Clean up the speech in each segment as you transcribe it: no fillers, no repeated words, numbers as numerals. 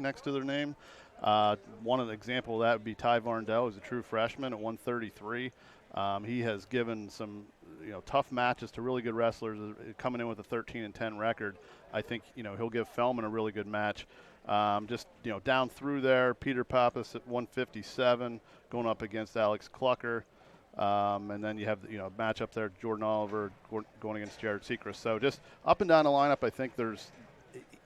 something next to their name. One of the example of that would be Ty Varndell, who's a true freshman at 133. He has given some tough matches to really good wrestlers, coming in with a 13-10 record. I think he'll give Fellman a really good match. Down through there, Peter Pappas at 157 going up against Alex Clucker. And then you have match up there, Jordan Oliver going against Jared Sechrist. So just up and down the lineup, I think there's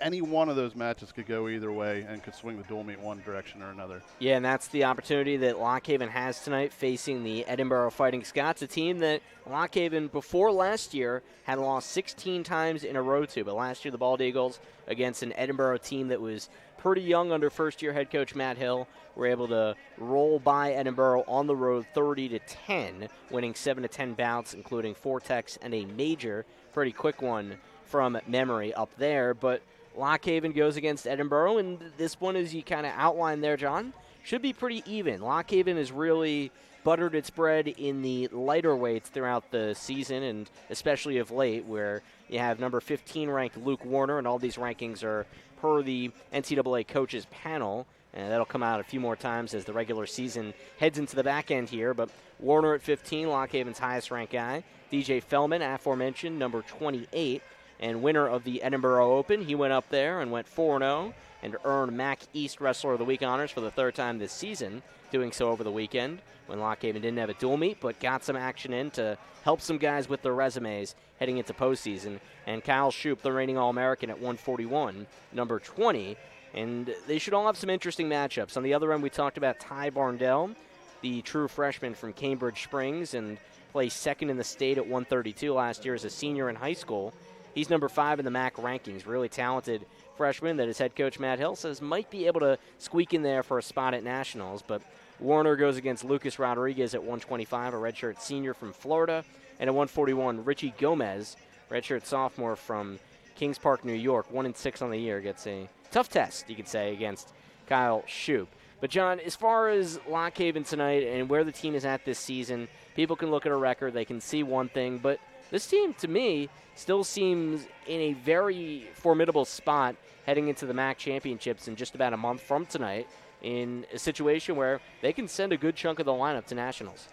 any one of those matches could go either way and could swing the dual meet one direction or another. Yeah, and that's the opportunity that Lock Haven has tonight, facing the Edinboro Fighting Scots, a team that Lock Haven before last year had lost 16 times in a row to. But last year the Bald Eagles, against an Edinboro team that was pretty young under first-year head coach Matt Hill, were able to roll by Edinboro on the road 30-10, winning 7-10 bouts, including 4 techs and a major, pretty quick one from memory up there. But Lock Haven goes against Edinboro, and this one, as you kind of outlined there, John, should be pretty even. Lock Haven has really buttered its bread in the lighter weights throughout the season, and especially of late, where you have number 15 ranked Luke Warner, and all these rankings are per the NCAA coaches panel, and that'll come out a few more times as the regular season heads into the back end here. But Warner at 15, Lock Haven's highest ranked guy. DJ Fellman, aforementioned, number 28. And winner of the Edinboro Open, he went up there and went 4-0 and earned MAC East Wrestler of the Week honors for the 3rd time this season, doing so over the weekend when Lock Haven didn't have a dual meet, but got some action in to help some guys with their resumes heading into postseason. And Kyle Shoup, the reigning All-American at 141, number 20. And they should all have some interesting matchups. On the other end, we talked about Ty Varndell, the true freshman from Cambridge Springs, and placed second in the state at 132 last year as a senior in high school. He's number 5 in the MAC rankings. Really talented freshman that his head coach Matt Hill says might be able to squeak in there for a spot at Nationals. But Warner goes against Lucas Rodriguez at 125, a redshirt senior from Florida. And at 141, Richie Gomez, redshirt sophomore from Kings Park, New York, 1-6 on the year, gets a tough test, you could say, against Kyle Shoup. But, John, as far as Lock Haven tonight and where the team is at this season, people can look at a record, they can see one thing, but this team, to me, still seems in a very formidable spot heading into the MAC championships in just about a month from tonight, in a situation where they can send a good chunk of the lineup to Nationals.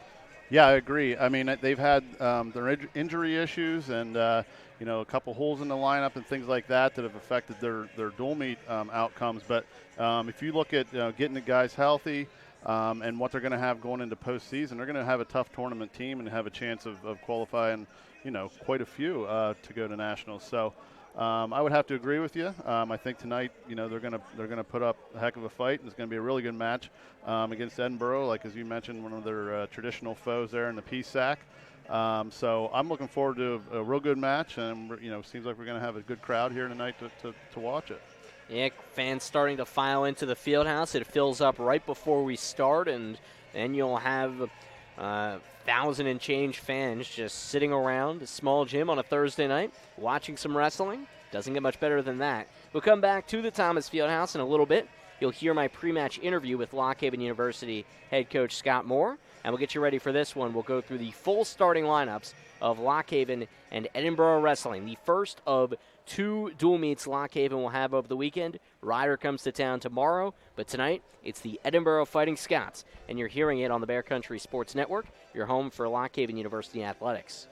Yeah, I agree. I mean, they've had their injury issues and, a couple holes in the lineup and things like that have affected their dual meet outcomes. But if you look at getting the guys healthy and what they're going to have going into postseason, they're going to have a tough tournament team and have a chance of qualifying, quite a few to go to Nationals. So I would have to agree with you. I think tonight, they're gonna put up a heck of a fight. It's going to be a really good match against Edinboro, like as you mentioned, one of their traditional foes there in the PSAC. So I'm looking forward to a real good match, and seems like we're going to have a good crowd here tonight to watch it. Yeah, fans starting to file into the field house. It fills up right before we start, and then you'll have 1,000 and change fans just sitting around a small gym on a Thursday night watching some wrestling. Doesn't get much better than that. We'll come back to the Thomas Fieldhouse in a little bit. You'll hear my pre-match interview with Lock Haven University head coach Scott Moore, and we'll get you ready for this one. We'll go through the full starting lineups of Lock Haven and Edinboro Wrestling, the first of 2 dual meets Lock Haven will have over the weekend. Ryder comes to town tomorrow, but tonight it's the Edinboro Fighting Scots, and you're hearing it on the Bear Country Sports Network, your home for Lock Haven University athletics.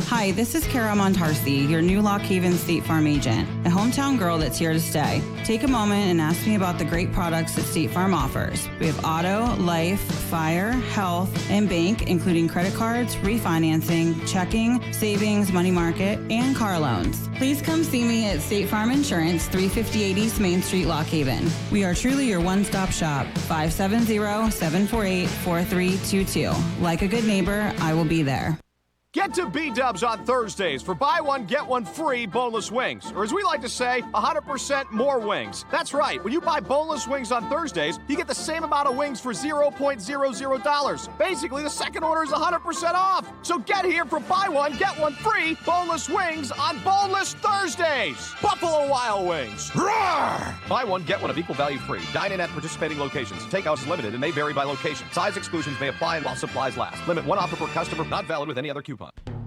Hi, this is Kara Montarsi, your new Lock Haven State Farm agent, a hometown girl that's here to stay. Take a moment and ask me about the great products that State Farm offers. We have auto, life, fire, health, and bank, including credit cards, refinancing, checking, savings, money market, and car loans. Please come see me at State Farm Insurance, 358 East Main Street, Lock Haven. We are truly your one-stop shop, 570-748-4322. Like a good neighbor, I will be there. Get to B-Dubs on Thursdays for buy one, get one free boneless wings. Or as we like to say, 100% more wings. That's right. When you buy boneless wings on Thursdays, you get the same amount of wings for $0.00. Basically, the second order is 100% off. So get here for buy one, get one free boneless wings on Boneless Thursdays. Buffalo Wild Wings. Roar! Buy one, get one of equal value free. Dine in at participating locations. Takeout is limited and may vary by location. Size exclusions may apply while supplies last. Limit 1 offer per customer. Not valid with any other coupon.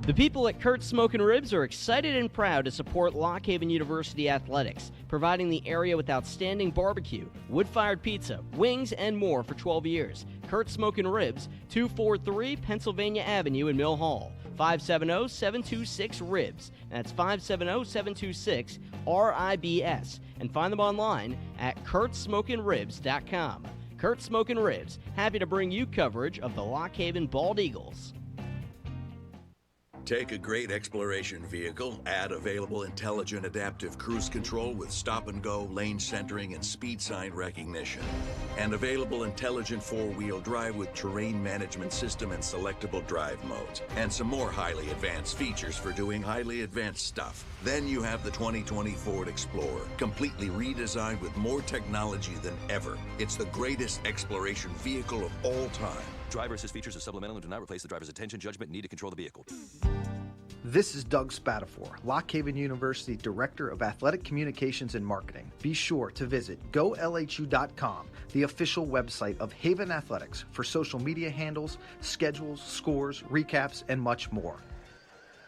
The people at Kurt's Smokin' Ribs are excited and proud to support Lock Haven University Athletics, providing the area with outstanding barbecue, wood-fired pizza, wings, and more for 12 years. Kurt's Smokin' Ribs, 243 Pennsylvania Avenue in Mill Hall, 570-726-RIBS. That's 570-726-RIBS. And find them online at kurtzsmokinribs.com. Kurt's Smokin' Ribs, happy to bring you coverage of the Lock Haven Bald Eagles. Take a great exploration vehicle, add available intelligent adaptive cruise control with stop and go, lane centering, and speed sign recognition. And available intelligent four-wheel drive with terrain management system and selectable drive modes. And some more highly advanced features for doing highly advanced stuff. Then you have the 2020 Ford Explorer, completely redesigned with more technology than ever. It's the greatest exploration vehicle of all time. Driver assist features are supplemental and do not replace the driver's attention, judgment, and need to control the vehicle. This is Doug Spatafor, Lock Haven University Director of Athletic Communications and Marketing. Be sure to visit golhu.com, the official website of Haven Athletics, for social media handles, schedules, scores, recaps, and much more.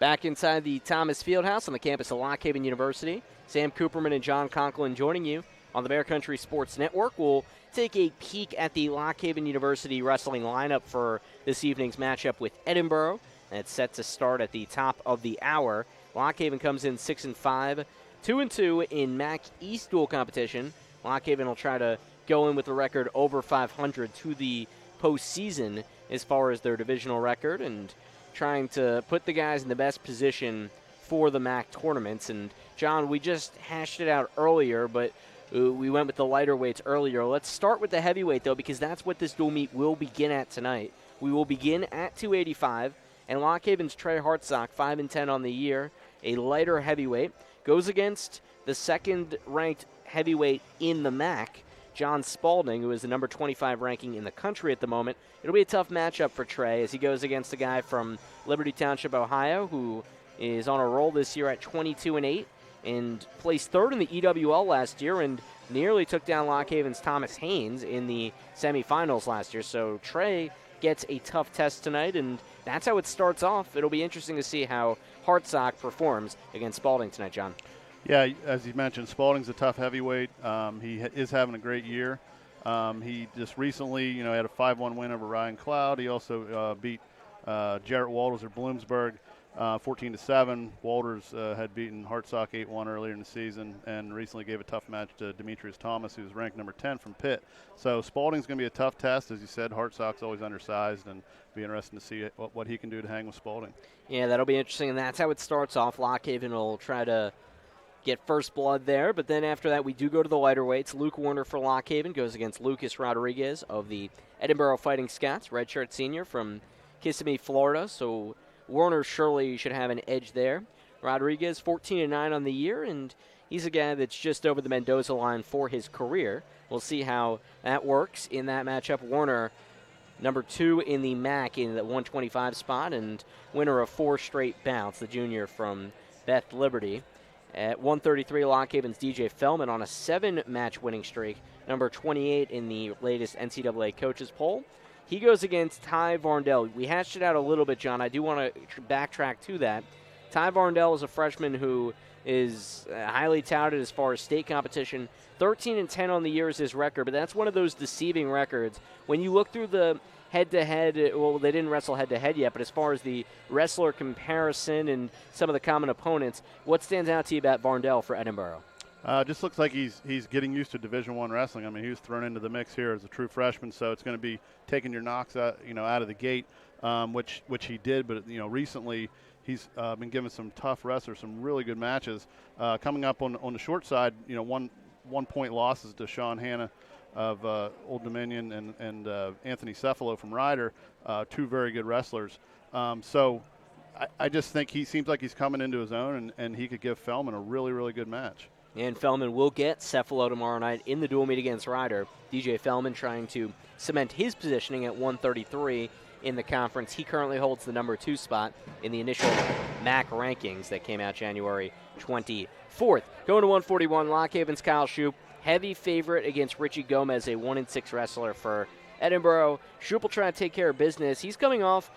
Back inside the Thomas Fieldhouse on the campus of Lock Haven University, Sam Cooperman and John Conklin joining you on the Bear Country Sports Network. We'll take a peek at the Lock Haven University wrestling lineup for this evening's matchup with Edinboro. And it's set to start at the top of the hour. Lock Haven comes in 6-5, 2-2 in MAC East dual competition. Lock Haven will try to go in with a record over 500 to the postseason as far as their divisional record, and trying to put the guys in the best position for the MAC tournaments. And John, we just hashed it out earlier, but we went with the lighter weights earlier. Let's start with the heavyweight, though, because that's what this dual meet will begin at tonight. We will begin at 285, and Lock Haven's Trey Hartsock, 5-10 on the year, a lighter heavyweight, goes against the second-ranked heavyweight in the MAC, John Spalding, who is the number 25 ranking in the country at the moment. It'll be a tough matchup for Trey as he goes against a guy from Liberty Township, Ohio, who is on a roll this year at 22-8. And placed third in the EWL last year and nearly took down Lock Haven's Thomas Haynes in the semifinals last year. So Trey gets a tough test tonight, and that's how it starts off. It'll be interesting to see how Hartsock performs against Spalding tonight, John. Yeah, as you mentioned, Spalding's a tough heavyweight. He is having a great year. He just recently, had a 5-1 win over Ryan Cloud. He also beat Jarrett Walters of Bloomsburg 14-7. Walters had beaten Hartsock 8-1 earlier in the season and recently gave a tough match to Demetrius Thomas, who's ranked number 10 from Pitt. So Spalding's going to be a tough test. As you said, Hartsock's always undersized, and it'll be interesting to see what he can do to hang with Spalding. Yeah, that'll be interesting, and that's how it starts off. Lock Haven will try to get first blood there, but then after that we do go to the lighter weights. Luke Warner for Lock Haven goes against Lucas Rodriguez of the Edinboro Fighting Scots, redshirt senior from Kissimmee, Florida. So Warner surely should have an edge there. Rodriguez 14-9 on the year, and he's a guy that's just over the Mendoza line for his career. We'll see how that works in that matchup. Warner, number 2 in the MAC in the 125 spot, and winner of 4 straight bouts, the junior from Beth Liberty. At 133, Lock Haven's DJ Fellman on a 7-match winning streak, number 28 in the latest NCAA coaches poll. He goes against Ty Varndell. We hashed it out a little bit, John. I do want to backtrack to that. Ty Varndell is a freshman who is highly touted as far as state competition. 13-10 on the year is his record, but that's one of those deceiving records. When you look through the head-to-head, well, they didn't wrestle head-to-head yet, but as far as the wrestler comparison and some of the common opponents, what stands out to you about Varndell for Edinboro? Just looks like he's getting used to Division I wrestling. I mean, he was thrown into the mix here as a true freshman, so it's going to be taking your knocks out, out of the gate, which he did. But recently he's been given some tough wrestlers, some really good matches. Coming up on the short side, 1-point losses to Sean Hanna of Old Dominion and Anthony Cephalo from Ryder, 2 very good wrestlers. So I just think he seems like he's coming into his own, and he could give Fellman a really, really good match. And Fellman will get Cephalo tomorrow night in the dual meet against Ryder. DJ Fellman trying to cement his positioning at 133 in the conference. He currently holds the number 2 spot in the initial MAC rankings that came out January 24th. Going to 141, Lock Haven's Kyle Shoup, heavy favorite against Richie Gomez, a 1-6 wrestler for Edinboro. Shoup will try to take care of business. He's coming off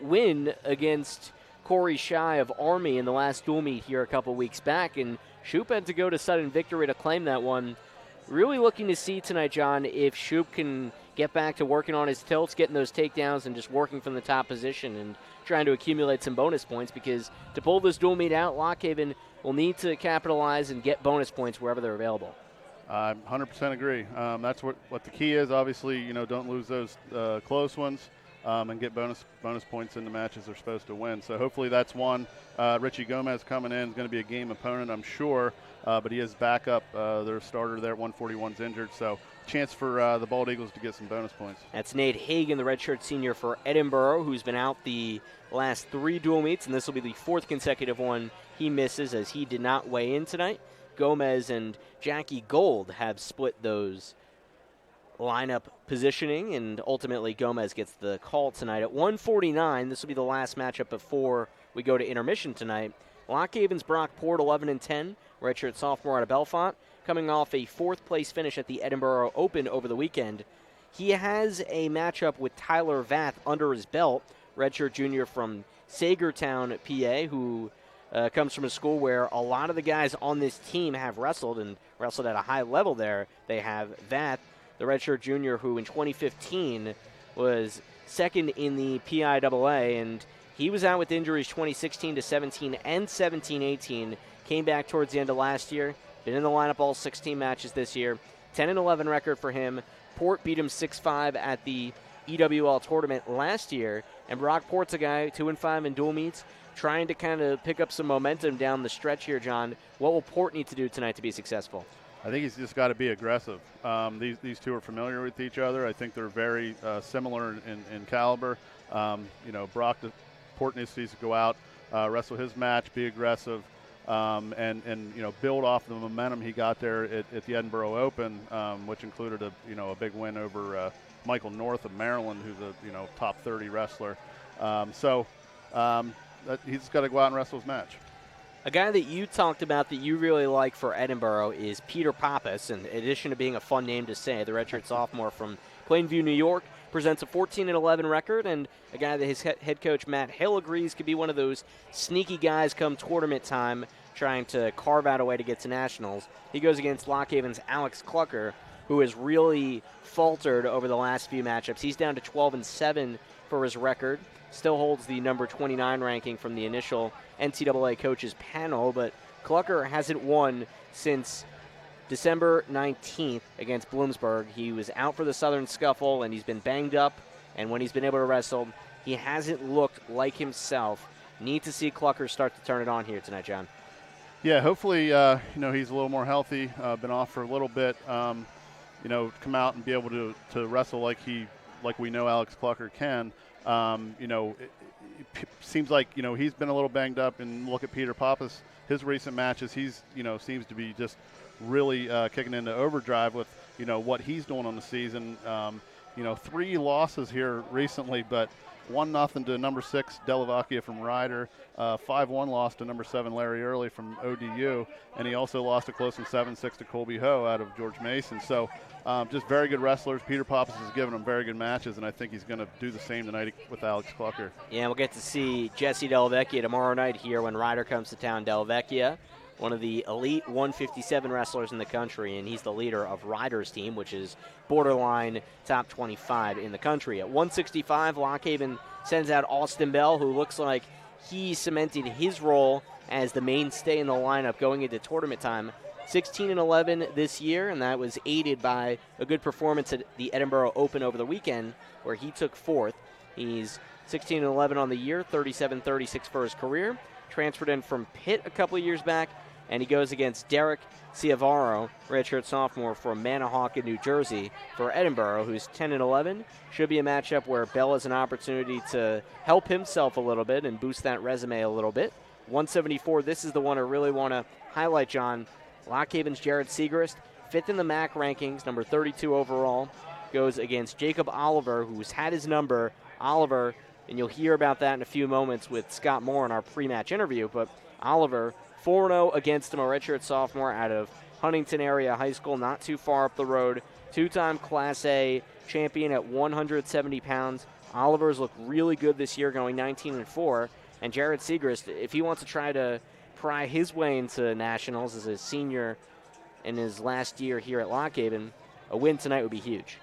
win against Corey Shy of Army in the last dual meet here a couple weeks back, and Shoop had to go to sudden victory to claim that one. Really looking to see tonight, John, if Shoop can get back to working on his tilts, getting those takedowns, and just working from the top position and trying to accumulate some bonus points, because to pull this dual meet out, Lock Haven will need to capitalize and get bonus points wherever they're available. I 100% agree. That's what the key is. Obviously, don't lose those close ones and get bonus points in the matches they're supposed to win. So hopefully that's one. Richie Gomez coming in is going to be a game opponent, I'm sure, but he is backup. Their starter there at 141's injured, so chance for the Bald Eagles to get some bonus points. That's Nate Hagan, the redshirt senior for Edinboro, who's been out the last 3 dual meets, and this will be the 4th consecutive one he misses, as he did not weigh in tonight. Gomez and Jackie Gold have split those lineup positioning, and ultimately Gomez gets the call tonight at 149. This will be the last matchup before we go to intermission tonight. Lock Haven's Brock Port, 11-10, redshirt sophomore out of Belfont, coming off a 4th place finish at the Edinboro Open over the weekend. He has a matchup with Tyler Vath under his belt, redshirt junior from Sagertown, PA, who comes from a school where a lot of the guys on this team have wrestled and wrestled at a high level there. They have Vath, the redshirt junior, who in 2015 was second in the PIAA, and he was out with injuries 2016 to 17 and 17-18. Came back towards the end of last year. Been in the lineup all 16 matches this year. 10-11 record for him. Port beat him 6-5 at the EWL tournament last year. And Brock Port's a guy 2-5 in dual meets, trying to kind of pick up some momentum down the stretch here, John. What will Port need to do tonight to be successful? I think he's just got to be aggressive. These two are familiar with each other. I think they're very similar in caliber. Port needs to go out, wrestle his match, be aggressive, and build off the momentum he got there at the Edinboro Open, which included a big win over Michael North of Maryland, who's a top 30 wrestler. He's got to go out and wrestle his match. A guy that you talked about that you really like for Edinboro is Peter Pappas, in addition to being a fun name to say. The redshirt sophomore from Plainview, New York, presents a 14-11 record, and a guy that his head coach Matt Hill agrees could be one of those sneaky guys come tournament time, trying to carve out a way to get to nationals. He goes against Lock Haven's Alex Clucker, who has really faltered over the last few matchups. He's down to 12-7 for his record. Still holds the number 29 ranking from the initial NCAA coaches panel, but Clucker hasn't won since December 19th against Bloomsburg. He was out for the Southern Scuffle, and he's been banged up, and when he's been able to wrestle, he hasn't looked like himself. Need to see Clucker start to turn it on here tonight, John. Yeah, hopefully, he's a little more healthy, been off for a little bit, come out and be able to wrestle like we know Alex Clucker can. It seems like, he's been a little banged up, and look at Peter Pappas, his recent matches, he's, seems to be just really kicking into overdrive with, what he's doing on the season. 3 losses here recently, but 1-0 to number 6 Delavacchia from Ryder, 5-1 loss to number 7 Larry Early from ODU, and he also lost a close one 7-6 to Colby Ho out of George Mason. So just very good wrestlers. Peter Pappas has given them very good matches, and I think he's going to do the same tonight with Alex Clucker. Yeah, we'll get to see Jesse Delavecchia tomorrow night here when Ryder comes to town. Delavecchia, one of the elite 157 wrestlers in the country, and he's the leader of Ryder's team, which is borderline top 25 in the country. At 165, Lock Haven sends out Austin Bell, who looks like he cemented his role as the mainstay in the lineup going into tournament time. 16-11 this year, and that was aided by a good performance at the Edinboro Open over the weekend, where he took 4th. He's 16-11 on the year, 37-36 for his career. Transferred in from Pitt a couple of years back, and he goes against Derek Ciavaro, redshirt sophomore from Manahawkin, New Jersey, for Edinboro, who's 10-11. Should be a matchup where Bell has an opportunity to help himself a little bit and boost that resume a little bit. 174, this is the one I really want to highlight, John. Lock Haven's Jared Segrist, 5th in the MAC rankings, number 32 overall, goes against Jacob Oliver, who's had his number. Oliver, and you'll hear about that in a few moments with Scott Moore in our pre-match interview, but Oliver 4-0 against him, a redshirt sophomore out of Huntington area high school, not too far up the road. 2-time Class A champion at 170 pounds. Oliver's looked really good this year, going 19-4. And Jared Segrist, if he wants to try to pry his way into nationals as a senior in his last year here at Lock Haven, a win tonight would be huge.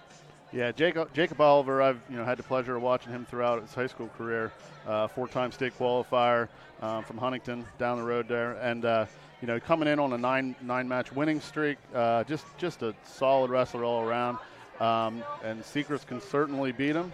Yeah, Jacob Oliver, I've had the pleasure of watching him throughout his high school career. 4-time state qualifier from Huntington down the road there, and coming in on a nine-match winning streak. Just a solid wrestler all around. And Segrist can certainly beat him.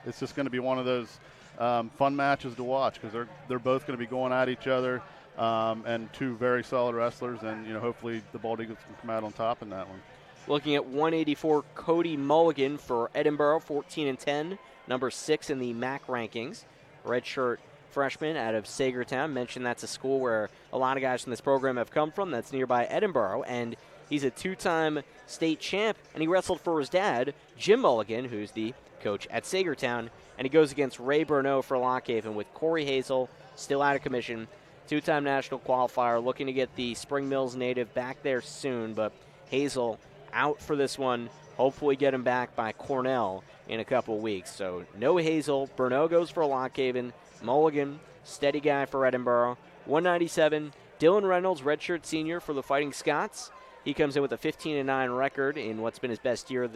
It's just going to be one of those fun matches to watch because they're both going to be going at each other. And two very solid wrestlers, and hopefully the Bald Eagles can come out on top in that one. Looking at 184, Cody Mulligan for Edinboro, 14-10, number 6 in the MAC rankings. Redshirt freshman out of Sagertown. Mentioned that's a school where a lot of guys from this program have come from. That's nearby Edinboro, and he's a 2-time state champ, and he wrestled for his dad, Jim Mulligan, who's the coach at Sagertown, and he goes against Ray Burneau for Lock Haven with Corey Hazel still out of commission. 2-time national qualifier, looking to get the Spring Mills native back there soon, but Hazel out for this one. Hopefully get him back by Cornell in a couple weeks. So no Hazel. Burneau goes for Lock Haven. Mulligan, steady guy for Edinboro. 197, Dylan Reynolds, redshirt senior for the Fighting Scots. He comes in with a 15-9 record in what's been his best year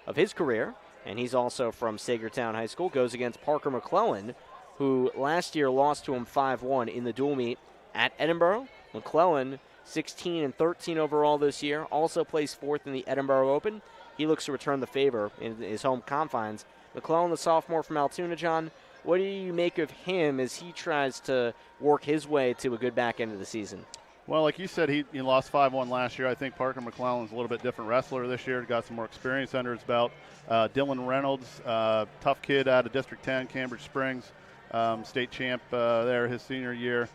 of his career, and he's also from Sagertown High School. Goes against Parker McClellan, who last year lost to him 5-1 in the dual meet at Edinboro. McClellan, 16-13 overall this year, also placed 4th in the Edinboro Open. He looks to return the favor in his home confines. McClellan, the sophomore from Altoona, John, what do you make of him as he tries to work his way to a good back end of the season? Well, like you said, he lost 5-1 last year. I think Parker McClellan's a little bit different wrestler this year. Got some more experience under his belt. Dylan Reynolds, tough kid out of District 10, Cambridge Springs, state champ there his senior year.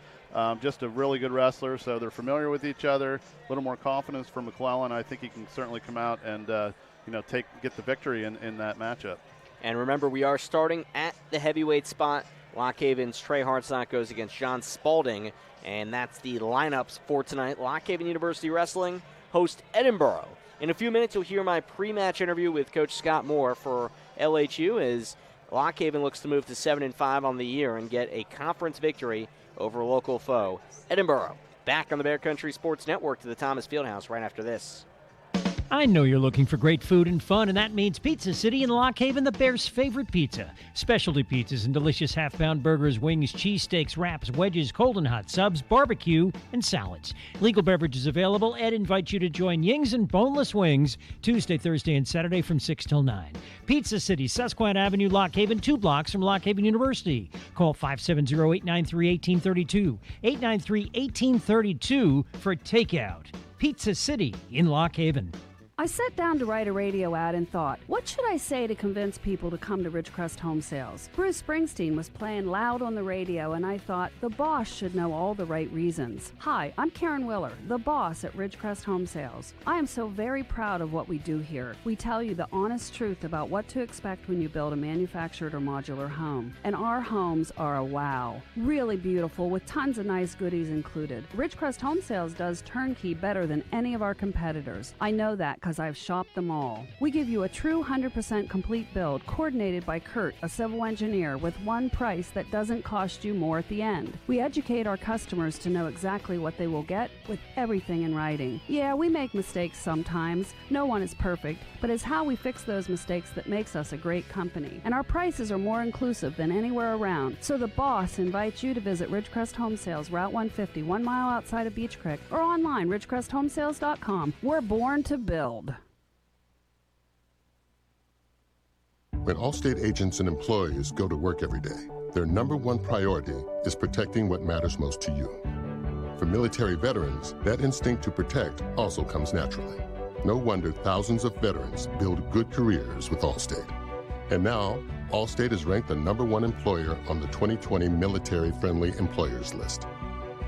Just a really good wrestler, so they're familiar with each other. A little more confidence for McClellan. I think he can certainly come out and get the victory in that matchup. And remember, we are starting at the heavyweight spot. Lock Haven's Trey Hartsock goes against John Spalding, and that's the lineups for tonight. Lock Haven University Wrestling host Edinboro. In a few minutes, you'll hear my pre-match interview with Coach Scott Moore for LHU as Lock Haven looks to move to 7-5 on the year and get a conference victory over a local foe. Edinboro, back on the Bear Country Sports Network to the Thomas Fieldhouse right after this. I know you're looking for great food and fun, and that means Pizza City in Lock Haven, the Bears' favorite pizza. Specialty pizzas and delicious half-pound burgers, wings, cheesesteaks, wraps, wedges, cold and hot subs, barbecue, and salads. Legal beverages available. Ed invites you to join Yings and Boneless Wings Tuesday, Thursday, and Saturday from 6 till 9. Pizza City, Susquehanna Avenue, Lock Haven, 2 blocks from Lock Haven University. Call 570-893-1832, 893-1832 for takeout. Pizza City in Lock Haven. I sat down to write a radio ad and thought, what should I say to convince people to come to Ridgecrest Home Sales? Bruce Springsteen was playing loud on the radio, and I thought, the boss should know all the right reasons. Hi, I'm Karen Willer, the boss at Ridgecrest Home Sales. I am so very proud of what we do here. We tell you the honest truth about what to expect when you build a manufactured or modular home. And our homes are a wow. Really beautiful with tons of nice goodies included. Ridgecrest Home Sales does turnkey better than any of our competitors. I know that because I've shopped them all. We give you a true 100% complete build coordinated by Kurt, a civil engineer, with one price that doesn't cost you more at the end. We educate our customers to know exactly what they will get with everything in writing. Yeah, we make mistakes sometimes. No one is perfect, but it's how we fix those mistakes that makes us a great company. And our prices are more inclusive than anywhere around. So the boss invites you to visit Ridgecrest Home Sales, Route 150, 1 mile outside of Beach Creek, or online, ridgecresthomesales.com. We're born to build. When Allstate agents and employees go to work every day, their number one priority is protecting what matters most to you. For military veterans, that instinct to protect also comes naturally. No wonder thousands of veterans build good careers with Allstate. And now, Allstate is ranked the number one employer on the 2020 Military-Friendly Employers list.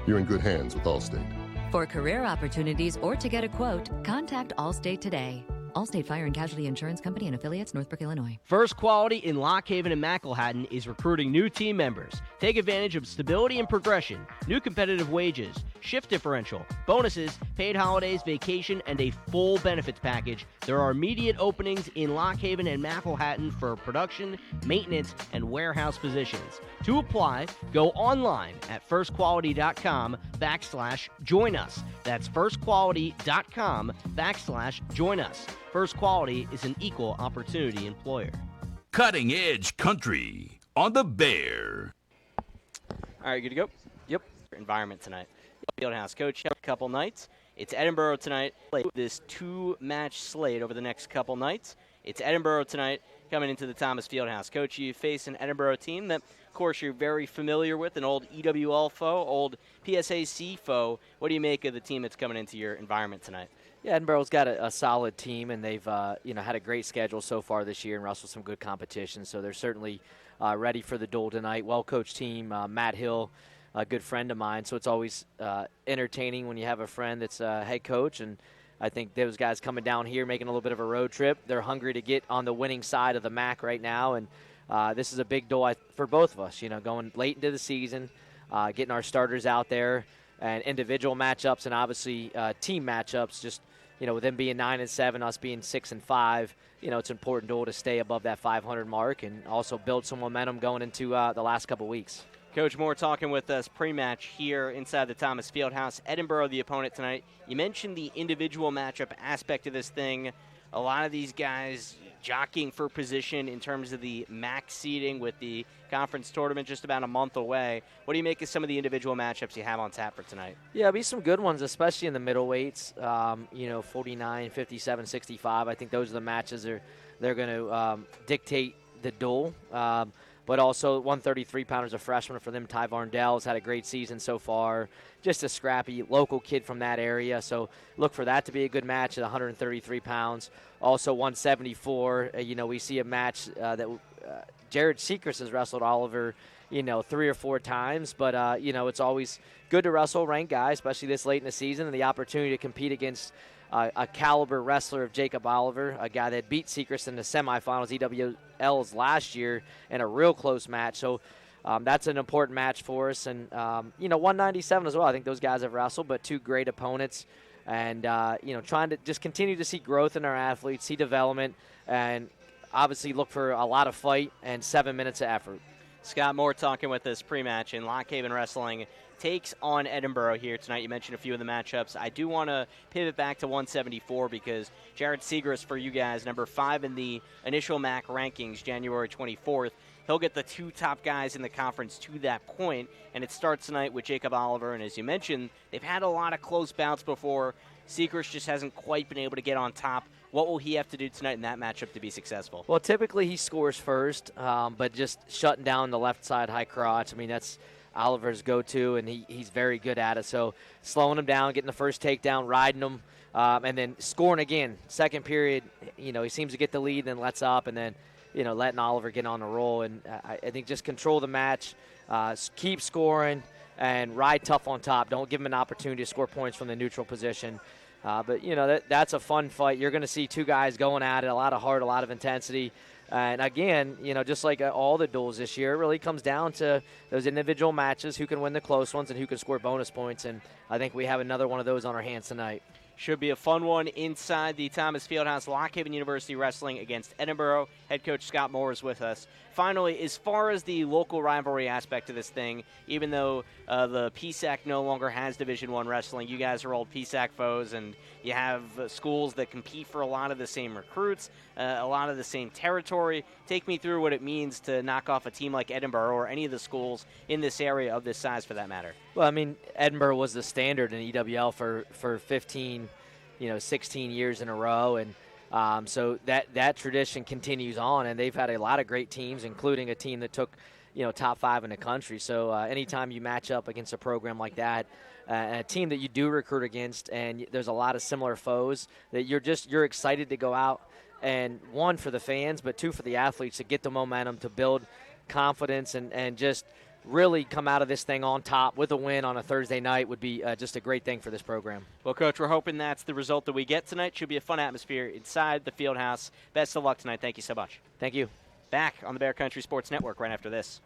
You're in good hands with Allstate. For career opportunities or to get a quote, contact Allstate today. Allstate Fire and Casualty Insurance Company and affiliates, Northbrook, Illinois. First Quality in Lock Haven and McElhatton is recruiting new team members. Take advantage of stability and progression, new competitive wages, shift differential, bonuses, paid holidays, vacation, and a full benefits package. There are immediate openings in Lock Haven and McElhatton for production, maintenance, and warehouse positions. To apply, go online at firstquality.com/join us. That's firstquality.com/join us. First Quality is an equal opportunity employer. Cutting Edge Country on the Bear. All right, good to go? Yep. Environment tonight. Fieldhouse coach, a couple nights. It's Edinboro tonight. This 2-match slate over the next couple nights. It's Edinboro tonight coming into the Thomas Fieldhouse. Coach, you face an Edinboro team that, of course, you're very familiar with, an old EWL foe, old PSAC foe. What do you make of the team that's coming into your environment tonight? Yeah, Edinboro's got a solid team, and they've had a great schedule so far this year and wrestled some good competition. So they're certainly ready for the duel tonight. Well-coached team. Matt Hill, a good friend of mine, so it's always entertaining when you have a friend that's a head coach. And I think those guys coming down here, making a little bit of a road trip, they're hungry to get on the winning side of the MAC right now. And this is a big duel for both of us, going late into the season, getting our starters out there, and individual matchups and obviously team matchups. Just with them being 9-7, us being 6-5, it's an important duel to stay above that 500 mark and also build some momentum going into the last couple weeks. Coach Moore talking with us pre-match here inside the Thomas Fieldhouse. Edinboro, the opponent tonight. You mentioned the individual matchup aspect of this thing. A lot of these guys jockeying for position in terms of the MAC seeding with the conference tournament just about a month away. What do you make of some of the individual matchups you have on tap for tonight? Yeah, it'll be some good ones, especially in the middleweights. 49, 57, 65. I think those are the matches they're going to dictate the duel. But also 133-pounder is a freshman for them. Ty Varndell's had a great season so far. Just a scrappy local kid from that area. So look for that to be a good match at 133 pounds. Also 174. We see a match that Jared Sechrist has wrestled Oliver, 3 or 4 times. But, it's always good to wrestle a ranked guy, especially this late in the season, and the opportunity to compete against a caliber wrestler of Jacob Oliver, a guy that beat Sechrist in the semifinals, EWLs last year, in a real close match. So that's an important match for us. And, 197 as well. I think those guys have wrestled, but 2 great opponents. And, trying to just continue to see growth in our athletes, see development, and obviously look for a lot of fight and 7 minutes of effort. Scott Moore talking with us pre-match, in Lock Haven Wrestling takes on Edinboro here tonight. You mentioned a few of the matchups. I do want to pivot back to 174 because Jared Sechrist for you guys, number 5 in the initial MAC rankings, January 24th. He'll get the 2 top guys in the conference to that point, and it starts tonight with Jacob Oliver. And as you mentioned, they've had a lot of close bouts before. Sechrist just hasn't quite been able to get on top. What will he have to do tonight in that matchup to be successful? Well, typically he scores first, but just shutting down the left side high crotch, that's Oliver's go-to, and he's very good at it. So slowing him down, getting the first takedown, riding him, and then scoring again. Second period, he seems to get the lead, then lets up, and then, letting Oliver get on the roll. And I think just control the match, keep scoring, and ride tough on top. Don't give him an opportunity to score points from the neutral position. But that's a fun fight. You're going to see 2 guys going at it, a lot of heart, a lot of intensity. And again, just like all the duels this year, it really comes down to those individual matches, who can win the close ones and who can score bonus points. And I think we have another one of those on our hands tonight. Should be a fun one inside the Thomas Fieldhouse. Lock Haven University wrestling against Edinboro. Head coach Scott Moore is with us. Finally, as far as the local rivalry aspect of this thing, even though the PSAC no longer has Division I wrestling, you guys are old PSAC foes, and you have schools that compete for a lot of the same recruits, a lot of the same territory. Take me through what it means to knock off a team like Edinboro or any of the schools in this area of this size for that matter. Well, Edinboro was the standard in EWL for 15, 16 years in a row, and so that tradition continues on, and they've had a lot of great teams, including a team that took, top 5 in the country. So anytime you match up against a program like that, a team that you do recruit against, and there's a lot of similar foes, that you're excited to go out and, 1, for the fans, but 2, for the athletes to get the momentum, to build confidence and just really come out of this thing on top with a win on a Thursday night would be just a great thing for this program. Well, Coach, we're hoping that's the result that we get tonight. Should be a fun atmosphere inside the field house. Best of luck tonight. Thank you so much. Thank you. Back on the Bear Country Sports Network right after this.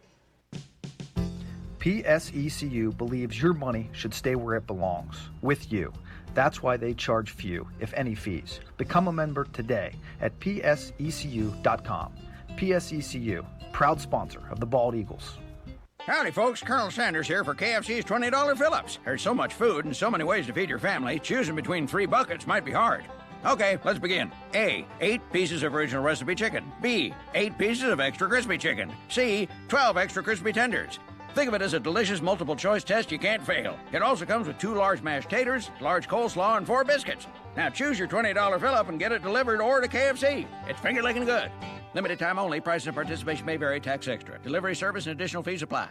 PSECU believes your money should stay where it belongs, with you. That's why they charge few, if any, fees. Become a member today at psecu.com. PSECU, proud sponsor of the Bald Eagles. Howdy, folks. Colonel Sanders here for KFC's $20 fill-ups. There's so much food and so many ways to feed your family, choosing between 3 buckets might be hard. Okay, let's begin. A, 8 pieces of original recipe chicken. B, 8 pieces of extra crispy chicken. C, 12 extra crispy tenders. Think of it as a delicious multiple-choice test you can't fail. It also comes with 2 large mashed taters, large coleslaw, and 4 biscuits. Now choose your $20 fill-up and get it delivered or to KFC. It's finger-licking good. Limited time only. Prices and participation may vary. Tax extra. Delivery service and additional fees apply.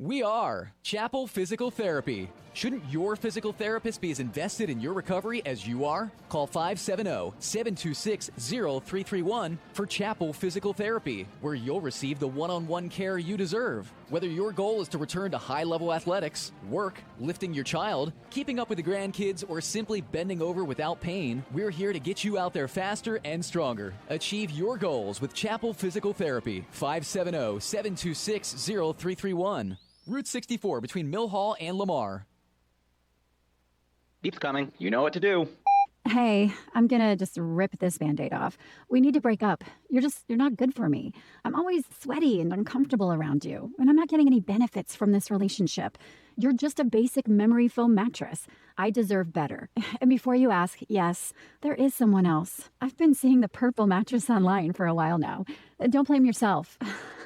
We are Chapel Physical Therapy. Shouldn't your physical therapist be as invested in your recovery as you are? Call 570-726-0331 for Chapel Physical Therapy, where you'll receive the one-on-one care you deserve. Whether your goal is to return to high-level athletics, work, lifting your child, keeping up with the grandkids, or simply bending over without pain, we're here to get you out there faster and stronger. Achieve your goals with Chapel Physical Therapy. 570-726-0331. Route 64 between Mill Hall and Lamar. Beep's coming. You know what to do. Hey, I'm gonna just rip this Band-Aid off. We need to break up. You're not good for me. I'm always sweaty and uncomfortable around you, and I'm not getting any benefits from this relationship. You're just a basic memory foam mattress. I deserve better. And before you ask, yes, there is someone else. I've been seeing the purple mattress online for a while now. Don't blame yourself.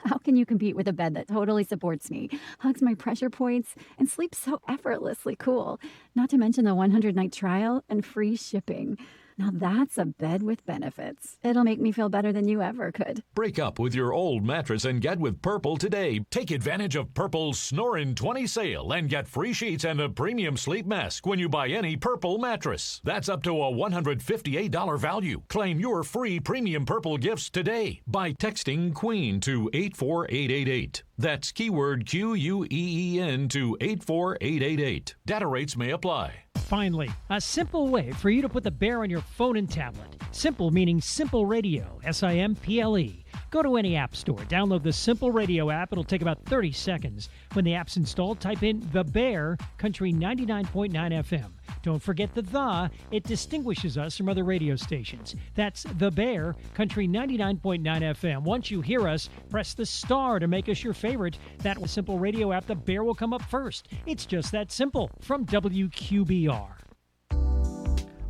How can you compete with a bed that totally supports me, hugs my pressure points, and sleeps so effortlessly cool? Not to mention the 100-night trial and free shipping. Now that's a bed with benefits. It'll make me feel better than you ever could. Break up with your old mattress and get with Purple today. Take advantage of Purple's Snorin' 20 sale and get free sheets and a premium sleep mask when you buy any Purple mattress. That's up to a $158 value. Claim your free premium Purple gifts today by texting QUEEN to 84888. That's keyword QUEEN to 84888. Data rates may apply. Finally, a simple way for you to put the Bear on your phone and tablet. Simple meaning Simple Radio, SIMPLE. Go to any app store, download the Simple Radio app. It'll take about 30 seconds. When the app's installed, type in The Bear, Country 99.9 FM. Don't forget the. It distinguishes us from other radio stations. That's The Bear, Country 99.9 FM. Once you hear us, press the star to make us your favorite. That Simple Radio app, The Bear will come up first. It's just that simple. From WQBR.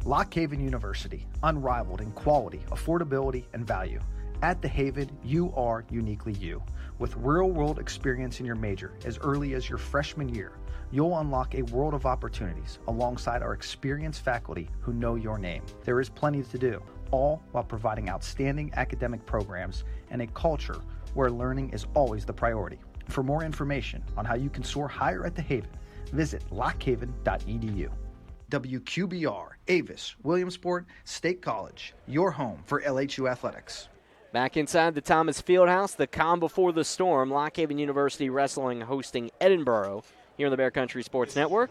Lock Haven University, unrivaled in quality, affordability, and value. At the Haven, you are uniquely you. With real-world experience in your major as early as your freshman year, you'll unlock a world of opportunities alongside our experienced faculty who know your name. There is plenty to do, all while providing outstanding academic programs and a culture where learning is always the priority. For more information on how you can soar higher at the Haven, visit lockhaven.edu. WQBR, Avis, Williamsport, State College, your home for LHU athletics. Back inside the Thomas Fieldhouse, the calm before the storm. Lock Haven University Wrestling hosting Edinboro here on the Bear Country Sports Network.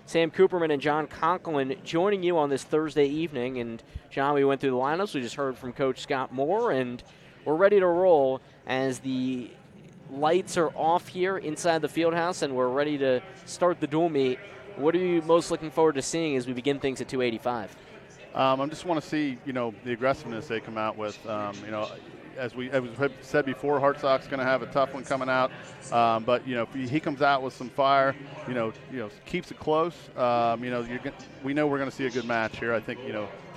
Sam Cooperman and John Conklin joining you on this Thursday evening. And, John, we went through the lineups. We just heard from Coach Scott Moore, and we're ready to roll as the lights are off here inside the Fieldhouse, and we're ready to start the dual meet. What are you most looking forward to seeing as we begin things at 285? I just want to see, the aggressiveness they come out with. As we said before, Hartsock's going to have a tough one coming out. But if he comes out with some fire, keeps it close. We know we're going to see a good match here. I think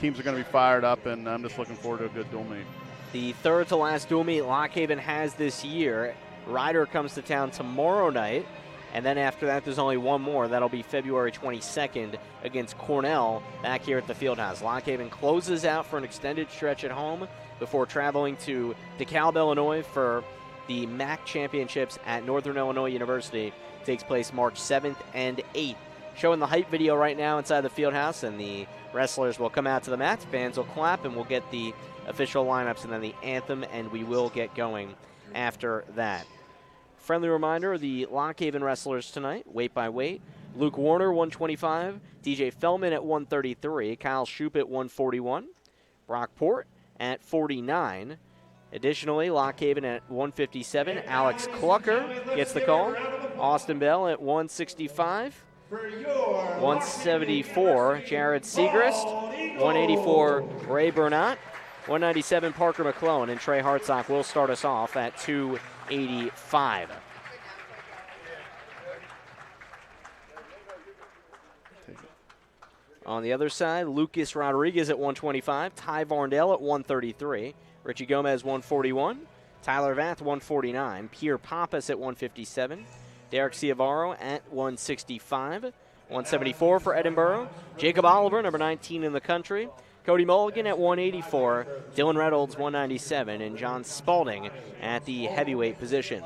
teams are going to be fired up, and I'm just looking forward to a good dual meet. The third to last dual meet Lock Haven has this year. Ryder comes to town tomorrow night. And then after that, there's only one more. That'll be February 22nd against Cornell back here at the Fieldhouse. Lock Haven closes out for an extended stretch at home before traveling to DeKalb, Illinois for the MAC Championships at Northern Illinois University. It takes place March 7th and 8th. Showing the hype video right now inside the Fieldhouse, and the wrestlers will come out to the mat. Fans will clap, and we'll get the official lineups and then the anthem, and we will get going after that. friendly reminder of the Lock Haven wrestlers tonight, weight by weight. Luke Warner, 125. DJ Fellman at 133. Kyle Shoup at 141. Brock Port at 49. Additionally, Lock Haven at 157. Alex Clucker gets the call. Austin Bell at 165. 174, Jared Segrist. 184, Ray Burnett. 197, Parker McClellan. And Trey Hartsock will start us off at 285. On the other side, Lucas Rodriguez at 125. Ty Varndale at 133. Richie Gomez, 141. Tyler Vath, 149. Pierre Pappas at 157. Derek Ciavaro at 165. 174 for Edinboro. Jacob Oliver, number 19 in the country. Cody Mulligan at 184. Dylan Reynolds, 197. And John Spalding at the heavyweight position.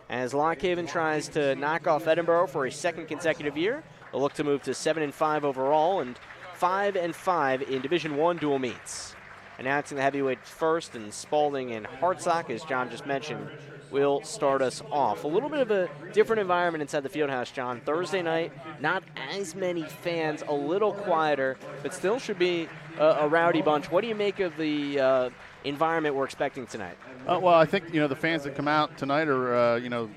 As Lock Haven tries to knock off Edinboro for a second consecutive year, they'll look to move to 7-5 overall and 5-5 in Division I dual meets. Announcing the heavyweight first, and Spalding and Hartsock, as John just mentioned, will start us off. A little bit of a different environment inside the Fieldhouse, John. Thursday night, not as many fans, a little quieter, but still should be a rowdy bunch. What do you make of the environment we're expecting tonight? Well, I think, the fans that come out tonight are, the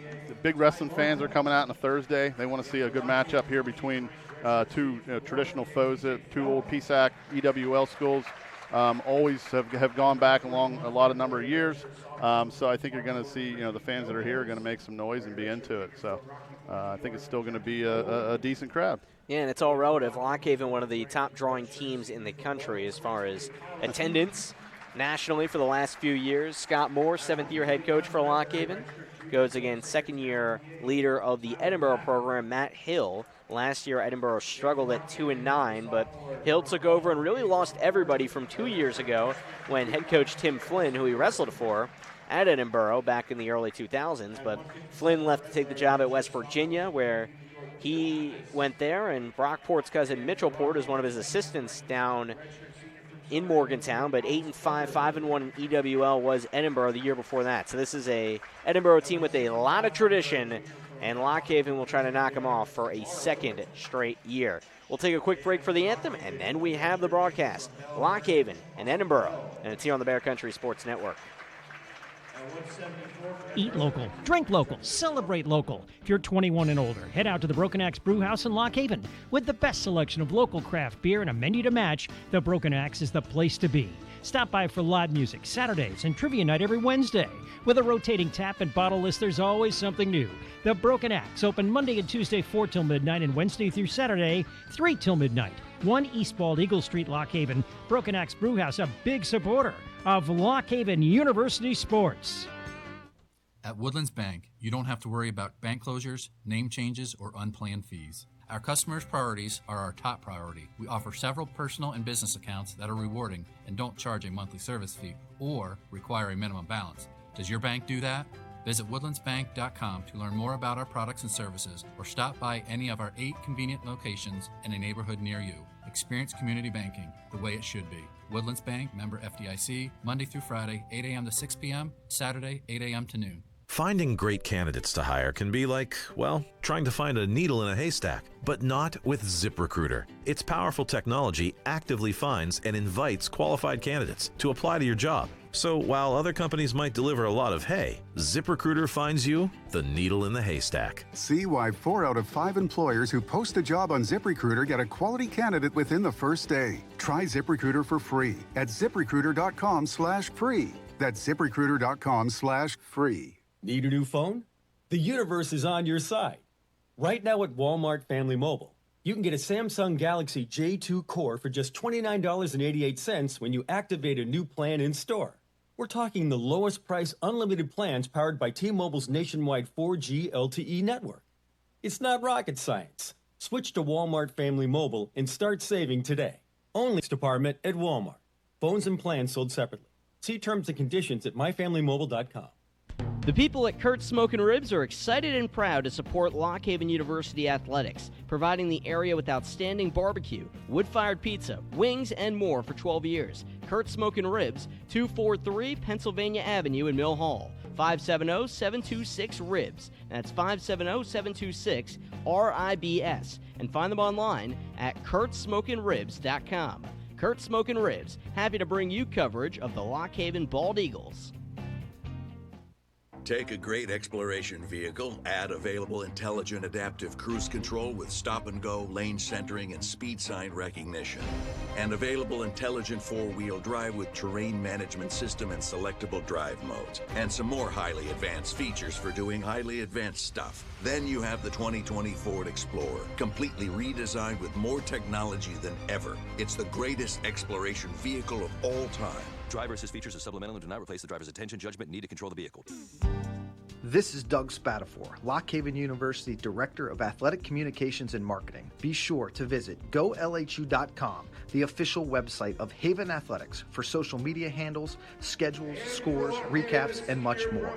big wrestling fans are coming out on a Thursday. They want to see a good matchup here between two traditional foes, two old PSAC EWL schools. Always have gone back along a lot of number of years. So I think you're going to see, the fans that are here are going to make some noise and be into it. So I think it's still going to be a decent crowd. Yeah, and it's all relative. Lock Haven, one of the top drawing teams in the country as far as attendance nationally for the last few years. Scott Moore, seventh-year head coach for Lock Haven, goes against second-year leader of the Edinboro program, Matt Hill. Last year, Edinboro struggled at 2-9, but Hill took over and really lost everybody from 2 years ago when head coach Tim Flynn, who he wrestled for at Edinboro back in the early 2000s, but Flynn left to take the job at West Virginia, where he went there, and Brock Port's cousin Mitchell Port is one of his assistants down in Morgantown, but 8-5, 5-1 in EWL was Edinboro the year before that. So this is a Edinboro team with a lot of tradition, and Lock Haven will try to knock them off for a second straight year. We'll take a quick break for the anthem, and then we have the broadcast. Lock Haven and Edinboro, and it's here on the Bear Country Sports Network. Eat local, drink local, celebrate local. If you're 21 and older, head out to the Broken Axe Brew House in Lock Haven. With the best selection of local craft beer and a menu to match, the Broken Axe is the place to be. Stop by for live music Saturdays and trivia night every Wednesday. With a rotating tap and bottle list, there's always something new. The Broken Axe, open Monday and Tuesday 4 till midnight and Wednesday through Saturday 3 till midnight. 1 East Bald Eagle Street, Lock Haven. Broken Axe Brew House, a big supporter of Lock Haven University sports. At Woodlands Bank, you don't have to worry about bank closures, name changes, or unplanned fees. Our customers' priorities are our top priority. We offer several personal and business accounts that are rewarding and don't charge a monthly service fee or require a minimum balance. Does your bank do that? Visit woodlandsbank.com to learn more about our products and services or stop by any of our 8 convenient locations in a neighborhood near you. Experience community banking the way it should be. Woodlands Bank, member FDIC, Monday through Friday, 8 a.m. to 6 p.m., Saturday, 8 a.m. to noon. Finding great candidates to hire can be like, well, trying to find a needle in a haystack, but not with ZipRecruiter. Its powerful technology actively finds and invites qualified candidates to apply to your job. So while other companies might deliver a lot of hay, ZipRecruiter finds you the needle in the haystack. See why 4 out of 5 employers who post a job on ZipRecruiter get a quality candidate within the first day. Try ZipRecruiter for free at ZipRecruiter.com/free. That's ZipRecruiter.com/free. Need a new phone? The universe is on your side. Right now at Walmart Family Mobile, you can get a Samsung Galaxy J2 Core for just $29.88 when you activate a new plan in store. We're talking the lowest price unlimited plans powered by T-Mobile's nationwide 4G LTE network. It's not rocket science. Switch to Walmart Family Mobile and start saving today. Only department at Walmart. Phones and plans sold separately. See terms and conditions at myfamilymobile.com. The people at Kurt's Smokin' Ribs are excited and proud to support Lock Haven University Athletics, providing the area with outstanding barbecue, wood-fired pizza, wings, and more for 12 years. Kurt's Smokin' Ribs, 243 Pennsylvania Avenue in Mill Hall, 570-726-RIBS. That's 570-726-RIBS. And find them online at kurtzsmokinribs.com. Kurt's Smokin' Ribs, happy to bring you coverage of the Lock Haven Bald Eagles. Take a great exploration vehicle, add available intelligent adaptive cruise control with stop and go, lane centering, and speed sign recognition. And available intelligent four-wheel drive with terrain management system and selectable drive modes. And some more highly advanced features for doing highly advanced stuff. Then you have the 2020 Ford Explorer, completely redesigned with more technology than ever. It's the greatest exploration vehicle of all time. Driver assist features are supplemental and do not replace the driver's attention, judgment, and need to control the vehicle. This is Doug Spatafor, Lock Haven University Director of Athletic Communications and Marketing. Be sure to visit golhu.com, the official website of Haven Athletics, for social media handles, schedules, scores, recaps, and much more.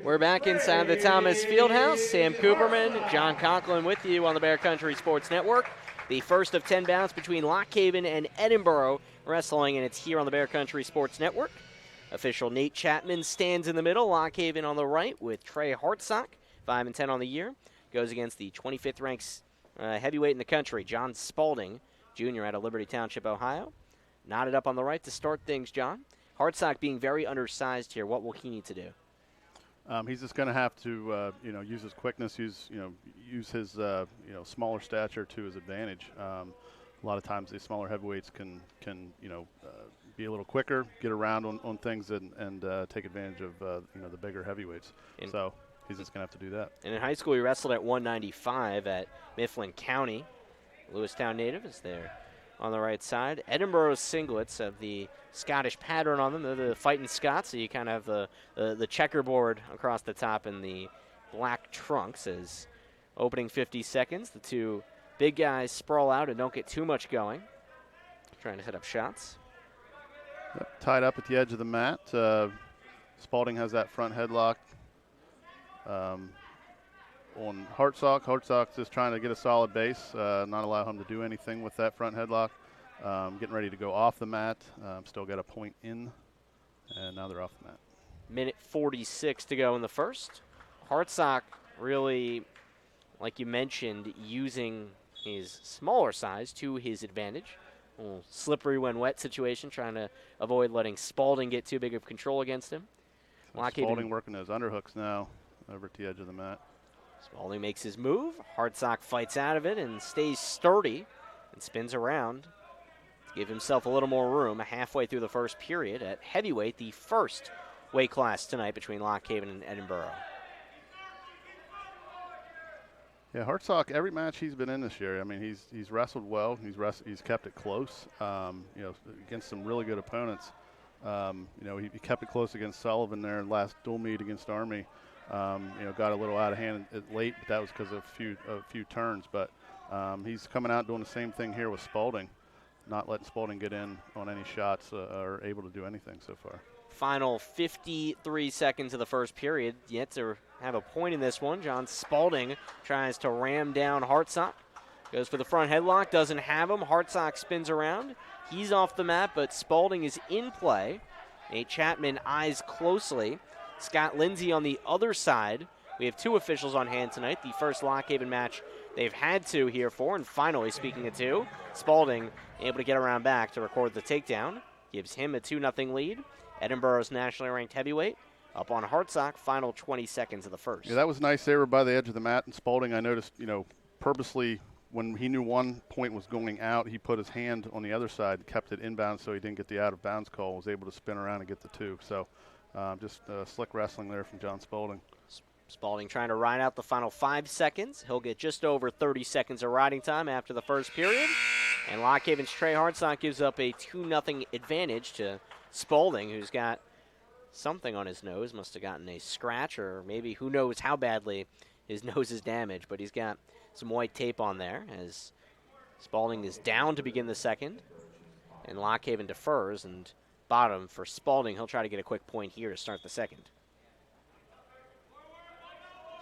We're back inside the Thomas Fieldhouse. Sam Cooperman, John Conklin with you on the Bear Country Sports Network. The first of 10 bouts between Lock Haven and Edinboro wrestling, and it's here on the Bear Country Sports Network. Official Nate Chapman stands in the middle. Lock Haven on the right with Trey Hartsock, 5-10 on the year. Goes against the 25th ranked heavyweight in the country, John Spalding, Jr. out of Liberty Township, Ohio. Knotted up on the right to start things, John. Hartsock being very undersized here. What will he need to do? He's just going to have to, use his quickness, use his, smaller stature to his advantage. A lot of times these smaller heavyweights can be a little quicker, get around on things, and take advantage of, the bigger heavyweights. So he's just going to have to do that. And in high school, he wrestled at 195 at Mifflin County. Lewistown native is there on the right side. Edinboro singlets have the Scottish pattern on them. They're the fighting Scots, so you kind of have the checkerboard across the top and the black trunks. As opening 50 seconds, the two big guys sprawl out and don't get too much going. Trying to set up shots. Yep, tied up at the edge of the mat. Spalding has that front headlock on Hartsock. Hartsock's just trying to get a solid base, not allow him to do anything with that front headlock. Getting ready to go off the mat. Still got a point in, and now they're off the mat. Minute 46 to go in the first. Hartsock really, like you mentioned, using his smaller size to his advantage. A little slippery when wet situation, trying to avoid letting Spalding get too big of control against him. So Spalding working those underhooks now over at the edge of the mat. Spalding makes his move. Hartsock fights out of it and stays sturdy and spins around to give himself a little more room halfway through the first period at heavyweight, the first weight class tonight between Lock Haven and Edinboro. Yeah, Hartsock, every match he's been in this year, I mean, he's wrestled well. He's kept it close, against some really good opponents. He kept it close against Sullivan there in last dual meet against Army. Got a little out of hand late, but that was because of a few turns. But he's coming out doing the same thing here with Spalding, not letting Spalding get in on any shots or able to do anything so far. Final 53 seconds of the first period. Yet to have a point in this one. John Spalding tries to ram down Hartsock. Goes for the front headlock, doesn't have him. Hartsock spins around. He's off the mat, but Spalding is in play. Nate Chapman eyes closely. Scott Lindsay on the other side. We have two officials on hand tonight. The first Lock Haven match they've had two here for. And finally, speaking of two, Spalding able to get around back to record the takedown. Gives him a 2-0 lead. Edinboro's nationally ranked heavyweight up on Hartsock, final 20 seconds of the first. Yeah, that was nice. They were by the edge of the mat, and Spalding, I noticed, purposely when he knew one point was going out, he put his hand on the other side, kept it inbound so he didn't get the out-of-bounds call, was able to spin around and get the two. So just slick wrestling there from John Spalding. Spalding trying to ride out the final 5 seconds. He'll get just over 30 seconds of riding time after the first period. And Lock Haven's Trey Hartsock gives up a 2-0 advantage to Spalding, who's got something on his nose. Must have gotten a scratch, or maybe who knows how badly his nose is damaged, but he's got some white tape on there as Spalding is down to begin the second. And Lock Haven defers, and bottom for Spalding. He'll try to get a quick point here to start the second.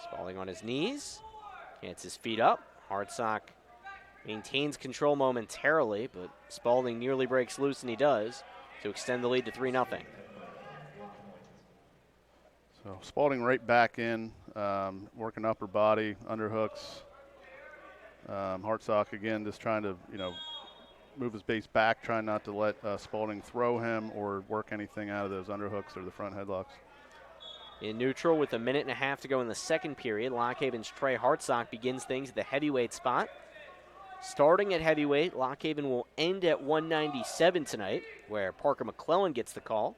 Spalding on his knees. Gets his feet up. Hartsock maintains control momentarily, but Spalding nearly breaks loose, and he does, to extend the lead to 3-0. So Spalding right back in, working upper body, underhooks. Hartsock again just trying to, move his base back, trying not to let Spalding throw him or work anything out of those underhooks or the front headlocks. In neutral with 1.5 minutes to go in the second period, Lock Haven's Trey Hartsock begins things at the heavyweight spot. Starting at heavyweight, Lock Haven will end at 197 tonight, where Parker McClellan gets the call.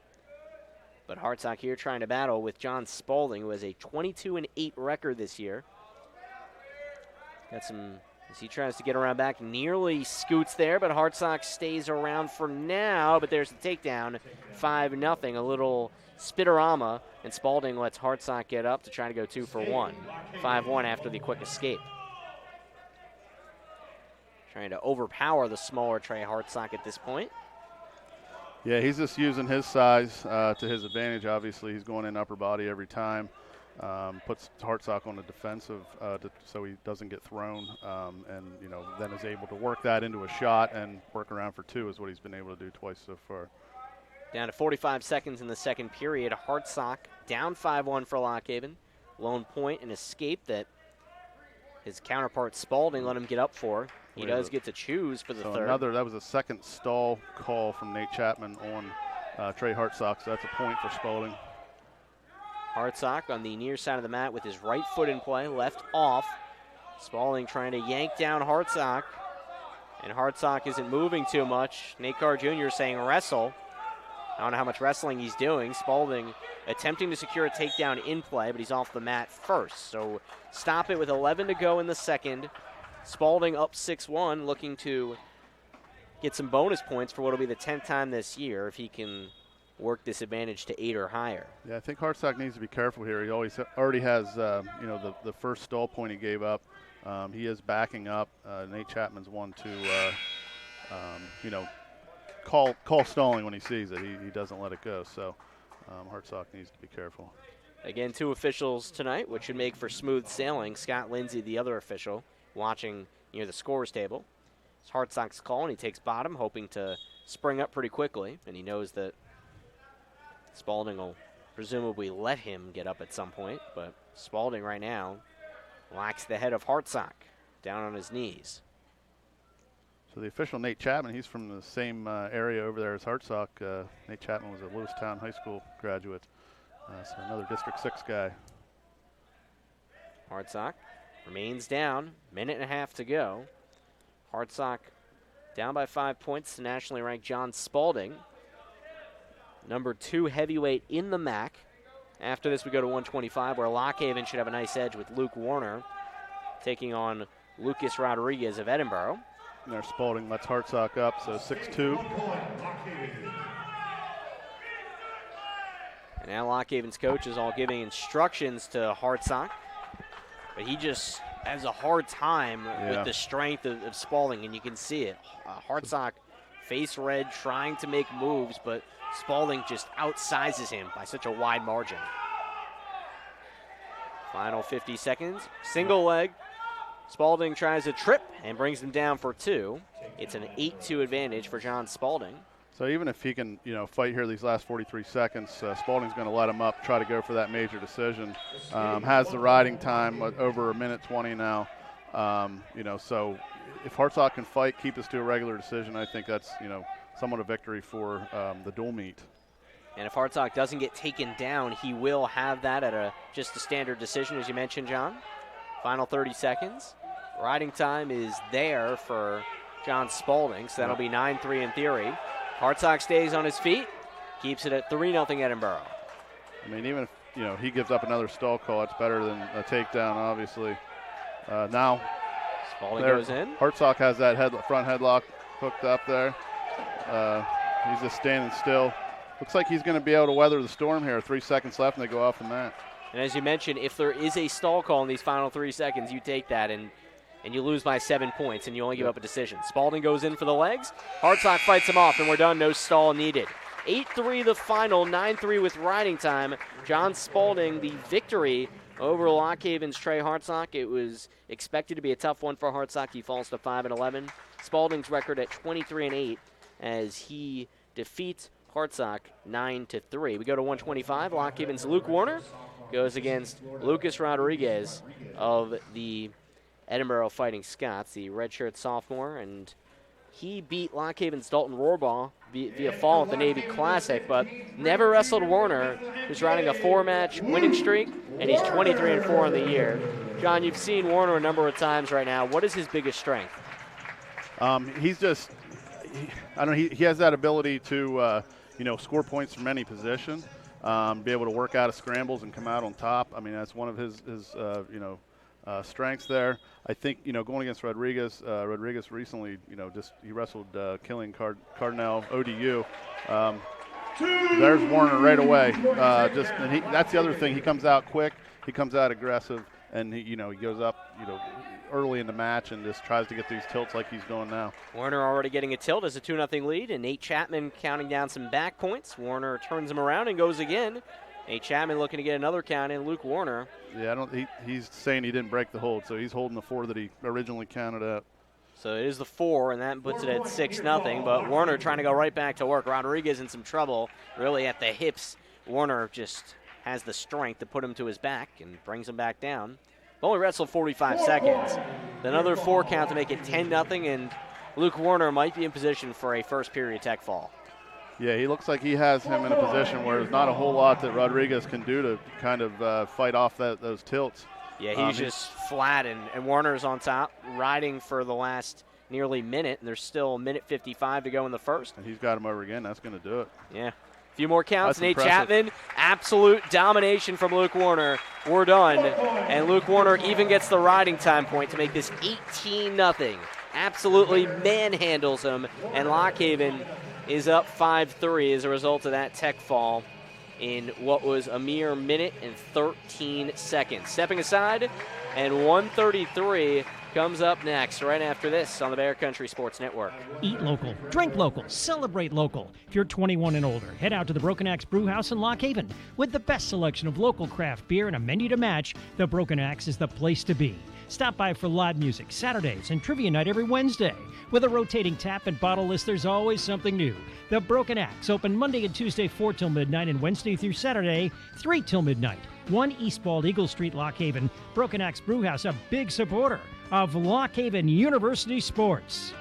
But Hartsock here trying to battle with John Spalding, who has a 22-8 record this year. Got some, as he tries to get around back, nearly scoots there, but Hartsock stays around for now. But there's the takedown, 5-0, a little spitterama, and Spalding lets Hartsock get up to try to go 2 for 1. 5-1 after the quick escape. Trying to overpower the smaller Trey Hartsock at this point. Yeah, he's just using his size to his advantage. Obviously, he's going in upper body every time. Puts Hartsock on the defensive so he doesn't get thrown, and then is able to work that into a shot and work around for 2 is what he's been able to do twice so far. Down to 45 seconds in the second period. Hartsock down 5-1 for Lock Haven. Lone point, an escape that his counterpart Spalding let him get up for. He does get to choose for the third. That was a second stall call from Nate Chapman on Trey Hartsock, so that's a point for Spalding. Hartsock on the near side of the mat with his right foot in play, left off. Spalding trying to yank down Hartsock, and Hartsock isn't moving too much. Nate Carr Jr. saying wrestle. I don't know how much wrestling he's doing. Spalding attempting to secure a takedown in play, but he's off the mat first. So stop it with 11 to go in the second. Spalding up 6-1, looking to get some bonus points for what will be the 10th time this year if he can work this advantage to 8 or higher. Yeah, I think Hartsock needs to be careful here. He already has, the first stall point he gave up. He is backing up. Nate Chapman's one to, call stalling when he sees it. He doesn't let it go. So Hartsock needs to be careful. Again, 2 officials tonight, which should make for smooth sailing. Scott Lindsay, the other official, watching near the scorer's table. It's Hartsock's call, and he takes bottom, hoping to spring up pretty quickly. And he knows that Spalding will presumably let him get up at some point. But Spalding right now lacks the head of Hartsock down on his knees. So the official, Nate Chapman, he's from the same area over there as Hartsock. Nate Chapman was a Lewistown High School graduate. So another District 6 guy. Hartsock remains down, 1.5 minutes to go. Hartsock down by 5 points to nationally ranked John Spalding. Number 2 heavyweight in the MAC. After this, we go to 125, where Lock Haven should have a nice edge with Luke Warner taking on Lucas Rodriguez of Edinboro. And there, Spalding lets Hartsock up, so 6-2. And now Lock Haven's coach is all giving instructions to Hartsock. But he just has a hard time with the strength of Spalding, and you can see it. Hartsock face red, trying to make moves, but Spalding just outsizes him by such a wide margin. Final 50 seconds. Single leg. Spalding tries a trip and brings him down for 2. It's an 8-2 advantage for John Spalding. So even if he can, fight here these last 43 seconds, Spalding's going to let him up, try to go for that major decision. Has the riding time over 1:20 now. So if Hartsock can fight, keep this to a regular decision, I think that's, somewhat a victory for the dual meet. And if Hartsock doesn't get taken down, he will have that at just a standard decision, as you mentioned, John. Final 30 seconds. Riding time is there for John Spalding, so that'll be 9-3 in theory. Hartsock stays on his feet, keeps it at 3-0 Edinboro. I mean, even if, he gives up another stall call, it's better than a takedown, obviously. Now, Spalding goes in. Hartsock has that front headlock hooked up there. He's just standing still. Looks like he's going to be able to weather the storm here. 3 seconds left, and they go off the mat. And as you mentioned, if there is a stall call in these final 3 seconds, you take that and you lose by 7 points, and you only give up a decision. Spalding goes in for the legs. Hartsock fights him off, and we're done. No stall needed. 8-3 the final, 9-3 with riding time. John Spalding, the victory over Lock Haven's Trey Hartsock. It was expected to be a tough one for Hartsock. He falls to 5-11. Spalding's record at 23-8 as he defeats Hartsock 9-3. We go to 125. Lock Haven's Luke Warner goes against Lucas Rodriguez of the Edinboro Fighting Scots, the redshirt sophomore, and he beat Lock Haven's Dalton Rohrbaugh via fall at the Navy Classic, but never wrestled Warner, who's riding a 4-match winning streak, and he's 23-4 on the year. John, you've seen Warner a number of times right now. What is his biggest strength? He's just, he has that ability to, score points from any position, be able to work out of scrambles and come out on top. I mean, that's one of his strengths there. I think, going against Rodriguez recently, he wrestled Killing Cardinal ODU. There's Warner right away. That's the other thing. He comes out quick. He comes out aggressive, and he goes up, early in the match and just tries to get these tilts like he's doing now. Warner already getting a tilt as a 2-0 lead, and Nate Chapman counting down some back points. Warner turns him around and goes again. Nate Chapman looking to get another count in. Luke Warner. Yeah, he's saying he didn't break the hold, so he's holding the 4 that he originally counted at. So it is the 4, and that puts it at 6-0, but Warner trying to go right back to work. Rodriguez in some trouble, really at the hips. Warner just has the strength to put him to his back and brings him back down. Only wrestled 45 seconds. Another 4 count to make it 10-0, and Luke Warner might be in position for a first period tech fall. Yeah, he looks like he has him in a position where there's not a whole lot that Rodriguez can do to kind of fight off those tilts. Yeah, he's just flat, and Warner's on top, riding for the last nearly minute, and there's still a minute 55 to go in the first. And he's got him over again. That's going to do it. Yeah. A few more counts. That's Nate impressive. Chapman, absolute domination from Luke Warner. We're done. And Luke Warner even gets the riding time point to make this 18-0. Absolutely manhandles him. And Lock Haven is up 5-3 as a result of that tech fall in what was a mere minute and 13 seconds. Stepping aside, and 133 comes up next right after this on the Bear Country Sports Network. Eat local, drink local, celebrate local. If you're 21 and older, head out to the Broken Axe Brew House in Lock Haven. With the best selection of local craft beer and a menu to match, the Broken Axe is the place to be. Stop by for live music Saturdays and trivia night every Wednesday. With a rotating tap and bottle list, there's always something new. The Broken Axe, open Monday and Tuesday 4 till midnight and Wednesday through Saturday 3 till midnight. 1 East Bald Eagle Street, Lock Haven. Broken Axe Brew House, a big supporter of Lock Haven University sports.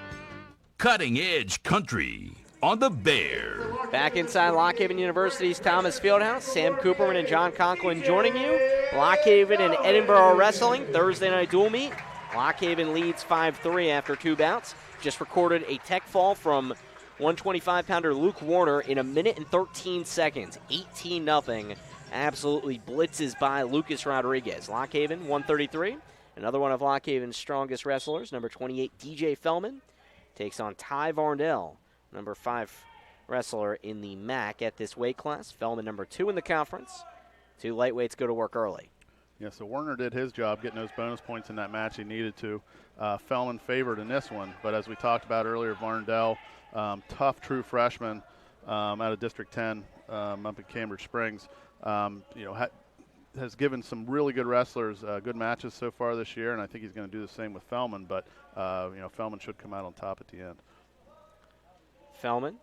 Cutting Edge Country on the Bear. Back inside Lock Haven University's Thomas Fieldhouse, Sam Cooperman and John Conklin joining you. Lock Haven and Edinboro wrestling, Thursday night dual meet. Lock Haven leads 5-3 after 2 bouts. Just recorded a tech fall from 125-pounder Luke Warner in a minute and 13 seconds. 18-0. Absolutely blitzes by Lucas Rodriguez. Lock Haven 133. Another one of Lock Haven's strongest wrestlers, number 28, DJ Fellman, takes on Ty Varndell, number 5 wrestler in the MAC at this weight class. Fellman number 2 in the conference. 2 lightweights go to work early. Yeah, so Warner did his job getting those bonus points in that match he needed to. Fellman favored in this one, but as we talked about earlier, Varndell, tough true freshman out of District 10 up in Cambridge Springs, has given some really good wrestlers good matches so far this year, and I think he's going to do the same with Fellman, but Fellman should come out on top at the end. Fellman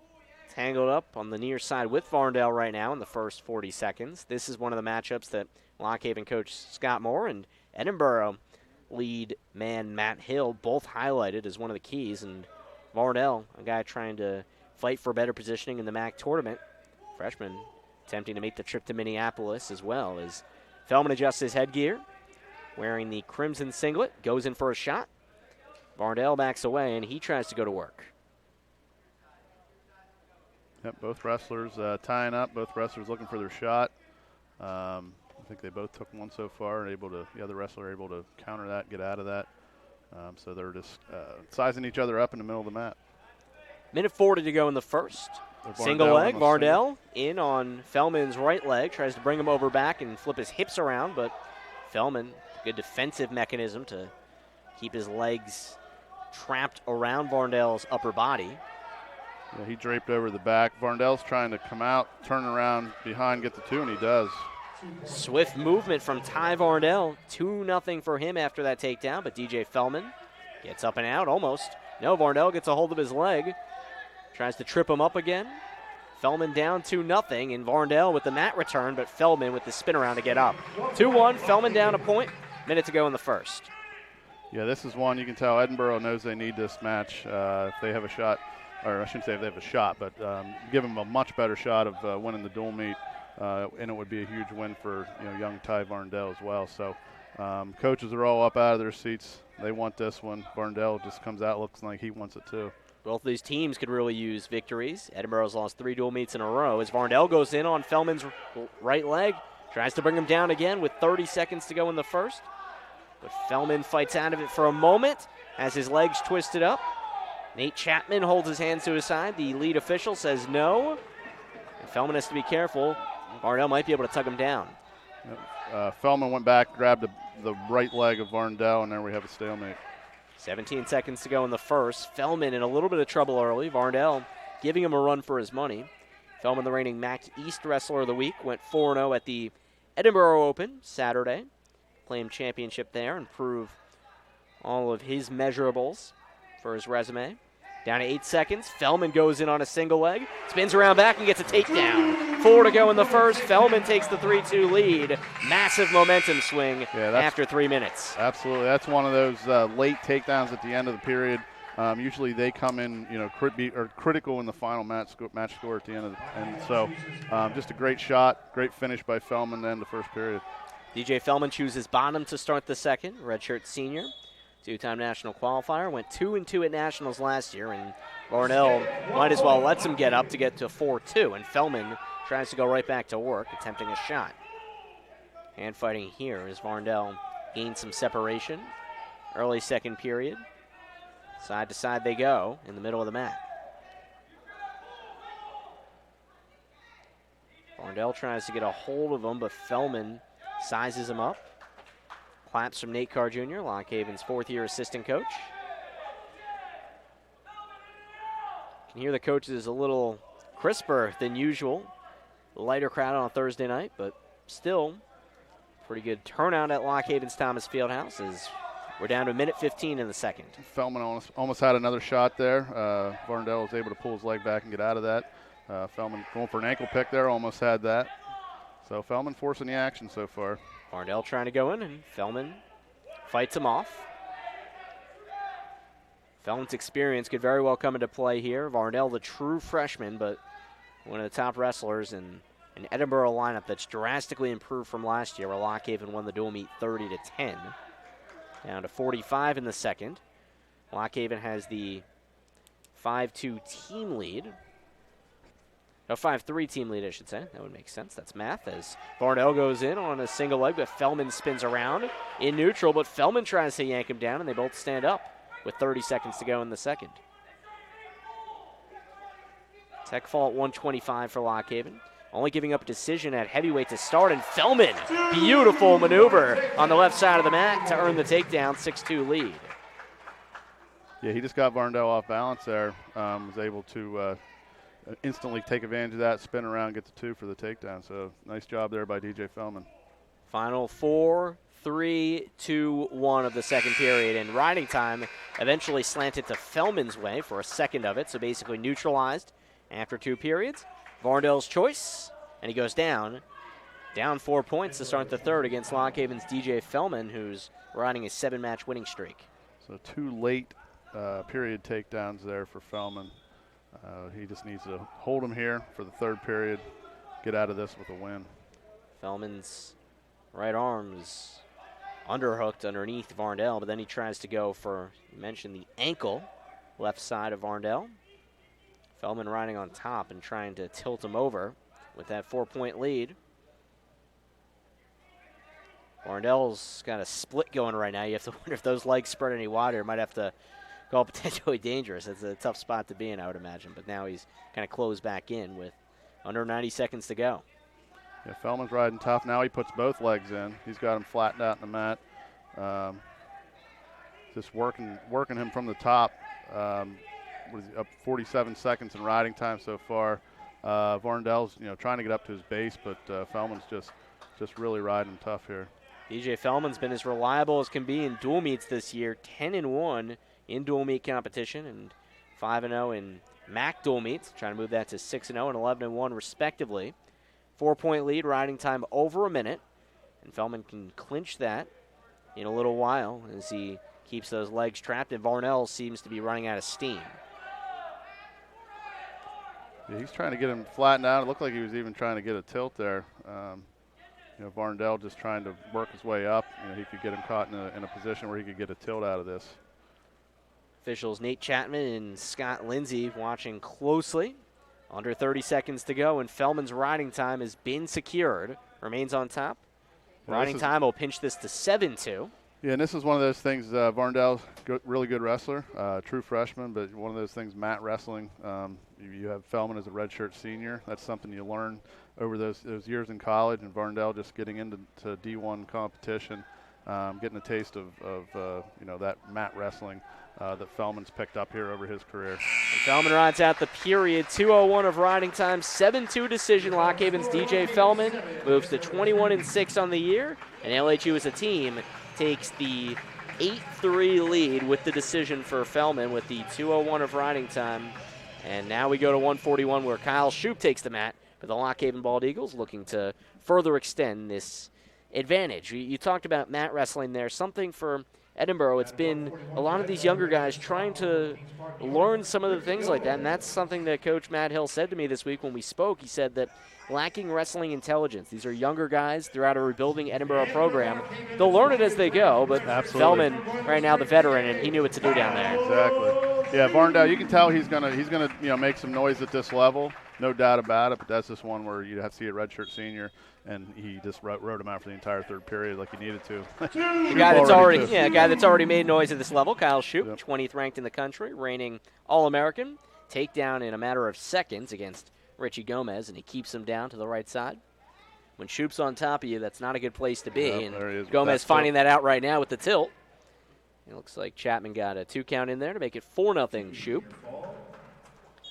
tangled up on the near side with Varndell right now in the first 40 seconds. This is one of the matchups that Lock Haven coach Scott Moore and Edinboro lead man Matt Hill both highlighted as one of the keys, and Varndell, a guy trying to fight for better positioning in the MAC tournament, freshman attempting to make the trip to Minneapolis as well, as Fellman adjusts his headgear, wearing the crimson singlet, goes in for a shot. Varndell backs away, and he tries to go to work. Yep, both wrestlers tying up, both wrestlers looking for their shot. I think they both took one so far, and the other wrestler able to counter that, get out of that. So they're just sizing each other up in the middle of the mat. Minute 40 to go in the first. Single leg, Varndell in on Fellman's right leg, tries to bring him over back and flip his hips around, but Fellman, good defensive mechanism to keep his legs trapped around Varndell's upper body. Yeah, he draped over the back. Varndell's trying to come out, turn around behind, get the 2, and he does. Swift movement from Ty Varndell. 2-0 for him after that takedown, but DJ Fellman gets up and out almost. No, Varndell gets a hold of his leg. Tries to trip him up again. Fellman down 2-0, and Varndell with the mat return, but Fellman with the spin around to get up. 2-1, Fellman down a point. Minute to go in the first. Yeah, this is one you can tell Edinboro knows they need this match if they have a shot, or I shouldn't say if they have a shot, but give them a much better shot of winning the dual meet, and it would be a huge win for young Ty Varndell as well. So coaches are all up out of their seats. They want this one. Varndell just comes out, looks like he wants it too. Both of these teams could really use victories. Edinboro's lost 3 dual meets in a row as Varndell goes in on Fellman's right leg. Tries to bring him down again with 30 seconds to go in the first. But Fellman fights out of it for a moment as his legs twisted up. Nate Chapman holds his hands to his side. The lead official says no. And Fellman has to be careful. Varndell might be able to tug him down. Fellman went back, grabbed the right leg of Varndell, and there we have a stalemate. 17 seconds to go in the first. Fellman in a little bit of trouble early. Varndell giving him a run for his money. Fellman, the reigning MAC East Wrestler of the Week, went 4-0 at the Edinboro Open Saturday. Claim championship there and prove all of his measurables for his resume. Down to 8 seconds. Fellman goes in on a single leg, spins around back and gets a takedown. 4 to go in the first. Fellman takes the 3-2 lead. Massive momentum swing after 3 minutes. Absolutely. That's one of those late takedowns at the end of the period. Usually they come in, critical in the final match score at the end of so just a great shot, great finish by Fellman to end the first period. DJ Fellman chooses bottom to start the second. Redshirt senior, 2-time national qualifier. Went 2-2 at nationals last year, and Varndell might as well lets him get up to get to 4-2. And Fellman tries to go right back to work, attempting a shot. Hand fighting here as Varndell gains some separation. Early second period. Side to side they go in the middle of the mat. Varndell tries to get a hold of him, but Fellman sizes him up. Claps from Nate Carr Jr., Lock Haven's fourth-year assistant coach. You can hear the coaches a little crisper than usual. A lighter crowd on a Thursday night, but still pretty good turnout at Lock Haven's Thomas Fieldhouse as we're down to a minute 15 in the second. Fellman almost had another shot there. Varndell was able to pull his leg back and get out of that. Fellman going for an ankle pick there, almost had that. So Fellman forcing the action so far. Varndell trying to go in, and Fellman fights him off. Fellman's experience could very well come into play here. Varndell, the true freshman, but one of the top wrestlers in an Edinboro lineup that's drastically improved from last year, where Lock Haven won the dual meet 30-10. Down to 45 in the second. Lock Haven has the 5-2 team lead. No, 5-3 team lead, I should say. That would make sense. That's math as Varndell goes in on a single leg, but Fellman spins around in neutral, but Fellman tries to yank him down, and they both stand up with 30 seconds to go in the second. Tech fall at 125 for Lock Haven. Only giving up a decision at heavyweight to start, and Fellman, beautiful maneuver on the left side of the mat to earn the takedown, 6-2 lead. Yeah, he just got Varndell off balance there, was able to instantly take advantage of that, spin around, get the 2 for the takedown. So nice job there by DJ Fellman. Final 4, 3, 2, 1 of the second period, and riding time eventually slanted to Fellman's way for a second of it, so basically neutralized after 2 periods. Varndell's choice, and he goes down 4 points to start the third against Lock Haven's DJ Fellman, who's riding a 7-match winning streak. So 2 late period takedowns there for Fellman. He just needs to hold him here for the third period, get out of this with a win. Fellman's right arm is underhooked underneath Varndell, but then he tries to go for, you mentioned the ankle, left side of Varndell. Fellman riding on top and trying to tilt him over with that 4-point lead. Varndell's got a split going right now. You have to wonder if those legs spread any wider. Might have to call potentially dangerous. It's a tough spot to be in, I would imagine. But now he's kind of closed back in with under 90 seconds to go. Yeah, Fellman's riding tough. Now he puts both legs in. He's got him flattened out in the mat. Just working him from the top. Up 47 seconds in riding time so far. Varndell's trying to get up to his base, but Fellman's just just really riding them tough here. DJ Fellman's been as reliable as can be in dual meets this year, 10-1 in dual meet competition and 5-0 in MAC dual meets, trying to move that to 6-0 and 11-1 respectively. 4-point lead, riding time over a minute, and Fellman can clinch that in a little while as he keeps those legs trapped, and Varnell seems to be running out of steam. Yeah, he's trying to get him flattened out. It looked like he was even trying to get a tilt there. Varndell just trying to work his way up. He could get him caught in a position where he could get a tilt out of this. Officials Nate Chapman and Scott Lindsay watching closely. Under 30 seconds to go, and Fellman's riding time has been secured. Remains on top. Riding time will pinch this to 7-2. Yeah, and this is one of those things, Varndell's really good wrestler, true freshman, but one of those things, mat wrestling, you have Fellman as a redshirt senior. That's something you learn over those years in college, and Varndell just getting into D1 competition, getting a taste of that mat wrestling that Fellman's picked up here over his career. And Fellman rides out the period, 2:01 of riding time, 7-2 decision. Lock Haven's DJ Fellman moves to 21-6 on the year, and LHU as a team takes the 8-3 lead with the decision for Fellman with the 2:01 of riding time. And now we go to 141 where Kyle Shoup takes the mat, but the Lock Haven Bald Eagles looking to further extend this advantage. You talked about mat wrestling there, something for Edinboro. It's been a lot of these younger guys trying to learn some of the things like that, and that's something that Coach Matt Hill said to me this week when we spoke. He said that lacking wrestling intelligence. These are younger guys throughout a rebuilding Edinboro program. They'll learn it as they go, but Fellman right now the veteran, and he knew what to do down there. Exactly. Yeah, Varndell, you can tell he's gonna make some noise at this level, no doubt about it. But that's just one where you have to see a redshirt senior, and he just wrote him out for the entire third period like he needed to. A guy that's already made noise at this level, Kyle Shoup, 20th ranked in the country, reigning All-American. Takedown in a matter of seconds against Richie Gomez, and he keeps him down to the right side. When Shoup's on top of you, that's not a good place to be, and Gomez finding that out right now with the tilt. It looks like Chapman got a 2 count in there to make it 4-0 Shoup,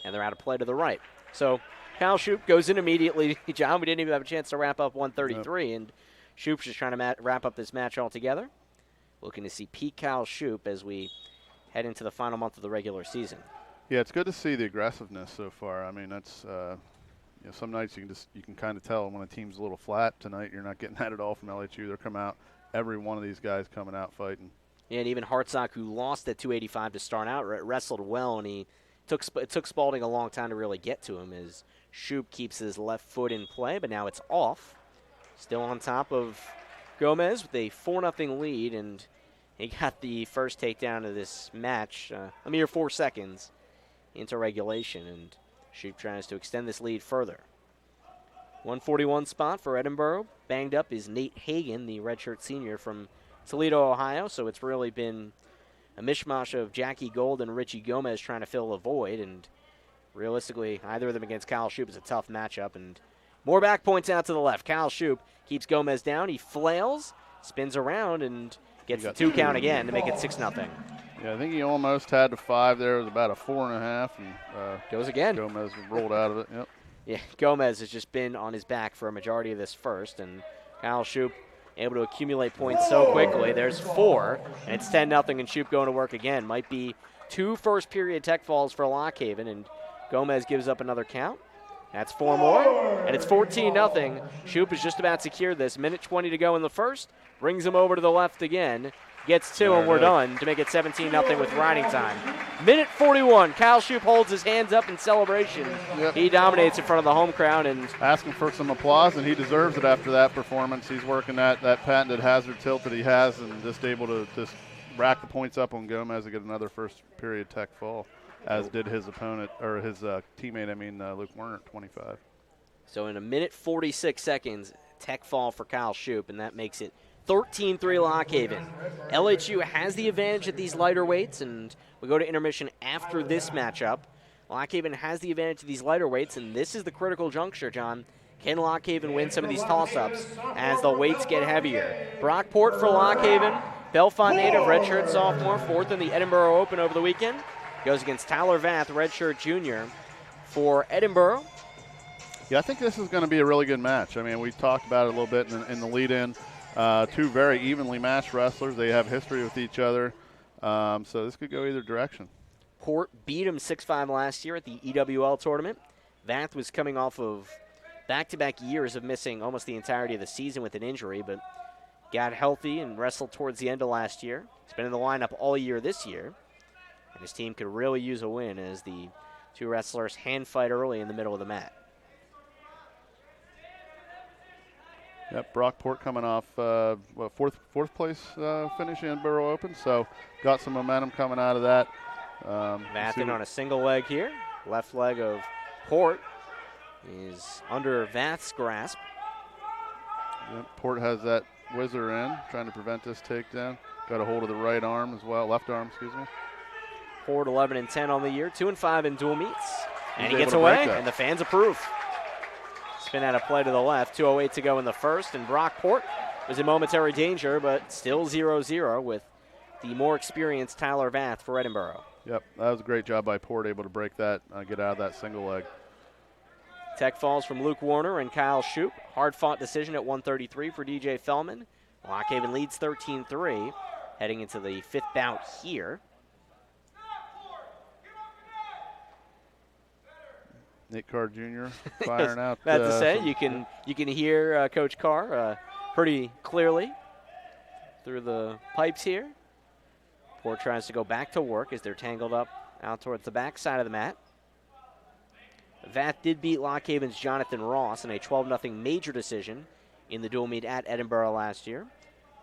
and they're out of play to the right. So Kyle Shoup goes in immediately. John, we didn't even have a chance to wrap up 133, and Shoup's just trying to wrap up this match altogether. Looking to see peak Kyle Shoup as we head into the final month of the regular season. Yeah, it's good to see the aggressiveness so far. I mean, that's some nights you can kind of tell when a team's a little flat. Tonight, you're not getting that at all from LHU. They're coming out, every one of these guys coming out fighting. Yeah, and even Hartsock, who lost at 285 to start out, wrestled well, and it took Spalding a long time to really get to him as Shoup keeps his left foot in play, but now it's off. Still on top of Gomez with a 4-0 lead, and he got the first takedown of this match, a mere 4 seconds into regulation, and Shoup tries to extend this lead further. 141 spot for Edinboro. Banged up is Nate Hagan, the redshirt senior from Toledo, Ohio, so it's really been a mishmash of Jackie Gold and Richie Gomez trying to fill a void, and realistically, either of them against Kyle Shoup is a tough matchup, and more back points out to the left. Kyle Shoup keeps Gomez down. He flails, spins around, and gets the 2 count again to make it 6-0. Yeah, I think he almost had the 5 there. It was about a 4.5, and goes again. Gomez rolled out of it. Yep. Yeah, Gomez has just been on his back for a majority of this first, and Kyle Shoup able to accumulate points so quickly. There's 4, and it's 10-0, and Shoup going to work again. Might be 2 first-period tech falls for Lock Haven, and Gomez gives up another count. That's 4 more, and it's 14-0. Shoup has just about secured this. Minute 20 to go in the first. Brings him over to the left again. Gets 2, and we're done to make it 17-0 with riding time. Minute 41. Kyle Shoup holds his hands up in celebration. Yep. He dominates in front of the home crowd, and asking for some applause, and he deserves it after that performance. He's working that patented hazard tilt that he has, and just able to just rack the points up on Gomez and get another first period tech fall, as did his opponent, or his teammate, Luke Werner at 25. So in a minute 46 seconds, tech fall for Kyle Shoup, and that makes it 13-3 Lock Haven. LHU has the advantage at these lighter weights, and we go to intermission after this matchup. Lock Haven has the advantage at these lighter weights, and this is the critical juncture, John. Can Lock Haven win some of these toss-ups as the weights get heavier? Brock Port for Lock Haven, Belfont native, redshirt sophomore, 4th in the Edinboro Open over the weekend. Goes against Tyler Vath, redshirt junior for Edinboro. Yeah, I think this is going to be a really good match. I mean, we talked about it a little bit in the lead-in. Two very evenly matched wrestlers. They have history with each other, so this could go either direction. Port beat him 6-5 last year at the EWL tournament. Vath was coming off of back-to-back years of missing almost the entirety of the season with an injury, but got healthy and wrestled towards the end of last year. He's been in the lineup all year this year, and his team could really use a win as the two wrestlers hand fight early in the middle of the mat. Yep, Brock Port coming off fourth place finish in Edinboro Open, so got some momentum coming out of that. Vath in on a single leg here. Left leg of Port is under Vath's grasp. Yep, Port has that whizzer in, trying to prevent this takedown. Got a hold of the right arm as well, left arm, excuse me. Port 11-10 on the year, 2-5 in dual meets. And he able gets to break away, that. and the fans approve. Spin out of play to the left, 2:08 to go in the first, and Brock Port was in momentary danger, but still 0-0 with the more experienced Tyler Vath for Edinboro. Yep, that was a great job by Port, able to break that, get out of that single leg. Tech falls from Luke Warner and Kyle Shoup. Hard-fought decision at 133 for DJ Fellman. Lock Haven leads 13-3, heading into the fifth bout here. Nick Carr Jr. firing out. About to say, you can hear Coach Carr pretty clearly through the pipes here. Port tries to go back to work as they're tangled up out towards the back side of the mat. Vath did beat Lock Haven's Jonathan Ross in a 12-0 major decision in the dual meet at Edinboro last year.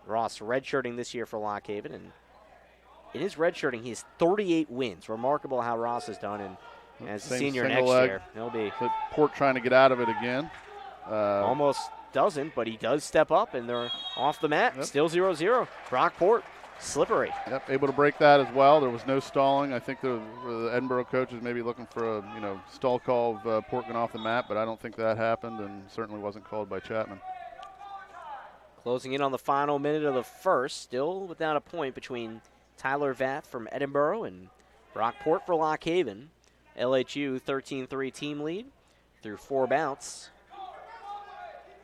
Ross redshirting this year for Lock Haven, and in his redshirting, he has 38 wins. Remarkable how Ross has done, and as a senior next year, he'll be. But Port trying to get out of it again. Almost doesn't, but he does step up, and they're off the mat. Yep. Still 0-0. Brock Port, slippery. Yep, able to break that as well. There was no stalling. I think the Edinboro coaches maybe looking for a stall call of Port going off the mat, but I don't think that happened, and certainly wasn't called by Chapman. Closing in on the final minute of the first, still without a point between Tyler Vath from Edinboro and Brock Port for Lock Haven. LHU 13-3 team lead through 4 bouts.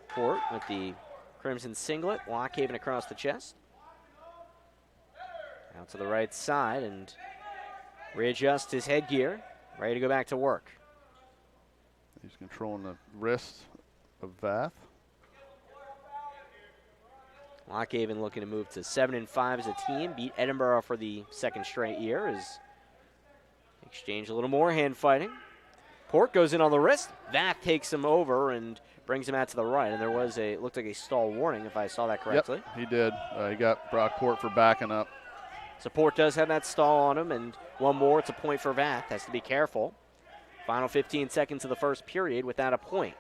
Port with the crimson singlet, Lock Haven across the chest. Out to the right side and readjust his headgear, ready to go back to work. He's controlling the wrist of Vath. Lock Haven looking to move to 7-5 as a team, beat Edinboro for the second straight year as exchange a little more hand fighting. Port goes in on the wrist. Vath takes him over and brings him out to the right. And there was it looked like a stall warning, if I saw that correctly. Yep, he did. He got Brock Port for backing up. So Port does have that stall on him, and one more. It's a point for Vath. Has to be careful. Final 15 seconds of the first period without a point.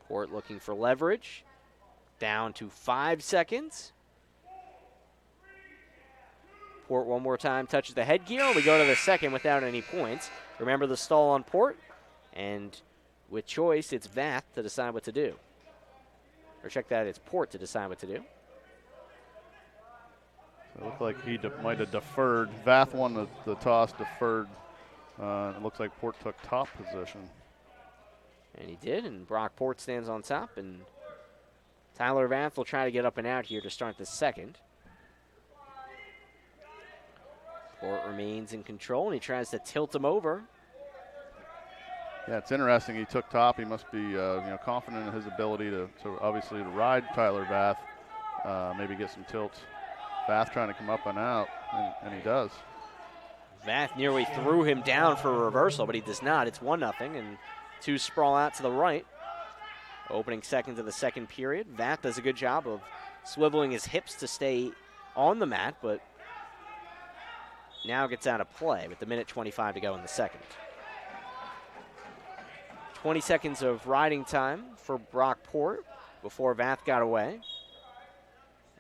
Port looking for leverage. Down to 5 seconds. Port one more time touches the headgear. We go to the second without any points. Remember the stall on Port, and with choice, it's Vath to decide what to do. Or check that, it's Port to decide what to do. So it looked like he might have deferred. Vath won the toss, deferred. It looks like Port took top position. And he did, and Brock Port stands on top, and Tyler Vath will try to get up and out here to start the second. Port remains in control, and he tries to tilt him over. Yeah, it's interesting. He took top. He must be confident in his ability to obviously to ride Tyler Vath, maybe get some tilts. Vath trying to come up and out, and he does. Vath nearly threw him down for a reversal, but he does not. It's 1-0, and 2 sprawl out to the right. Opening seconds of the second period. Vath does a good job of swiveling his hips to stay on the mat, but now gets out of play with the minute 25 to go in the second. 20 seconds of riding time for Brock Port before Vath got away.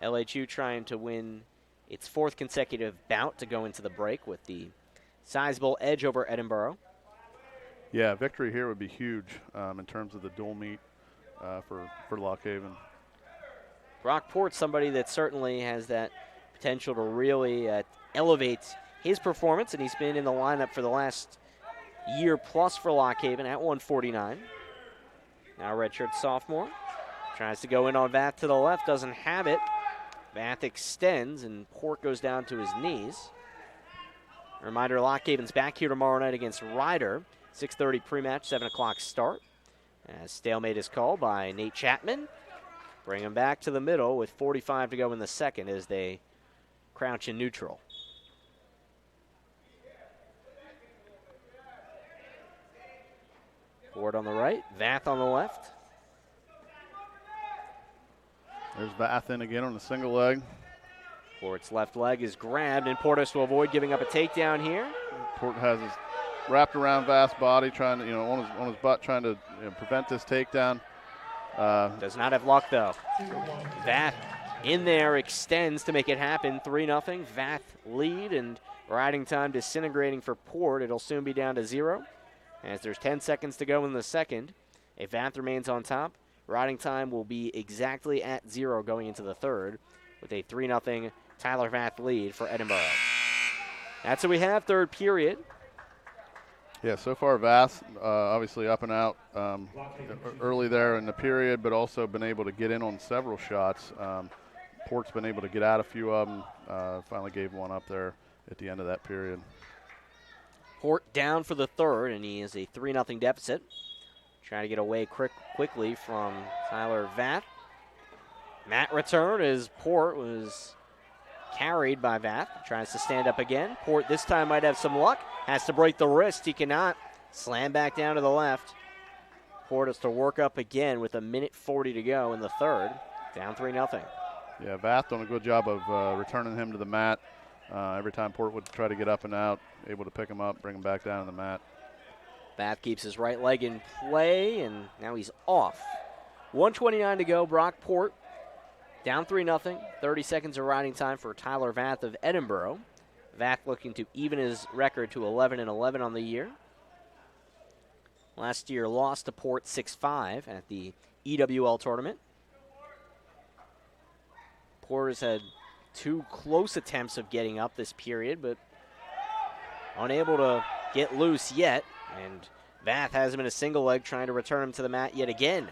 LHU trying to win its 4th consecutive bout to go into the break with the sizable edge over Edinboro. Yeah, victory here would be huge in terms of the dual meet for Lock Haven. Brock Port's somebody that certainly has that potential to really elevate his performance, and he's been in the lineup for the last year plus for Lock Haven at 149. Now redshirt sophomore. Tries to go in on Vath to the left, doesn't have it. Vath extends, and Port goes down to his knees. A reminder, Lock Haven's back here tomorrow night against Ryder. 6:30 pre-match, 7 o'clock start. As stalemate is called by Nate Chapman. Bring him back to the middle with 45 to go in the second as they crouch in neutral. Port on the right, Vath on the left. There's Vath in again on the single leg. Port's left leg is grabbed, and Port has to avoid giving up a takedown here. Port has his wrapped around Vath's body, trying to, on his butt, trying to prevent this takedown. Does not have luck, though. Vath in there, extends to make it happen. 3-0. Vath lead, and riding time disintegrating for Port. It'll soon be down to 0. As there's 10 seconds to go in the second. If Vath remains on top, riding time will be exactly at 0 going into the third, with a 3-0 Tyler Vath lead for Edinboro. That's what we have, third period. Yeah, so far Vath obviously up and out early there in the period, but also been able to get in on several shots. Port's been able to get out a few of them. Finally gave one up there at the end of that period. Port down for the third, and he is a 3-0 deficit. Trying to get away quickly from Tyler Vath. Mat return as Port was carried by Vath. Tries to stand up again. Port this time might have some luck. Has to break the wrist. He cannot. Slam back down to the left. Port has to work up again with 1:40 to go in the third. Down 3-0. Yeah, Vath done a good job of returning him to the mat. Every time Port would try to get up and out, able to pick him up, bring him back down to the mat. Vath keeps his right leg in play, and now he's off. 1:29 to go. Brock Port down 3-0. 30 seconds of riding time for Tyler Vath of Edinboro. Vath looking to even his record to 11-11 on the year. Last year lost to Port 6-5 at the EWL tournament. Port has had 2 close attempts of getting up this period, but unable to get loose yet. And Vath has him in a single leg, trying to return him to the mat yet again.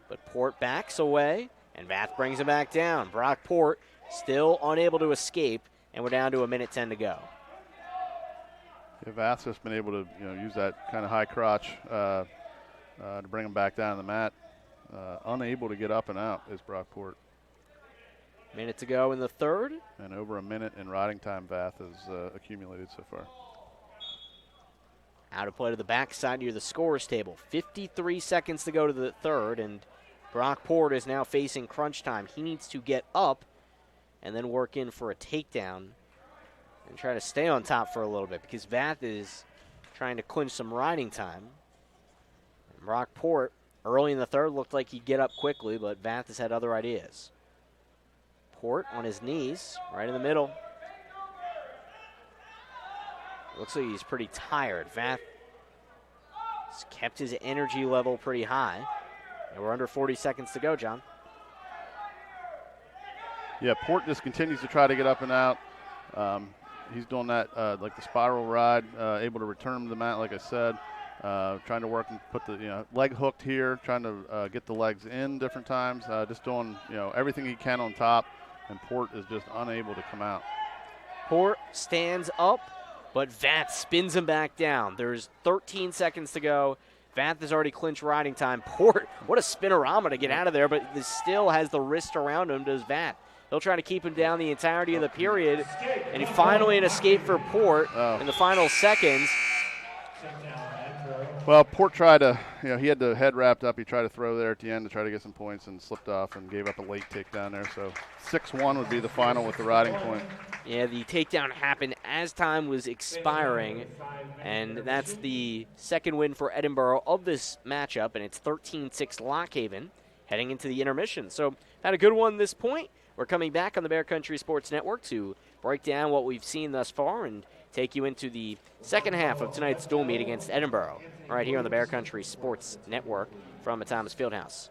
But Port backs away, and Vath brings him back down. Brock Port still unable to escape, and we're down to 1:10 to go. Yeah, Vath's just been able to use that kind of high crotch to bring him back down to the mat. Unable to get up and out is Brock Port. Minute to go in the third. And over a minute in riding time Vath has accumulated so far. Out of play to the backside near the scorer's table. 53 seconds to go to the third, and Brock Port is now facing crunch time. He needs to get up and then work in for a takedown and try to stay on top for a little bit, because Vath is trying to clinch some riding time. And Brock Port, early in the third, looked like he'd get up quickly, but Vath has had other ideas. Port on his knees, right in the middle. Looks like he's pretty tired. Vath has kept his energy level pretty high. And we're under 40 seconds to go, John. Yeah, Port just continues to try to get up and out. He's doing that like the spiral ride, able to return him to the mat, like I said. Trying to work and put the leg hooked here, trying to get the legs in different times. Just doing everything he can on top, and Port is just unable to come out. Port stands up, but Vath spins him back down. There's 13 seconds to go. Vath has already clinched riding time. Port, what a spinorama to get out of there, but this still has the wrist around him, does Vath. He'll try to keep him down the entirety of the period, and finally an escape for Port in the final seconds. Well, Port tried to, he had the head wrapped up. He tried to throw there at the end to try to get some points and slipped off and gave up a late takedown there. So 6-1 would be the final with the riding point. Yeah, the takedown happened as time was expiring, and that's the second win for Edinboro of this matchup, and it's 13-6 Lock Haven heading into the intermission. So had a good one this point. We're coming back on the Bear Country Sports Network to break down what we've seen thus far and take you into the second half of tonight's dual meet against Edinboro, right here on the Bear Country Sports Network from the Thomas Fieldhouse.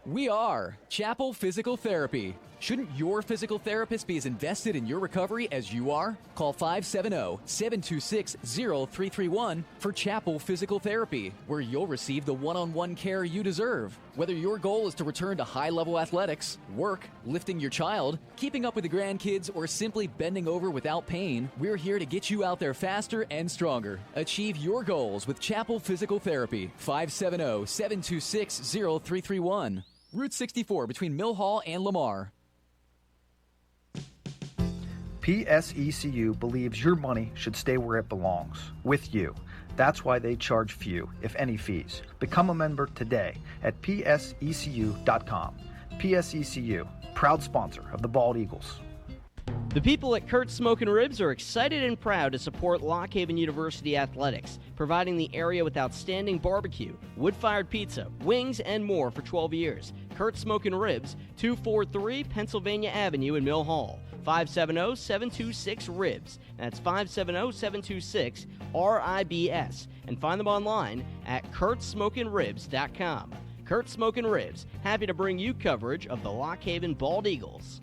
We are Chapel Physical Therapy. Shouldn't your physical therapist be as invested in your recovery as you are? Call 570-726-0331 for Chapel Physical Therapy, where you'll receive the one-on-one care you deserve. Whether your goal is to return to high-level athletics, work, lifting your child, keeping up with the grandkids, or simply bending over without pain, we're here to get you out there faster and stronger. Achieve your goals with Chapel Physical Therapy. 570-726-0331. Route 64 between Mill Hall and Lamar. PSECU believes your money should stay where it belongs, with you. That's why they charge few, if any, fees. Become a member today at psecu.com. PSECU, proud sponsor of the Bald Eagles. The people at Kurt's Smokin' Ribs are excited and proud to support Lock Haven University Athletics, providing the area with outstanding barbecue, wood-fired pizza, wings, and more for 12 years. Kurt's Smokin' Ribs, 243 Pennsylvania Avenue in Mill Hall. 570-726-RIBS. That's 570-726-RIBS. And find them online at kurtzsmokinribs.com. Kurt's Smokin' Ribs, happy to bring you coverage of the Lock Haven Bald Eagles.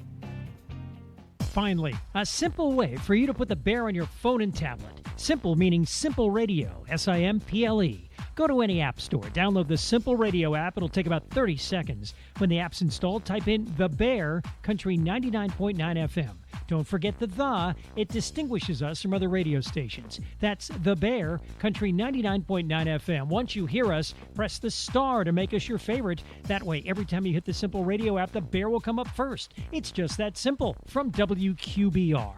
Finally, a simple way for you to put the Bear on your phone and tablet. Simple meaning Simple Radio, S-I-M-P-L-E. Go to any app store, download the Simple Radio app. It'll take about 30 seconds. When the app's installed, type in The Bear, Country 99.9 FM. Don't forget the. It distinguishes us from other radio stations. That's The Bear, Country 99.9 FM. Once you hear us, press the star to make us your favorite. That way, every time you hit the Simple Radio app, The Bear will come up first. It's just that simple. From WQBR.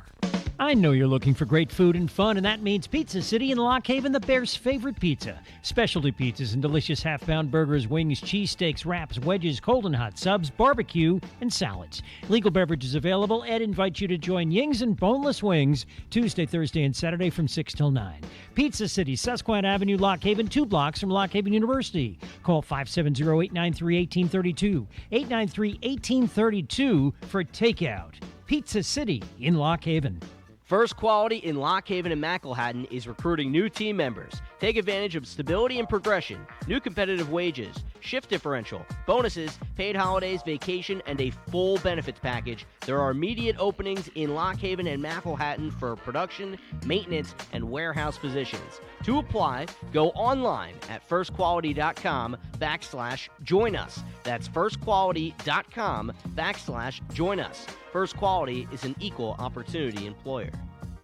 I know you're looking for great food and fun, and that means Pizza City in Lock Haven, the Bears' favorite pizza. Specialty pizzas and delicious half-pound burgers, wings, cheesesteaks, wraps, wedges, cold and hot subs, barbecue, and salads. Legal beverages available. Ed invites you to join Yings and Boneless Wings Tuesday, Thursday, and Saturday from 6 till 9. Pizza City, Susquehanna Avenue, Lock Haven, 2 blocks from Lock Haven University. Call 570-893-1832, 893-1832 for takeout. Pizza City in Lock Haven. First Quality in Lock Haven and Macklehattan is recruiting new team members. Take advantage of stability and progression, new competitive wages, shift differential, bonuses, paid holidays, vacation, and a full benefits package. There are immediate openings in Lock Haven and Macklehattan for production, maintenance, and warehouse positions. To apply, go online at firstquality.com/join us. That's firstquality.com/join us. First Quality is an equal opportunity employer.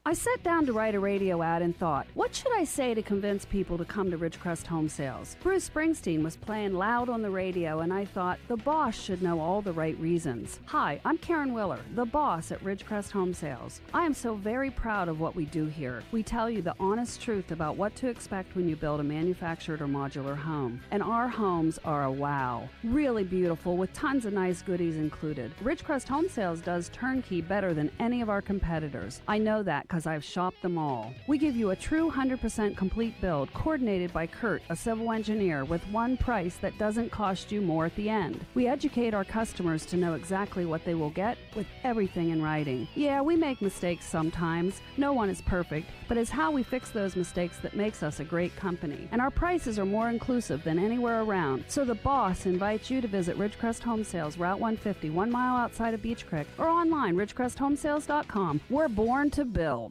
I sat down to write a radio ad and thought, what should I say to convince people to come to Ridgecrest Home Sales? Bruce Springsteen was playing loud on the radio, and I thought, the boss should know all the right reasons. Hi, I'm Karen Willer, the boss at Ridgecrest Home Sales. I am so very proud of what we do here. We tell you the honest truth about what to expect when you build a manufactured or modular home. And our homes are a wow. Really beautiful with tons of nice goodies included. Ridgecrest Home Sales does turnkey better than any of our competitors. I know that because I've shopped them all. We give you a true 100% complete build coordinated by Kurt, a civil engineer, with one price that doesn't cost you more at the end. We educate our customers to know exactly what they will get with everything in writing. Yeah, we make mistakes sometimes. No one is perfect, but it's how we fix those mistakes that makes us a great company. And our prices are more inclusive than anywhere around. So the boss invites you to visit Ridgecrest Home Sales, Route 150, 1 mile outside of Beach Creek, or online, ridgecresthomesales.com. We're born to build.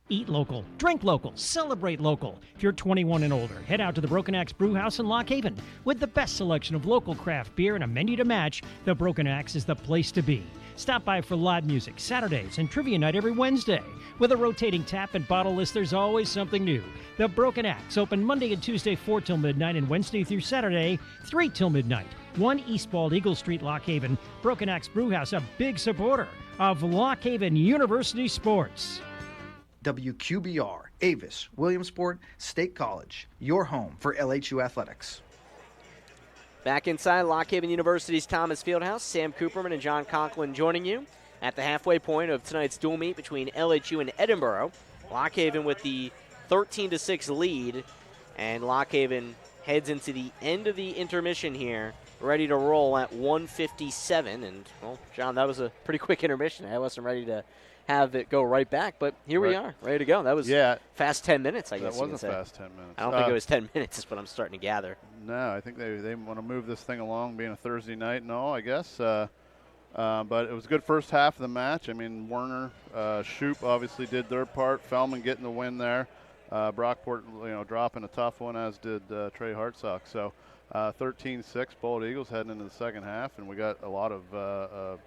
Eat local, drink local, celebrate local. If you're 21 and older, head out to the Broken Axe Brew House in Lock Haven. With the best selection of local craft beer and a menu to match, the Broken Axe is the place to be. Stop by for live music Saturdays and trivia night every Wednesday. With a rotating tap and bottle list, there's always something new. The Broken Axe, open Monday and Tuesday 4 till midnight and Wednesday through Saturday 3 till midnight. 1 East Bald Eagle Street, Lock Haven. Broken Axe Brew House, a big supporter of Lock Haven University sports. WQBR, Avis, Williamsport, State College, your home for LHU athletics. Back inside Lock Haven University's Thomas Fieldhouse, Sam Cooperman and John Conklin joining you at the halfway point of tonight's dual meet between LHU and Edinboro. Lock Haven with the 13-6 lead, and Lock Haven heads into the end of the intermission here, ready to roll at 1:57. And, well, John, that was a pretty quick intermission. I wasn't ready to have it go right back. But here we are, ready to go. That was fast 10 minutes, I guess you can say. That was a fast 10 minutes. I don't think it was 10 minutes is what I'm starting to gather. No, I think they want to move this thing along, being a Thursday night and all, I guess. But it was a good first half of the match. I mean, Werner, Shoup obviously did their part. Fellman getting the win there. Brockport, dropping a tough one, as did Trey Hartsock. So 13-6, Bald Eagles heading into the second half, and we got a lot of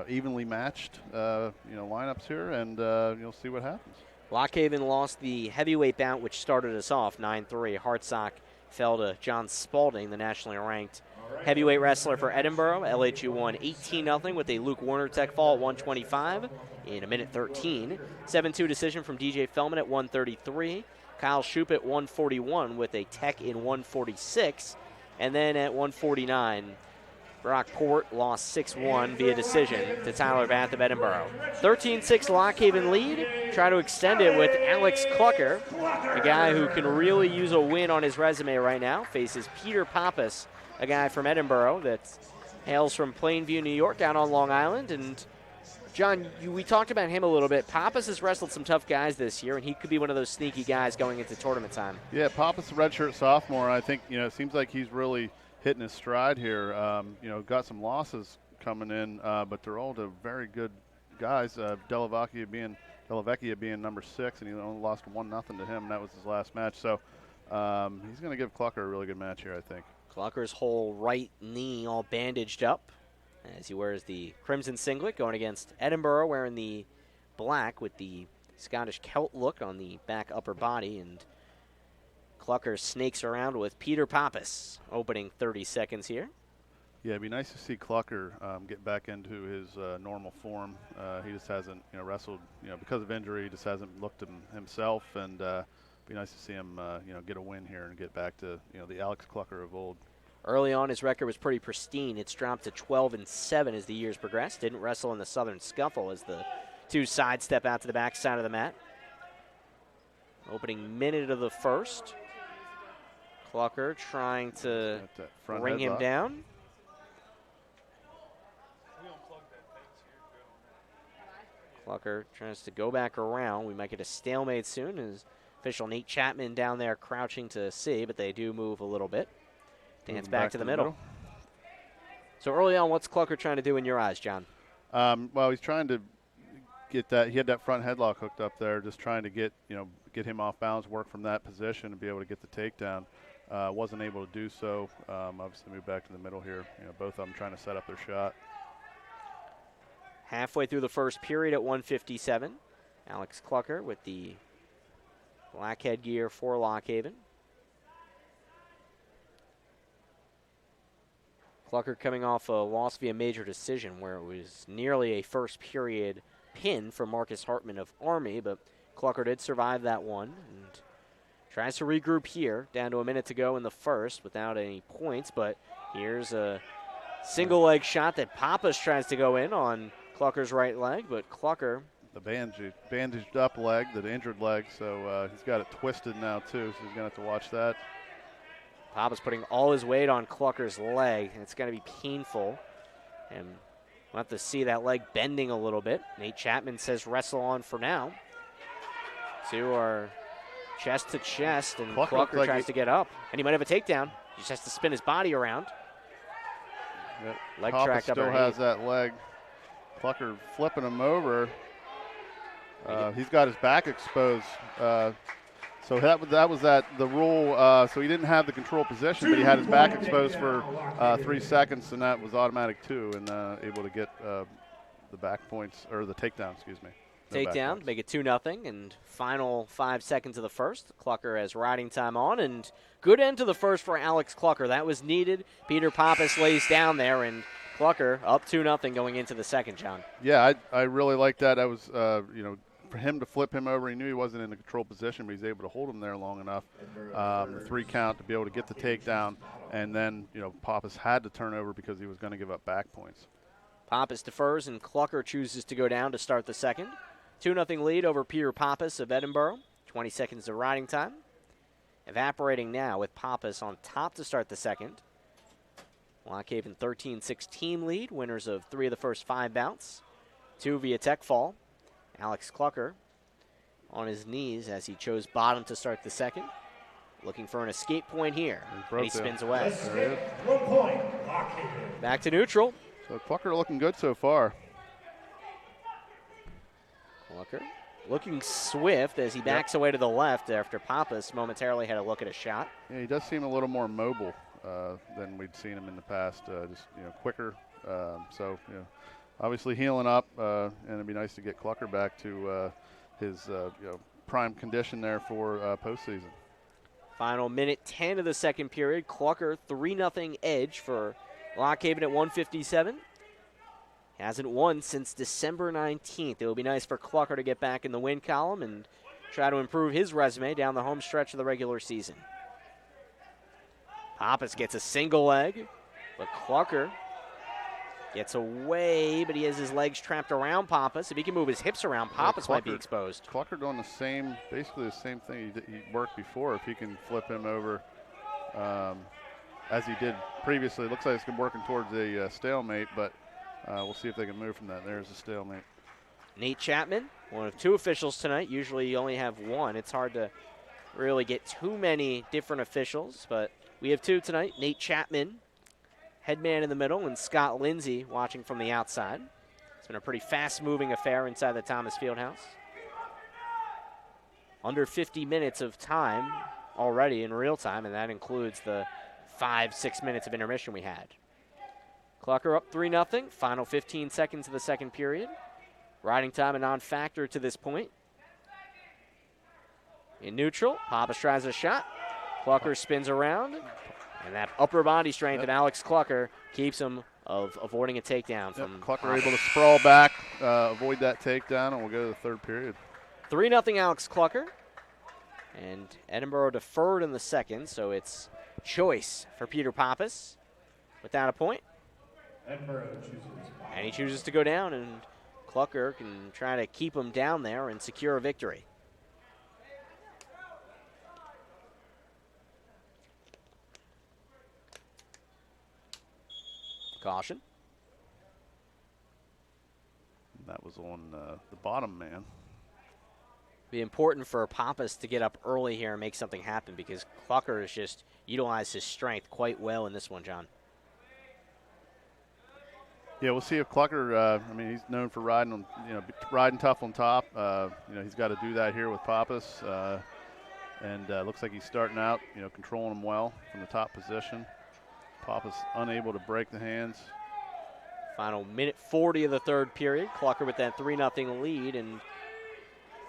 evenly matched, lineups here, and you'll see what happens. Lock Haven lost the heavyweight bout, which started us off 9-3. Hartsock fell to John Spalding, the nationally ranked heavyweight wrestler for Edinboro. LHU won 18-0 with a Luke Warner tech fall at 125 in a minute 13. 7-2 decision from DJ Fellman at 133. Kyle Shoup at 141 with a tech in 146. And then at 149, Brockport lost 6-1 via decision to Tyler Bath of Edinboro. 13-6 Lock Haven lead. Try to extend it with Alex Clucker, a guy who can really use a win on his resume right now. Faces Peter Pappas, a guy from Edinboro that hails from Plainview, New York, down on Long Island. And John, we talked about him a little bit. Pappas has wrestled some tough guys this year, and he could be one of those sneaky guys going into tournament time. Yeah, Pappas, a redshirt sophomore. I think, it seems like he's really hitting his stride here. Got some losses coming in, but they're all to very good guys. Delavecchia being number 6, and he only lost 1-0 to him, and that was his last match. So he's going to give Clucker a really good match here, I think. Clucker's whole right knee all bandaged up as he wears the crimson singlet, going against Edinboro wearing the black with the Scottish Celt look on the back upper body, and Clucker snakes around with Peter Pappas, opening 30 seconds here. Yeah, it'd be nice to see Clucker get back into his normal form. He just hasn't, wrestled, because of injury. He just hasn't looked at himself, and be nice to see him, get a win here and get back to, the Alex Clucker of old. Early on, his record was pretty pristine. It's dropped to 12-7 as the years progressed. Didn't wrestle in the Southern Scuffle as the two sidestep out to the back side of the mat. Opening minute of the first. Clucker trying to bring him down. Clucker tries to go back around. We might get a stalemate soon as official Nate Chapman down there crouching to see, but they do move a little bit. Dance back to the middle. So early on, what's Clucker trying to do in your eyes, John? Well, he's trying to get that. He had that front headlock hooked up there, just trying to get him off balance, work from that position, and be able to get the takedown. Wasn't able to do so. Obviously, move back to the middle here. Both of them trying to set up their shot. Halfway through the first period at 1:57, Alex Clucker with the black headgear for Lock Haven. Clucker coming off a loss via major decision where it was nearly a first period pin for Marcus Hartman of Army, but Clucker did survive that one and tries to regroup here, down to a minute to go in the first without any points, but here's a single leg shot that Pappas tries to go in on Clucker's right leg, but Clucker. The bandaged up leg, the injured leg, so he's got it twisted now too, so he's going to have to watch that. Pappas putting all his weight on Clucker's leg, and it's going to be painful. And we'll have to see that leg bending a little bit. Nate Chapman says wrestle on for now. Two are chest to chest, and Clucker tries to get up. And he might have a takedown. He just has to spin his body around. Yep. Leg Pappas tracked up. Still has that leg. Clucker flipping him over. He's got his back exposed. So that was the rule. So he didn't have the control position, but he had his back exposed for 3 seconds, and that was automatic too, and able to get the back points, or the takedown, excuse me. Takedown to make it 2-0, and final 5 seconds of the first. Clucker has riding time on, and good end to the first for Alex Clucker. That was needed. Peter Pappas lays down there, and Clucker up 2-0 going into the second, John. Yeah, I really like that. I was, for him to flip him over, he knew he wasn't in the control position, but he's able to hold him there long enough, the 3 count to be able to get the takedown, and then, Pappas had to turn over because he was going to give up back points. Pappas defers, and Clucker chooses to go down to start the second. 2-0 lead over Peter Pappas of Edinboro. 20 seconds of riding time. Evaporating now with Pappas on top to start the second. Lock Haven 13-16 lead, winners of 3 of the first 5 bouts. 2 via tech fall. Alex Clucker on his knees as he chose bottom to start the second. Looking for an escape point here. And he spins away. There he is. Back to neutral. So Clucker looking good so far. Clucker looking swift as he backs away to the left after Pappas momentarily had a look at a shot. Yeah, he does seem a little more mobile than we'd seen him in the past. Just quicker. So obviously healing up, and it'd be nice to get Clucker back to his prime condition there for postseason. Final minute 10 of the second period. Clucker 3-0 edge for Lock Haven at 157. Hasn't won since December 19th. It will be nice for Clucker to get back in the win column and try to improve his resume down the home stretch of the regular season. Pappas gets a single leg, but Clucker gets away, but he has his legs trapped around Pappas. If he can move his hips around, Pappas might be exposed. Clucker doing basically the same thing he worked before. If he can flip him over as he did previously. It looks like it's working towards a stalemate, but we'll see if they can move from that. There's a stalemate. Nate Chapman, one of 2 officials tonight. Usually you only have 1. It's hard to really get too many different officials, but we have 2 tonight. Nate Chapman, headman in the middle, and Scott Lindsay watching from the outside. It's been a pretty fast-moving affair inside the Thomas Fieldhouse. Under 50 minutes of time already in real time, and that includes the 5-6 minutes of intermission we had. Clucker up 3-0, final 15 seconds of the second period. Riding time a non-factor to this point. In neutral, Pappas tries a shot. Clucker spins around. And that upper body strength of Alex Clucker keeps him of avoiding a takedown from Clucker able to sprawl back, avoid that takedown, and we'll go to the third period. 3-0 Alex Clucker. And Edinboro deferred in the second, so it's choice for Peter Pappas without a point. And he chooses to go down, and Clucker can try to keep him down there and secure a victory. Caution. That was on the bottom man. Be important for Pappas to get up early here and make something happen because Clucker has just utilized his strength quite well in this one, John. Yeah, we'll see if Clucker. He's known for riding tough on top. He's got to do that here with Pappas, and looks like he's starting out, controlling him well from the top position. Pappas unable to break the hands. Final minute 40 of the third period. Clucker with that 3-0 lead, and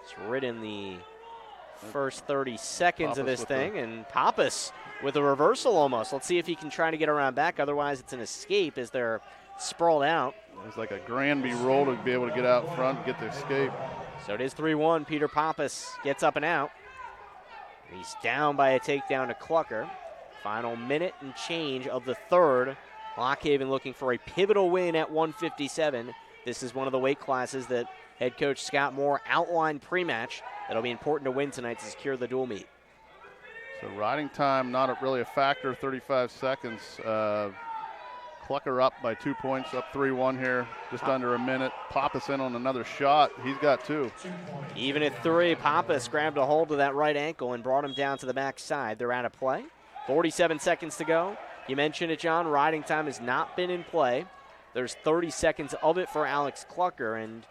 it's ridden the first 30 seconds Pappas of this thing, and Pappas with a reversal almost. Let's see if he can try to get around back. Otherwise, it's an escape as they're sprawled out. It's like a Granby roll to be able to get out front and get the escape. So it is 3-1. Peter Pappas gets up and out. He's down by a takedown to Clucker. Final minute and change of the third. Lock Haven looking for a pivotal win at 157. This is one of the weight classes that head coach Scott Moore outlined pre-match. That'll be important to win tonight to secure the dual meet. So riding time not really a factor, 35 seconds. Clucker up by 2 points, up 3-1 here, just under a minute. Pappas in on another shot. He's got 2. Even at 3, Pappas grabbed a hold of that right ankle and brought him down to the backside. They're out of play. 47 seconds to go. You mentioned it, John. Riding time has not been in play. There's 30 seconds of it for Alex Clucker, and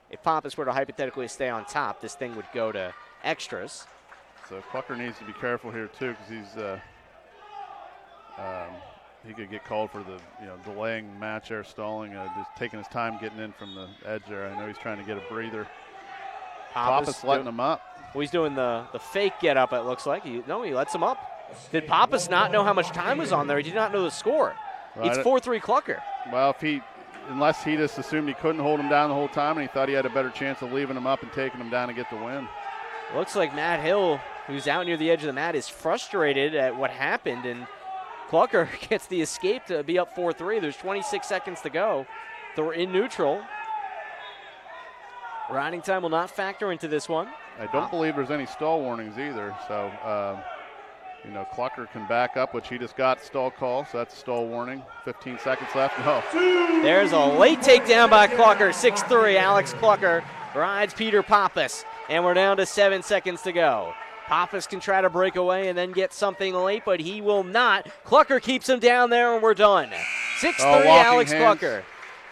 if Pappas were to hypothetically stay on top, this thing would go to extras. So Clucker needs to be careful here too, because he could get called for the delaying match there, stalling, just taking his time getting in from the edge there. I know he's trying to get a breather. Pappas letting him up. Well, he's doing the fake get up. It looks like he lets him up. Did Pappas not know how much time was on there? He did not know the score. Right. It's 4-3 Clucker. Well, unless he just assumed he couldn't hold him down the whole time and he thought he had a better chance of leaving him up and taking him down to get the win. Looks like Matt Hill, who's out near the edge of the mat, is frustrated at what happened, and Clucker gets the escape to be up 4-3. There's 26 seconds to go. They're in neutral. Riding time will not factor into this one. I don't believe there's any stall warnings either, so Clucker can back up, which he just got stall call, so that's a stall warning. 15 seconds left. No. There's a late takedown by Clucker, 6-3. Alex Clucker rides Peter Pappas, and we're down to 7 seconds to go. Pappas can try to break away and then get something late, but he will not. Clucker keeps him down there, and we're done. 6-3, Alex Clucker.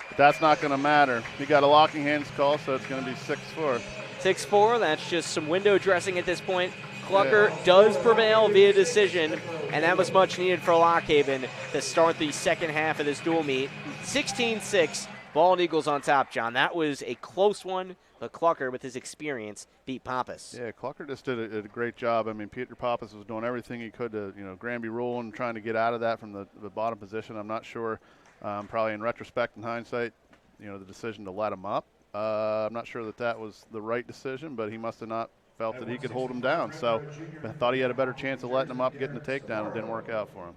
But that's not going to matter. He got a locking hands call, so it's going to be 6-4. 6-4, that's just some window dressing at this point. Clucker does prevail via decision, and that was much needed for Lock Haven to start the second half of this dual meet. 16-6, Bald Eagles on top, John. That was a close one, but Clucker, with his experience, beat Pappas. Yeah, Clucker just did a great job. I mean, Peter Pappas was doing everything he could to, Granby rule and trying to get out of that from the bottom position. I'm not sure, probably in retrospect and hindsight, the decision to let him up. I'm not sure that was the right decision, but he must have not felt that he could hold him down. So I thought he had a better chance of letting him up, getting the takedown. It didn't work out for him.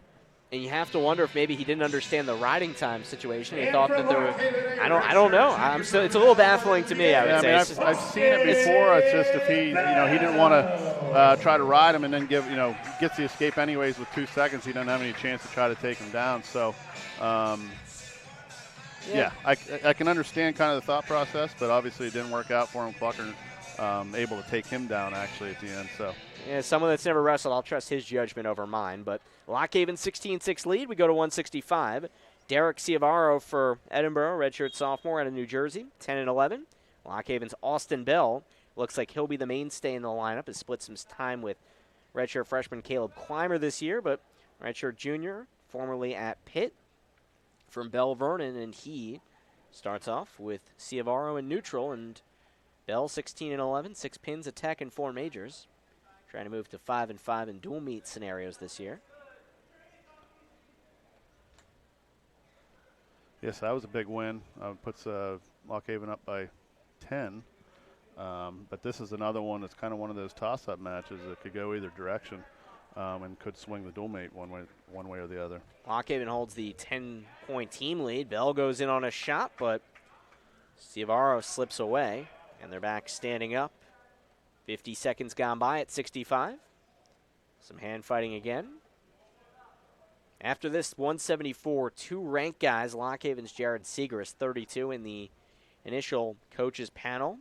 And you have to wonder if maybe he didn't understand the riding time situation. He thought that there were, I don't know. It's a little baffling to me, I would say. I mean, I've seen it before. It's just if he didn't want to try to ride him and then gets the escape anyways with 2 seconds, he doesn't have any chance to try to take him down. So, I can understand kind of the thought process, but obviously it didn't work out for him. Clucker able to take him down actually at the end. So. Yeah, someone that's never wrestled, I'll trust his judgment over mine. But Lock Haven 16-6 lead. We go to 165. Derek Ciavaro for Edinboro, redshirt sophomore out of New Jersey, 10-11. Lock Haven's Austin Bell looks like he'll be the mainstay in the lineup. Has split some time with redshirt freshman Caleb Clymer this year, but redshirt junior, formerly at Pitt from Bell Vernon, and he starts off with Ciavaro in neutral, and Bell 16-11, 6 pins, a tech, and 4 majors. Trying to move to 5-5 in dual meet scenarios this year. Yes, that was a big win. Puts Lock Haven up by 10. But this is another one that's kind of one of those toss-up matches that could go either direction and could swing the dual meet one way or the other. Lock Haven holds the 10-point team lead. Bell goes in on a shot, but Ciavaro slips away, and they're back standing up. 50 seconds gone by at 65. Some hand fighting again. After this 174, 2 ranked guys. Lock Haven's Jared Segrist, 32 in the initial coaches panel.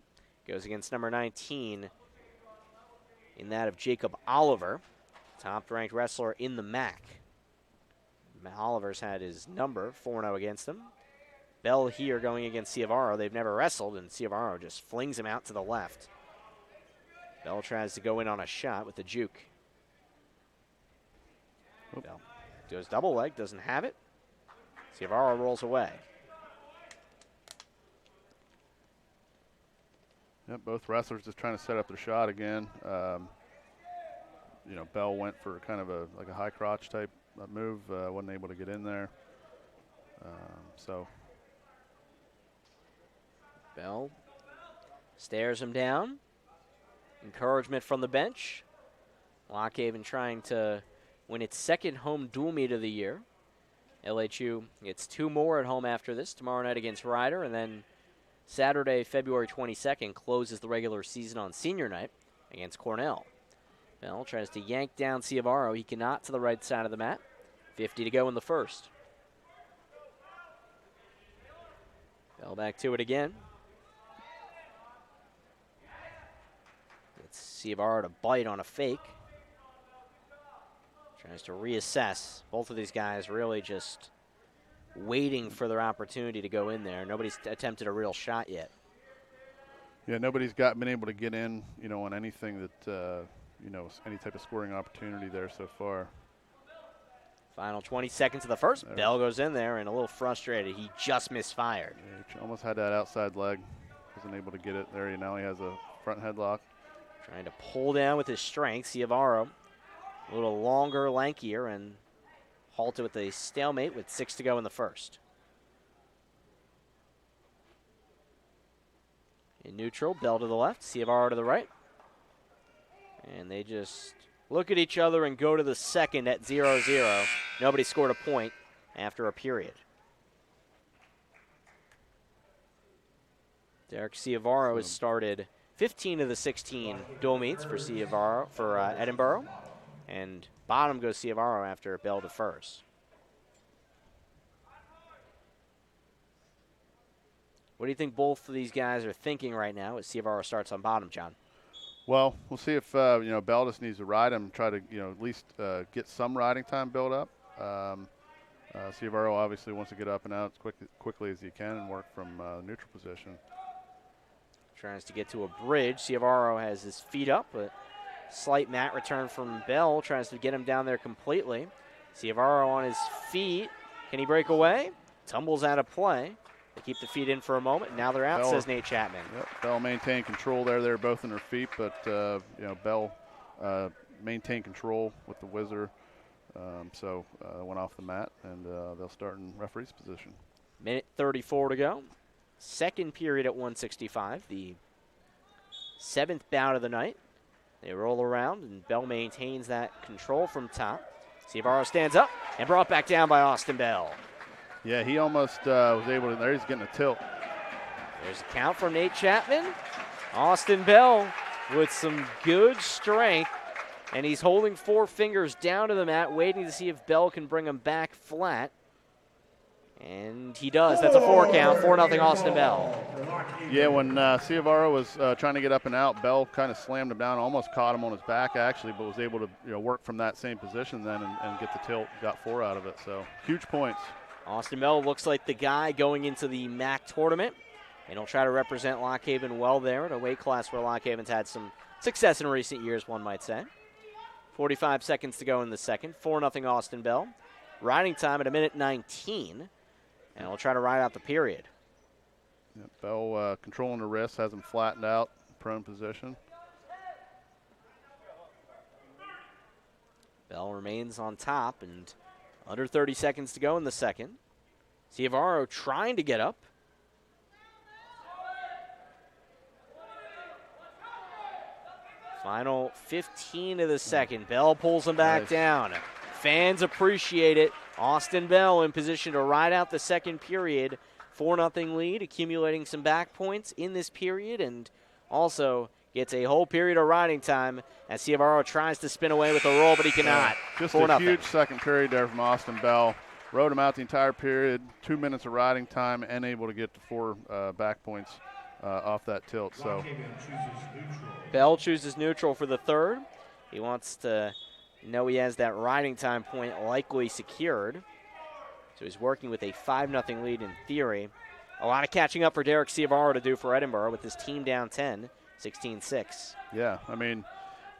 Goes against number 19 in that of Jacob Oliver, top-ranked wrestler in the MAC. Oliver's had his number, 4-0 against him. Bell here going against Ciavaro. They've never wrestled, and Ciavaro just flings him out to the left. Bell tries to go in on a shot with the juke. Bell does double leg, doesn't have it. Ciavaro rolls away. Yep, both wrestlers just trying to set up their shot again. Bell went for kind of a high crotch type move, wasn't able to get in there. Bell stares him down. Encouragement from the bench. Lock Haven trying to win its second home dual meet of the year. LHU gets 2 more at home after this, tomorrow night against Ryder, and then Saturday, February 22nd, closes the regular season on senior night against Cornell. Bell tries to yank down Ciavaro. He cannot to the right side of the mat. 50 to go in the first. Bell back to it again. Ciavaro to bite on a fake. Tries to reassess. Both of these guys really just waiting for their opportunity to go in there. Nobody's attempted a real shot yet. Yeah, nobody's been able to get in, on anything that, any type of scoring opportunity there so far. Final 20 seconds of the first. Bell goes in there and a little frustrated. He just misfired. Yeah, he almost had that outside leg. Wasn't able to get it there. Now he has a front headlock. Trying to pull down with his strength. Ciavaro a little longer, lankier, and halted with a stalemate with 6 to go in the first. In neutral, Bell to the left, Ciavaro to the right. And they just look at each other and go to the second at 0-0. Nobody scored a point after a period. Derek Ciavaro has started 15 of the 16 dual meets for Edinboro, and bottom goes Ciavaro after Bell defers. What do you think both of these guys are thinking right now as Ciavaro starts on bottom, John? Well, we'll see if Bell just needs to ride him, try to at least get some riding time built up. Ciavaro obviously wants to get up and out as quickly as he can and work from neutral position. Tries to get to a bridge. Ciavaro has his feet up, but slight mat return from Bell. Tries to get him down there completely. Ciavaro on his feet. Can he break away? Tumbles out of play. They keep the feet in for a moment. Now they're out, Bell, says Nate Chapman. Yep, Bell maintained control there. They're both in their feet, but Bell maintained control with the whizzer. So went off the mat, and they'll start in referee's position. Minute 34 to go. Second period at 165, the 7th bout of the night. They roll around, and Bell maintains that control from top. Ciavaro stands up and brought back down by Austin Bell. Yeah, he almost was able to. There he's getting a tilt. There's a count from Nate Chapman. Austin Bell with some good strength, and he's holding 4 fingers down to the mat, waiting to see if Bell can bring him back flat. And he does. That's a 4 count, 4-0 Austin Bell. Yeah, when Ciavaro was trying to get up and out, Bell kind of slammed him down, almost caught him on his back actually, but was able to work from that same position then and get the tilt, got 4 out of it. So huge points. Austin Bell looks like the guy going into the MAC tournament, and he'll try to represent Lock Haven well there at a weight class where Lock Haven's had some success in recent years, one might say. 45 seconds to go in the second. 4-0 Austin Bell. Riding time at 1:19. And we'll try to ride out the period. Yep, Bell controlling the wrist, has him flattened out, prone position. Bell remains on top, and under 30 seconds to go in the second. Ciavaro trying to get up. Final 15 of the second. Bell pulls him back down. Fans appreciate it. Austin Bell in position to ride out the second period. 4-0 lead, accumulating some back points in this period, and also gets a whole period of riding time as Ciavaro tries to spin away with a roll, but he cannot. Just 4-0. a huge second period there from Austin Bell. Rode him out the entire period, 2 minutes of riding time, and able to get to 4 back points off that tilt. So Bell chooses neutral for the third. He wants to know he has that riding time point likely secured. So he's working with a 5-0 lead in theory. A lot of catching up for Derek Ciavaro to do for Edinboro with his team down 10, 16-6. Yeah, I mean,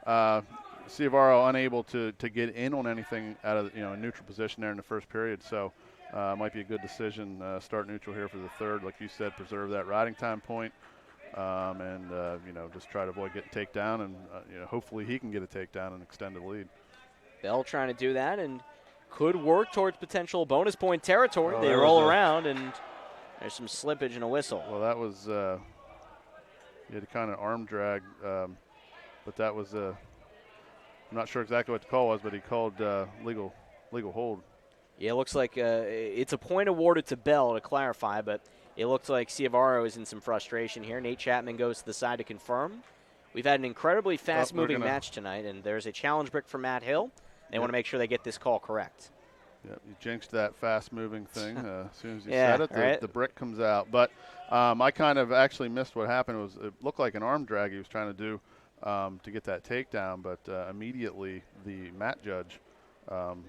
Ciavaro unable to get in on anything out of a neutral position there in the first period. So might be a good decision. Start neutral here for the third. Like you said, preserve that riding time point. And just try to avoid getting takedown, and hopefully he can get a takedown and extend the lead. Bell trying to do that and could work towards potential bonus point territory. Oh, they roll around, and there's some slippage and a whistle. Well, that was he had a kind of arm drag, but that was I'm not sure exactly what the call was, but he called legal hold. Yeah, it looks like it's a point awarded to Bell to clarify, but it looks like Ciavaro is in some frustration here. Nate Chapman goes to the side to confirm. We've had an incredibly fast-moving match tonight, and there's a challenge brick for Matt Hill. They want to make sure they get this call correct. Yep, you jinxed that fast-moving thing. As soon as you Yeah, said it, the brick comes out. But I kind of actually missed what happened. It looked like an arm drag he was trying to do to get that takedown, but immediately the mat judge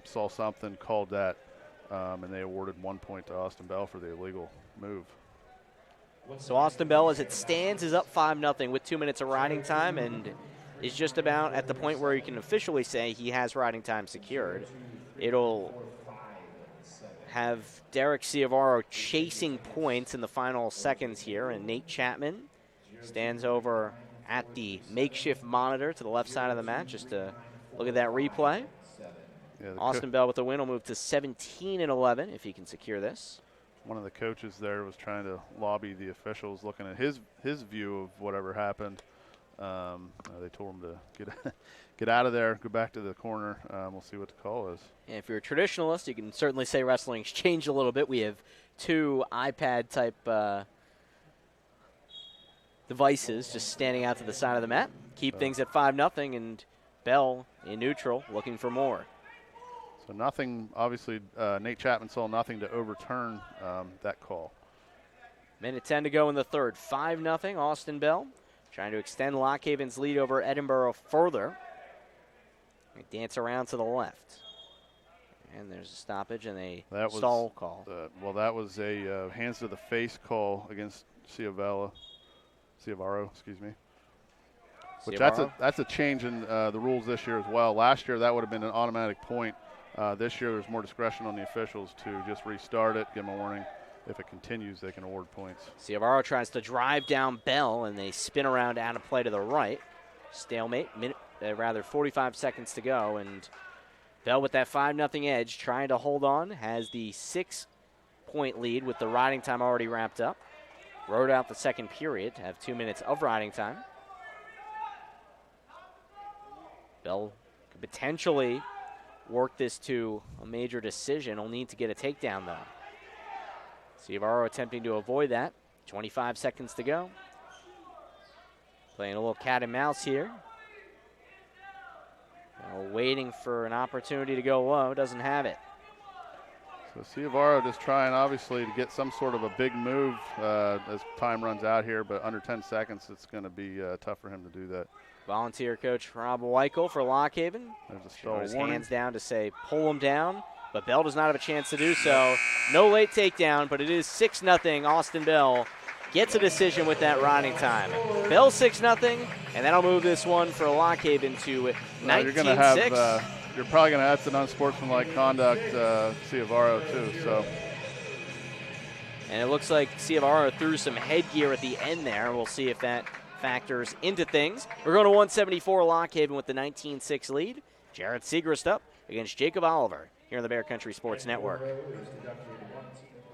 saw something, called that, and they awarded 1 point to Austin Bell for the illegal move. So Austin Bell, as it stands, is up 5-0 with 2 minutes of riding time, and is just about at the point where you can officially say he has riding time secured. It'll have Derek Ciavaro chasing points in the final seconds here, and Nate Chapman stands over at the makeshift monitor to the left side of the mat just to look at that replay. Yeah, Austin Bell with the win will move to 17-11 if he can secure this. One of the coaches there was trying to lobby the officials, looking at his view of whatever happened. They told him to get out of there, go back to the corner. We'll see what the call is. And if you're a traditionalist, you can certainly say wrestling's changed a little bit. We have 2 iPad-type devices just standing out to the side of the mat. Keep things at 5-0, and Bell in neutral looking for more. So nothing, obviously, Nate Chapman saw nothing to overturn that call. Minute 10 to go in the third. 5-0, Austin Bell trying to extend Lock Haven's lead over Edinboro further. They dance around to the left. And there's a stoppage and a stall call. Well, that was a hands to the face call against Ciavaro, excuse me. Which that's a change in the rules this year as well. Last year that would have been an automatic point. This year there's more discretion on the officials to just restart it, give them a warning. If it continues, they can award points. Ciavaro tries to drive down Bell, and they spin around out of play to the right. Stalemate, 45 seconds to go, and Bell with that 5-0 edge, trying to hold on, has the 6-point lead with the riding time already wrapped up. Rode out the second period to have 2 minutes of riding time. Bell could potentially work this to a major decision. He'll need to get a takedown, though. Ciavaro attempting to avoid that. 25 seconds to go. Playing a little cat and mouse here. Waiting for an opportunity to go low. Doesn't have it. So Ciavaro just trying, obviously, to get some sort of a big move as time runs out here, but under 10 seconds, it's going to be tough for him to do that. Volunteer coach Rob Weichel for Lock Haven. There's a stall his warning. hands down to say pull him down, but Bell does not have a chance to do so. No late takedown, but it is 6-0. Austin Bell gets a decision with that riding time. Bell 6-0, and that'll move this one for Lock Haven to 19-6. You're probably going to have an unsportsmanlike conduct, Ciavaro, too. So. And it looks like Ciavaro threw some headgear at the end there. We'll see if that factors into things. We're going to 174 Lock Haven with the 19-6 lead. Jared Segrist up against Jacob Oliver here on the Bear Country Sports Network.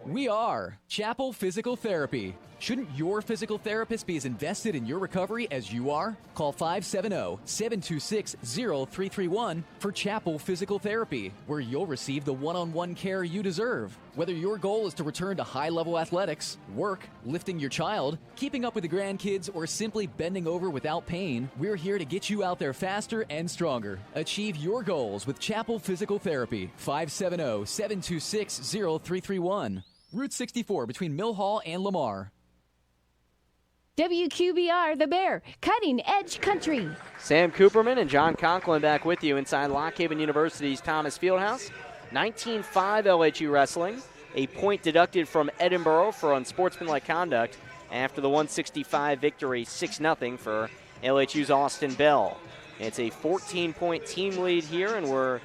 We are Chapel Physical Therapy. Shouldn't your physical therapist be as invested in your recovery as you are? Call 570-726-0331 for Chapel Physical Therapy, where you'll receive the one-on-one care you deserve. Whether your goal is to return to high-level athletics, work, lifting your child, keeping up with the grandkids, or simply bending over without pain, we're here to get you out there faster and stronger. Achieve your goals with Chapel Physical Therapy. 570-726-0331. Route 64 between Mill Hall and Lamar. WQBR, The Bear, Cutting Edge Country. Sam Cooperman and John Conklin back with you inside Lock Haven University's Thomas Fieldhouse. 19-5 LHU wrestling. A point deducted from Edinboro for unsportsmanlike conduct after the 165 victory, 6-0 for LHU's Austin Bell. It's a 14-point team lead here, and we're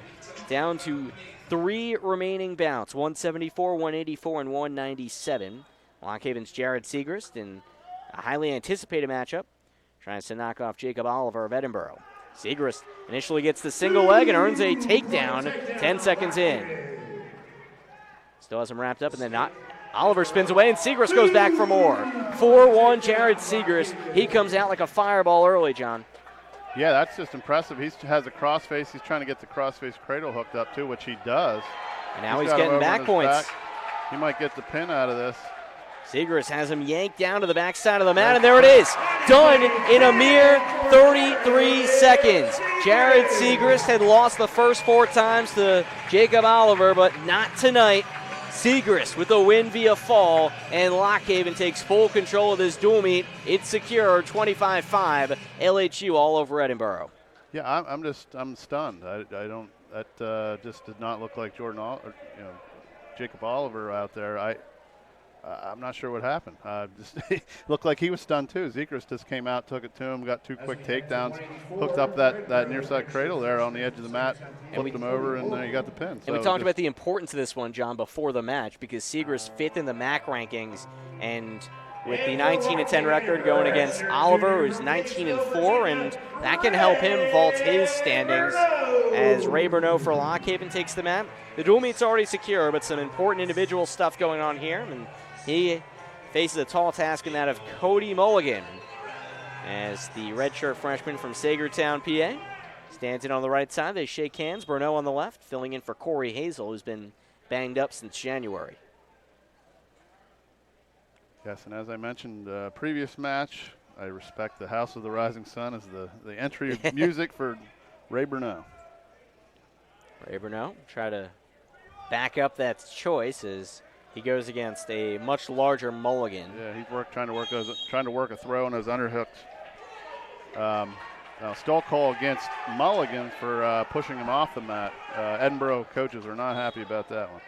down to 3 remaining bouts, 174, 184, and 197. Lock Haven's Jared Segrist in a highly anticipated matchup, trying to knock off Jacob Oliver of Edinboro. Segrist initially gets the single leg and earns a takedown 10 seconds in. Still has him wrapped up, and then Oliver spins away, and Segrist goes back for more. 4-1 Jared Segrist. He comes out like a fireball early, John. Yeah, that's just impressive. He has a crossface. He's trying to get the crossface cradle hooked up, too, which he does. And now he's getting back points. He might get the pin out of this. Segrist has him yanked down to the backside of the mat, and there it is. Done in a mere 33 seconds. Jared Segrist had lost the first 4 times to Jacob Oliver, but not tonight. Segrist with a win via fall, and Lock Haven takes full control of this dual meet. It's secure, 25-5, LHU all over Edinboro. Yeah, I'm stunned. That just did not look like Jacob Oliver out there. I'm not sure what happened. Just looked like he was stunned too. Segrist just came out, took it to him, got 2 quick takedowns, hooked up that near side cradle there on the edge of the mat, flipped him over, and he got the pin. And we talked about the importance of this one, John, before the match, because Segrist 5th in the MAC rankings, and with the 19-10 record going against Oliver, who's 19-4, and that can help him vault his standings as Ray Burnett for Lock Haven takes the mat. The dual meet's already secure, but some important individual stuff going on here, and he faces a tall task in that of Cody Mulligan as the redshirt freshman from Sagertown, PA, stands in on the right side. They shake hands. Burnett on the left, filling in for Corey Hazel, who's been banged up since January. Yes, and as I mentioned, previous match, I respect the House of the Rising Sun as the entry music for Ray Burnett. Ray Burnett try to back up that choice as He goes against a much larger Mulligan. Yeah, he's trying to work a throw on those underhooks. Now, stall call against Mulligan for pushing him off the mat. Edinboro coaches are not happy about that one.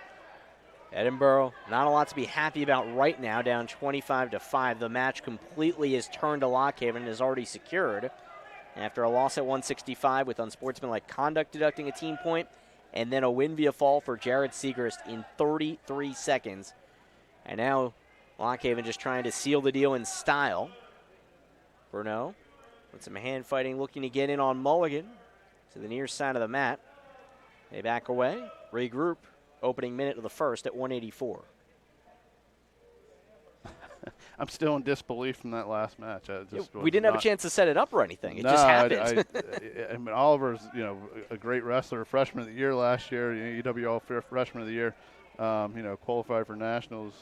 Edinboro, not a lot to be happy about right now, down 25-5. The match completely is turned to Lockhaven and is already secured after a loss at 165 with unsportsmanlike conduct deducting a team point, and then a win via fall for Jared Siegrist in 33 seconds. And now Lockhaven just trying to seal the deal in style. Bruneau with some hand fighting, looking to get in on Mulligan to the near side of the mat. They back away, regroup. Opening minute of the first at 184. I'm still in disbelief from that last match. We didn't have a chance to set it up or anything. It just happened. I mean, Oliver's, a great wrestler, freshman of the year last year, UWL freshman of the year. Qualified for nationals.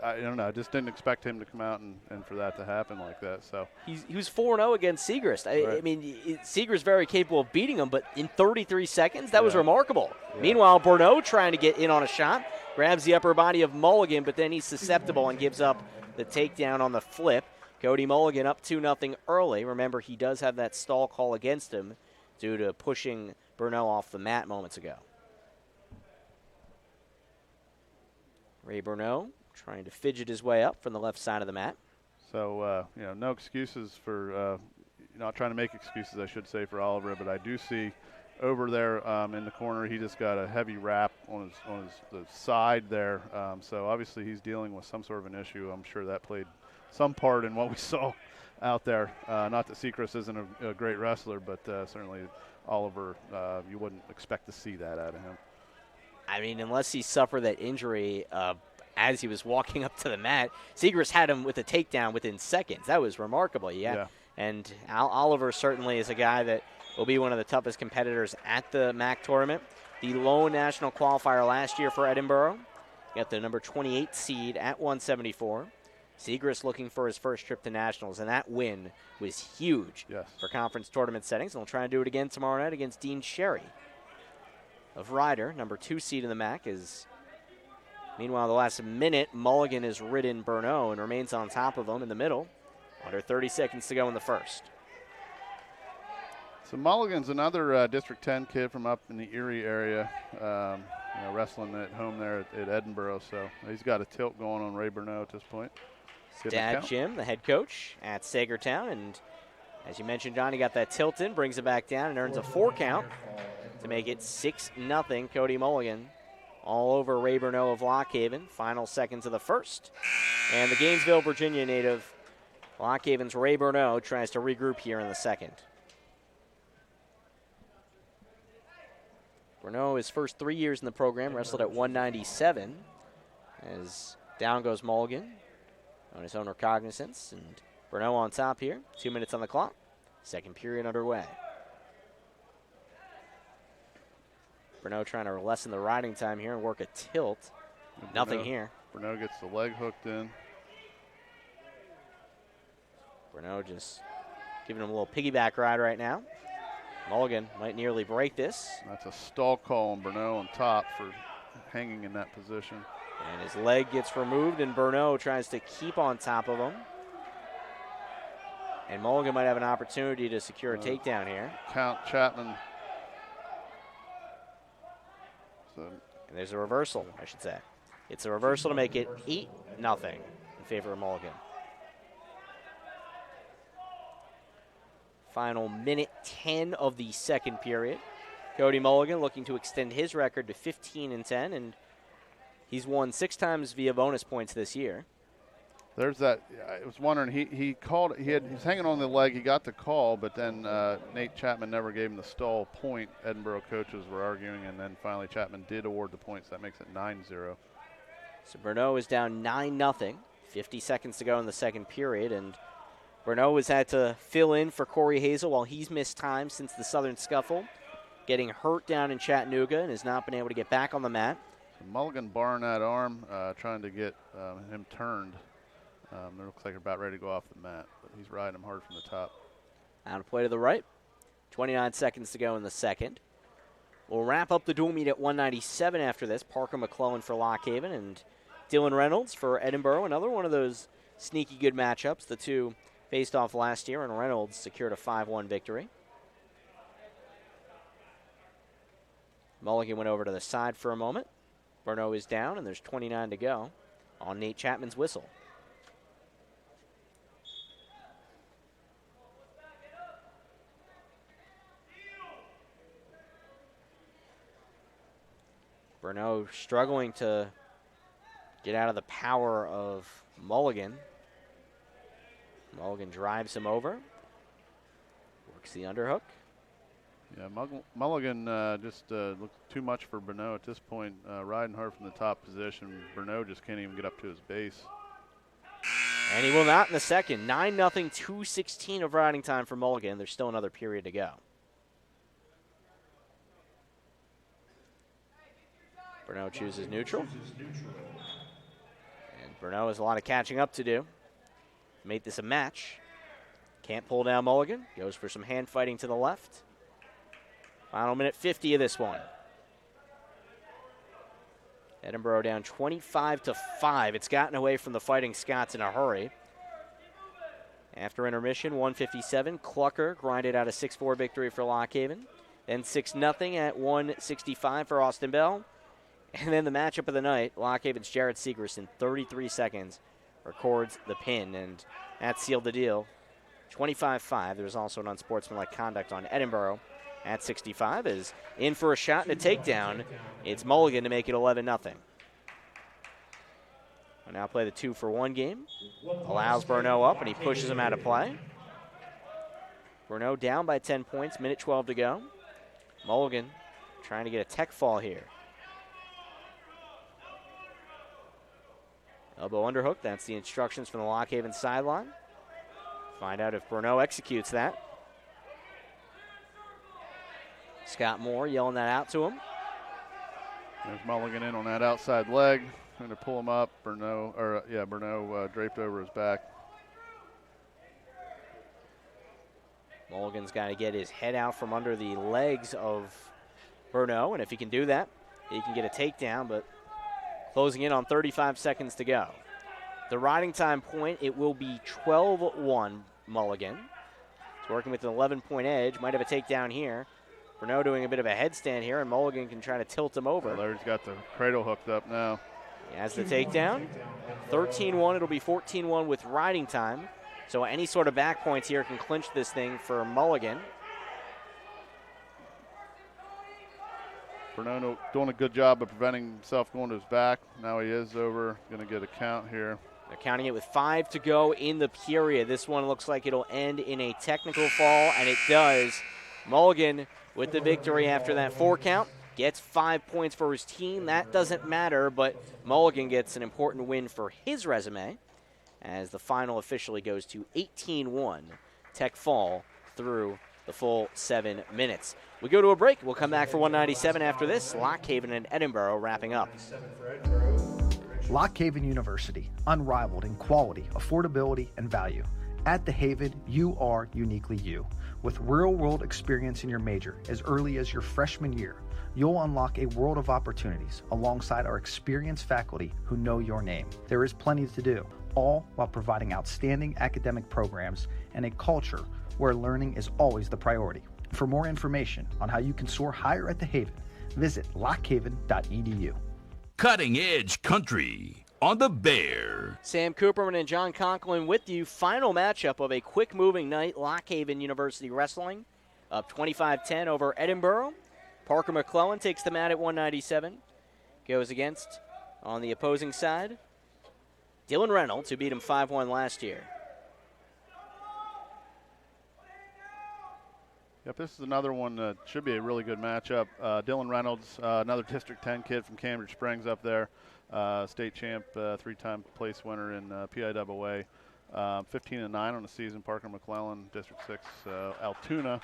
I don't know. I just didn't expect him to come out and for that to happen like that. So he was 4-0 against Siegrist. I mean, Siegrist very capable of beating him, but in 33 seconds, that was remarkable. Yeah. Meanwhile, Bruneau trying to get in on a shot, grabs the upper body of Mulligan, but then he's susceptible and gives up the takedown on the flip. Cody Mulligan up 2-0 early. Remember, he does have that stall call against him due to pushing Bruneau off the mat moments ago. Ray Bruneau trying to fidget his way up from the left side of the mat. So, no excuses for, not trying to make excuses, I should say, for Oliver, but I do see over there in the corner, he just got a heavy wrap on the side there. So, obviously, he's dealing with some sort of an issue. I'm sure that played some part in what we saw out there. Not that Siegrist isn't a great wrestler, but certainly Oliver, you wouldn't expect to see that out of him. I mean, unless he suffered that injury as he was walking up to the mat, Siegrist had him with a takedown within seconds. That was remarkable, yeah. And Oliver certainly is a guy that will be one of the toughest competitors at the MAC tournament. The lone national qualifier last year for Edinboro. Got the number 28 seed at 174. Siegrist looking for his first trip to nationals, and that win was huge for conference tournament settings. And we'll try and do it again tomorrow night against Dean Sherry of Ryder, number 2 seed in the MAC. Meanwhile, the last minute, Mulligan has ridden Bruneau and remains on top of him in the middle. Under 30 seconds to go in the first. So Mulligan's another District 10 kid from up in the Erie area, wrestling at home there at Edinboro. So he's got a tilt going on Ray Bruneau at this point. Dad Jim, the head coach at Sagertown, and as you mentioned, John, he got that tilt in, brings it back down, and earns a 4 count to make it 6-0. Cody Mulligan all over Ray Bruneau of Lockhaven. Final seconds of the first. And the Gainesville, Virginia native, Lockhaven's Ray Bruneau, tries to regroup here in the second. Bruneau, his first 3 years in the program, wrestled at 197. As down goes Mulligan on his own recognizance. And Bruneau on top here. 2 minutes on the clock. Second period underway. Bruneau trying to lessen the riding time here and work a tilt. Nothing here. Bruneau gets the leg hooked in. Bruneau just giving him a little piggyback ride right now. Mulligan might nearly break this. That's a stall call on Bruneau on top for hanging in that position. And his leg gets removed, and Bruneau tries to keep on top of him. And Mulligan might have an opportunity to secure a takedown here. Count Chapman. And there's a reversal, I should say. It's a reversal to make it 8-0 in favor of Mulligan. Final minute 10 of the second period. Cody Mulligan looking to extend his record to 15-10, and he's won 6 times via bonus points this year. There's that. I was wondering. He called. He was hanging on the leg. He got the call, but then Nate Chapman never gave him the stall point. Edinboro coaches were arguing, and then finally Chapman did award the points. That makes it 9-0. So Bruneau is down 9-0. 50 seconds to go in the second period, and Bruneau has had to fill in for Corey Hazel while he's missed time since the Southern Scuffle, getting hurt down in Chattanooga and has not been able to get back on the mat. So Mulligan barring that arm, trying to get him turned. It looks like they're about ready to go off the mat, but he's riding him hard from the top. Out of play to the right. 29 seconds to go in the second. We'll wrap up the dual meet at 197 after this. Parker McClellan for Lockhaven and Dylan Reynolds for Edinboro. Another one of those sneaky good matchups. The two faced off last year, and Reynolds secured a 5-1 victory. Mulligan went over to the side for a moment. Burno is down, and there's 29 to go on Nate Chapman's whistle. Burno struggling to get out of the power of Mulligan. Mulligan drives him over. Works the underhook. Yeah, Mulligan just looked too much for Burno at this point, riding hard from the top position. Burno just can't even get up to his base. And he will not in the second. 9-0, 2:16 of riding time for Mulligan. There's still another period to go. Burno chooses neutral. And Burno has a lot of catching up to do. Made this a match. Can't pull down Mulligan. Goes for some hand fighting to the left. Final minute 50 of this one. Edinboro down 25-5. It's gotten away from the Fighting Scots in a hurry. After intermission, 1:57, Clucker grinded out a 6-4 victory for Lock Haven. Then 6-0 at 1:65 for Austin Bell. And then the matchup of the night, Lock Haven's Jared Segrist in 33 seconds records the pin, and that sealed the deal. 25-5. There was also an unsportsmanlike conduct on Edinboro at 65. Is in for a shot and a takedown. It's Mulligan to make it 11-0. We'll now play the 2-for-1 game. Allows Burno up, and he pushes him out of play. Burno down by 10 points, minute 12 to go. Mulligan trying to get a tech fall here. Elbow underhook, that's the instructions from the Lock Haven sideline. Find out if Burno executes that. Scott Moore yelling that out to him. There's Mulligan in on that outside leg. Going to pull him up. Burno draped over his back. Mulligan's got to get his head out from under the legs of Burno, and if he can do that, he can get a takedown, but closing in on 35 seconds to go. The riding time point, it will be 12-1 Mulligan. He's working with an 11-point edge. Might have a takedown here. Burno doing a bit of a headstand here, and Mulligan can try to tilt him over. Well, he's got the cradle hooked up now. He has the takedown. 13-1, it'll be 14-1 with riding time. So any sort of back points here can clinch this thing for Mulligan. Burno doing a good job of preventing himself going to his back. Now he is over. Going to get a count here. They're counting it with 5 to go in the period. This one looks like it'll end in a technical fall, and it does. Mulligan with the victory after that 4 count. Gets 5 points for his team. That doesn't matter, but Mulligan gets an important win for his resume as the final officially goes to 18-1. Tech fall through the full 7 minutes. We go to a break. We'll come back for 197 after this. Lock Haven and Edinboro wrapping up. Lock Haven University, unrivaled in quality, affordability, and value. At the Haven, you are uniquely you. With real-world experience in your major as early as your freshman year, you'll unlock a world of opportunities alongside our experienced faculty who know your name. There is plenty to do, all while providing outstanding academic programs and a culture where learning is always the priority. For more information on how you can soar higher at the Haven, visit lockhaven.edu. Cutting Edge Country on the Bear. Sam Cooperman and John Conklin with you. Final matchup of a quick-moving night. Lock Haven University wrestling up 25-10 over Edinboro. Parker McClellan takes the mat at 197. Goes against, on the opposing side, Dylan Reynolds, who beat him 5-1 last year. Yep, this is another one that should be a really good matchup. Dylan Reynolds, another District 10 kid from Cambridge Springs up there. State champ, 3-time place winner in PIAA. 15-9 on the season. Parker McClellan, District 6, Altoona.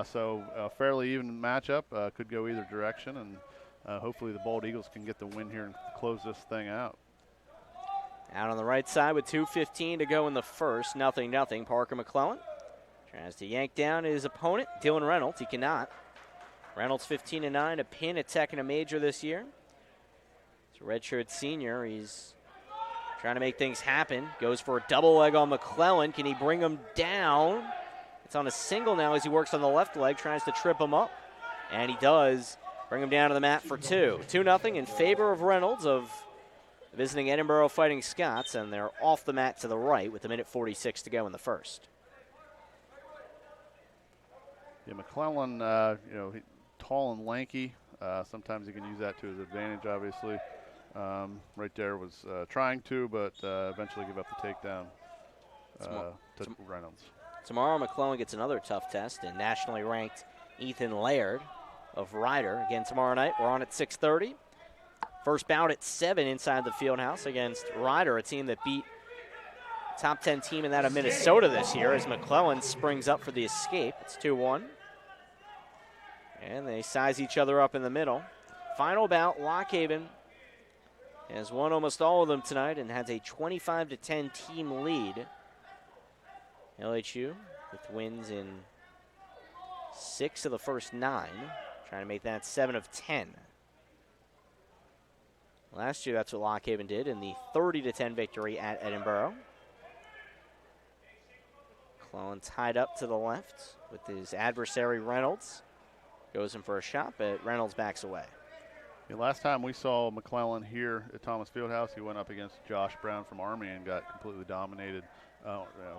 So a fairly even matchup. Could go either direction, and hopefully the Bald Eagles can get the win here and close this thing out. Out on the right side with 2:15 to go in the first. 0-0. Parker McClellan tries to yank down his opponent, Dylan Reynolds. He cannot. Reynolds 15-9, a pin, a tech, and a major this year. redshirt senior. He's trying to make things happen. Goes for a double leg on McClellan. Can he bring him down? It's on a single now as he works on the left leg, tries to trip him up. And he does bring him down to the mat for 2. 2-0 in favor of Reynolds of visiting Edinboro Fighting Scots, and they're off the mat to the right with 1:46 to go in the first. Yeah, McClellan, tall and lanky. Sometimes he can use that to his advantage, obviously. Right there was trying to, but eventually give up the takedown to Reynolds. Tomorrow, McClellan gets another tough test, and nationally ranked Ethan Laird of Ryder. Again, tomorrow night, we're on at 6:30. First bout at 7 inside the Fieldhouse against Ryder, a team that beat top 10 team in that of Minnesota this year, as McClellan springs up for the escape. It's 2-1. And they size each other up in the middle. Final bout, Lockhaven has won almost all of them tonight and has a 25-10 team lead. LHU with wins in 6 of the first 9, trying to make that 7 of 10. Last year, that's what Lockhaven did in the 30-10 victory at Edinboro. McClellan tied up to the left with his adversary Reynolds. Goes in for a shot, but Reynolds backs away. Yeah, last time we saw McClellan here at Thomas Fieldhouse, he went up against Josh Brown from Army and got completely dominated.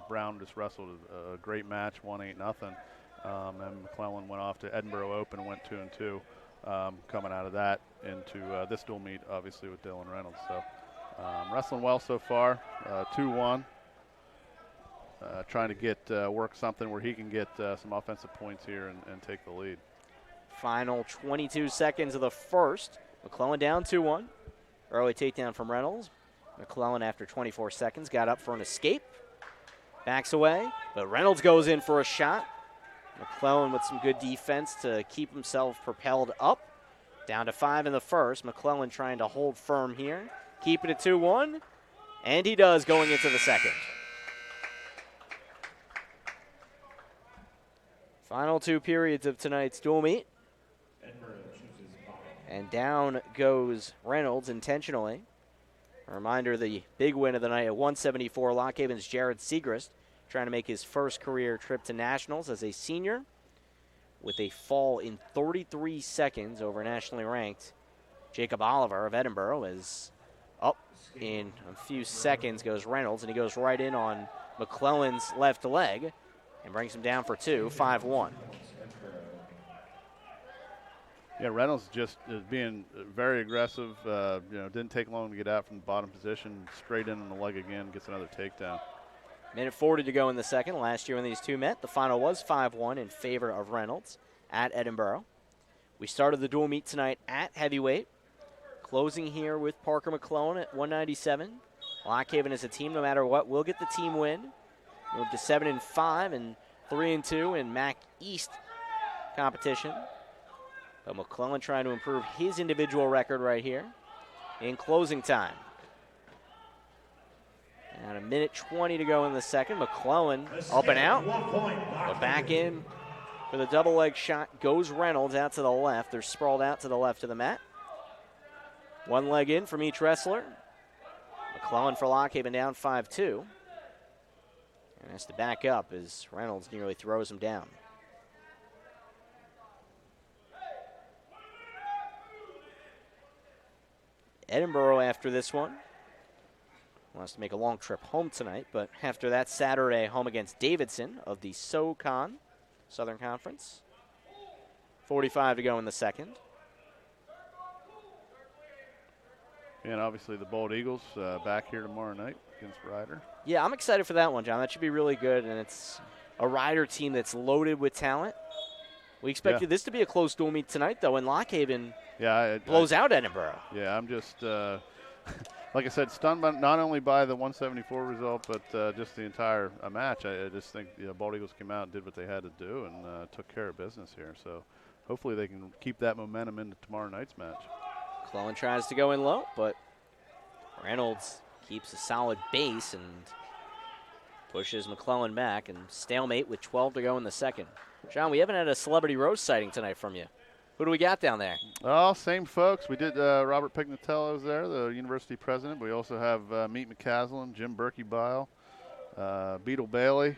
Brown just wrestled a great match, won 8-0. And McClellan went off to Edinboro Open and went 2-2. Coming out of that into this dual meet, obviously, with Dylan Reynolds. So wrestling well so far, 2-1. Trying to get work something where he can get some offensive points here and take the lead. Final 22 seconds of the first. McClellan down 2-1. Early takedown from Reynolds. McClellan, after 24 seconds, got up for an escape. Backs away, but Reynolds goes in for a shot. McClellan with some good defense to keep himself propelled up. Down to 5 in the first. McClellan trying to hold firm here. Keep it at 2-1. And he does going into the second. Final 2 periods of tonight's dual meet. And down goes Reynolds intentionally. A reminder, the big win of the night at 174, Lockhaven's Jared Segrist, trying to make his first career trip to nationals as a senior with a fall in 33 seconds over nationally ranked Jacob Oliver of Edinboro. As up in a few seconds goes Reynolds, and he goes right in on McClellan's left leg and brings him down for 2, 5-1. Yeah, Reynolds just being very aggressive. Didn't take long to get out from the bottom position. Straight in on the leg again, gets another takedown. 1:40 to go in the second. Last year when these two met, the final was 5-1 in favor of Reynolds at Edinboro. We started the dual meet tonight at heavyweight. Closing here with Parker McClellan at 197. Lockhaven as a team, no matter what, will get the team win. Move to 7-5 and 3-2 in MAC East competition. But McClellan trying to improve his individual record right here in closing time. And 1:20 to go in the second. McClellan up and out, but back in for the double leg shot goes Reynolds out to the left. They're sprawled out to the left of the mat. One leg in from each wrestler. McClellan for Lockhaven down 5-2. And has to back up as Reynolds nearly throws him down. Edinboro after this one wants to make a long trip home tonight, but after that Saturday, home against Davidson of the SoCon Southern Conference. 45 to go in the second. And obviously the Bald Eagles back here tomorrow night against Ryder. Yeah, I'm excited for that one, John. That should be really good, and it's a Ryder team that's loaded with talent. We expected this to be a close dual meet tonight, though, and Lockhaven blows out Edinboro. Yeah, I'm just, like I said, stunned by, not only by the 174 result, but just the entire match. I just think Bald Eagles came out and did what they had to do and took care of business here. So hopefully they can keep that momentum into tomorrow night's match. McClellan tries to go in low, but Reynolds keeps a solid base and pushes McClellan back, and stalemate with 12 to go in the second. John, we haven't had a celebrity roast sighting tonight from you. Who do we got down there? Oh, same folks. We did Robert Pignatello's there, the university president. We also have Meet McCaslin, Jim Berkey-Bile, Beetle Bailey.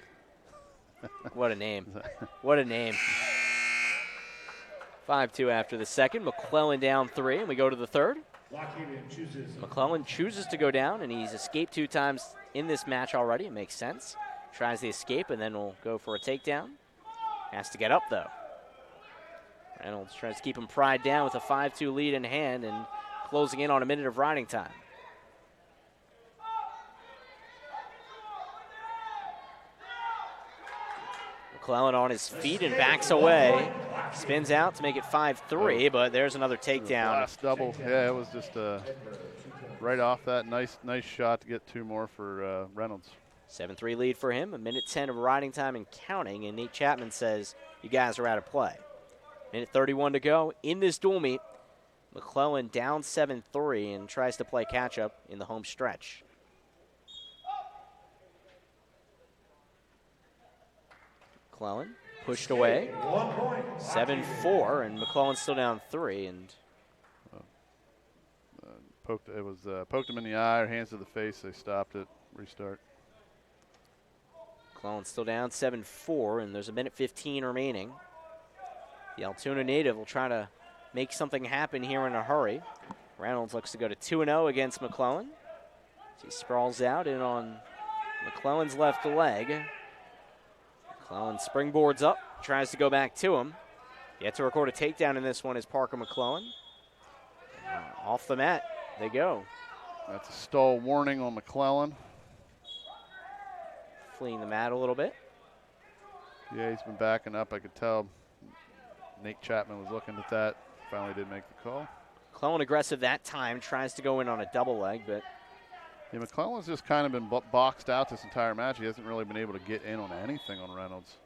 What a name. What a name. 5-2 after the second. McClellan down 3, and we go to the third. McClellan chooses to go down, and he's escaped 2 times in this match already. It makes sense. Tries the escape, and then will go for a takedown. Has to get up, though. Reynolds tries to keep him pried down with a 5-2 lead in hand and closing in on a minute of riding time. McClellan on his feet and backs away. Spins out to make it 5-3, but there's another takedown. Last double. Yeah, it was just right off that. Nice shot to get 2 more for Reynolds. 7-3 lead for him. 1:10 of riding time and counting, and Nate Chapman says, you guys are out of play. 1:31 to go in this dual meet. McClellan down 7-3 and tries to play catch-up in the home stretch. McClellan pushed away. 7-4, and McClellan's still down 3. And poked him in the eye, or hands to the face. They stopped it. Restart. McClellan's still down 7-4, and there's 1:15 remaining. The Altoona native will try to make something happen here in a hurry. Reynolds looks to go to 2-0 against McClellan. He sprawls out in on McClellan's left leg. McClellan springboards up, tries to go back to him. Yet to record a takedown in this one is Parker McClellan. Off the mat, they go. That's a stall warning on McClellan. Fleeing the mat a little bit. Yeah, he's been backing up. I could tell Nate Chapman was looking at that. Finally did make the call. McClellan aggressive that time, tries to go in on a double leg, but yeah, McClellan's just kind of been boxed out this entire match. He hasn't really been able to get in on anything on Reynolds.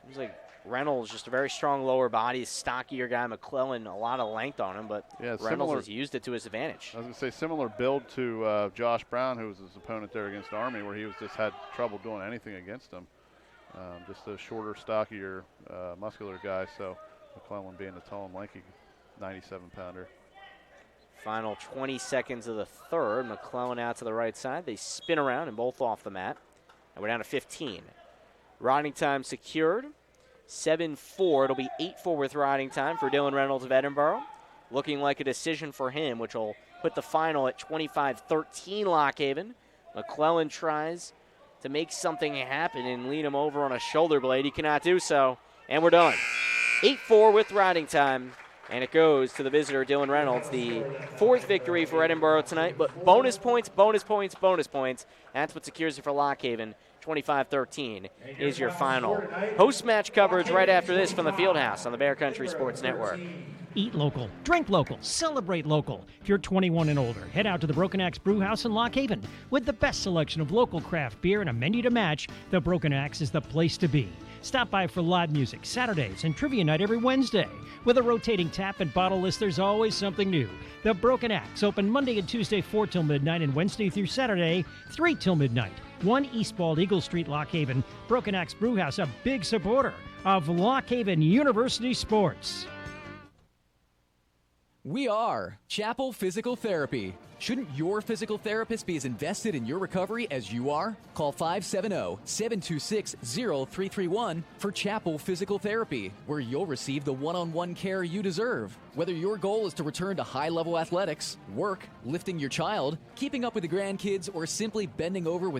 Seems like Reynolds just a very strong lower body, stockier guy. McClellan, a lot of length on him, but yeah, Reynolds has used it to his advantage. I was going to say similar build to Josh Brown, who was his opponent there against Army, where he was just had trouble doing anything against him. Just a shorter, stockier, muscular guy. So McClellan being a tall and lanky 97-pounder. Final 20 seconds of the third. McClellan out to the right side. They spin around and both off the mat. And we're down to 15. Riding time secured. 7-4. It'll be 8-4 with riding time for Dylan Reynolds of Edinboro. Looking like a decision for him, which will put the final at 25-13 Lockhaven. McClellan tries to make something happen and lead him over on a shoulder blade. He cannot do so. And we're done. 8-4 with riding time. And it goes to the visitor, Dylan Reynolds, the 4th victory for Edinboro tonight. But bonus points, bonus points, bonus points. That's what secures it for Lockhaven. 25-13 is your final. Post-match coverage right after this from the Fieldhouse on the Bear Country Sports Network. Eat local, drink local, celebrate local. If you're 21 and older, head out to the Broken Axe Brewhouse in Lockhaven. With the best selection of local craft beer and a menu to match, the Broken Axe is the place to be. Stop by for live music Saturdays and trivia night every Wednesday. With a rotating tap and bottle list, there's always something new. The Broken Axe, open Monday and Tuesday 4 till midnight and Wednesday through Saturday 3 till midnight. 1 East Bald Eagle Street, Lockhaven. Broken Axe Brewhouse, a big supporter of Lockhaven University sports. We are Chapel Physical Therapy. Shouldn't your physical therapist be as invested in your recovery as you are? Call 570-726-0331 for Chapel Physical Therapy, where you'll receive the one-on-one care you deserve. Whether your goal is to return to high-level athletics, work, lifting your child, keeping up with the grandkids, or simply bending over with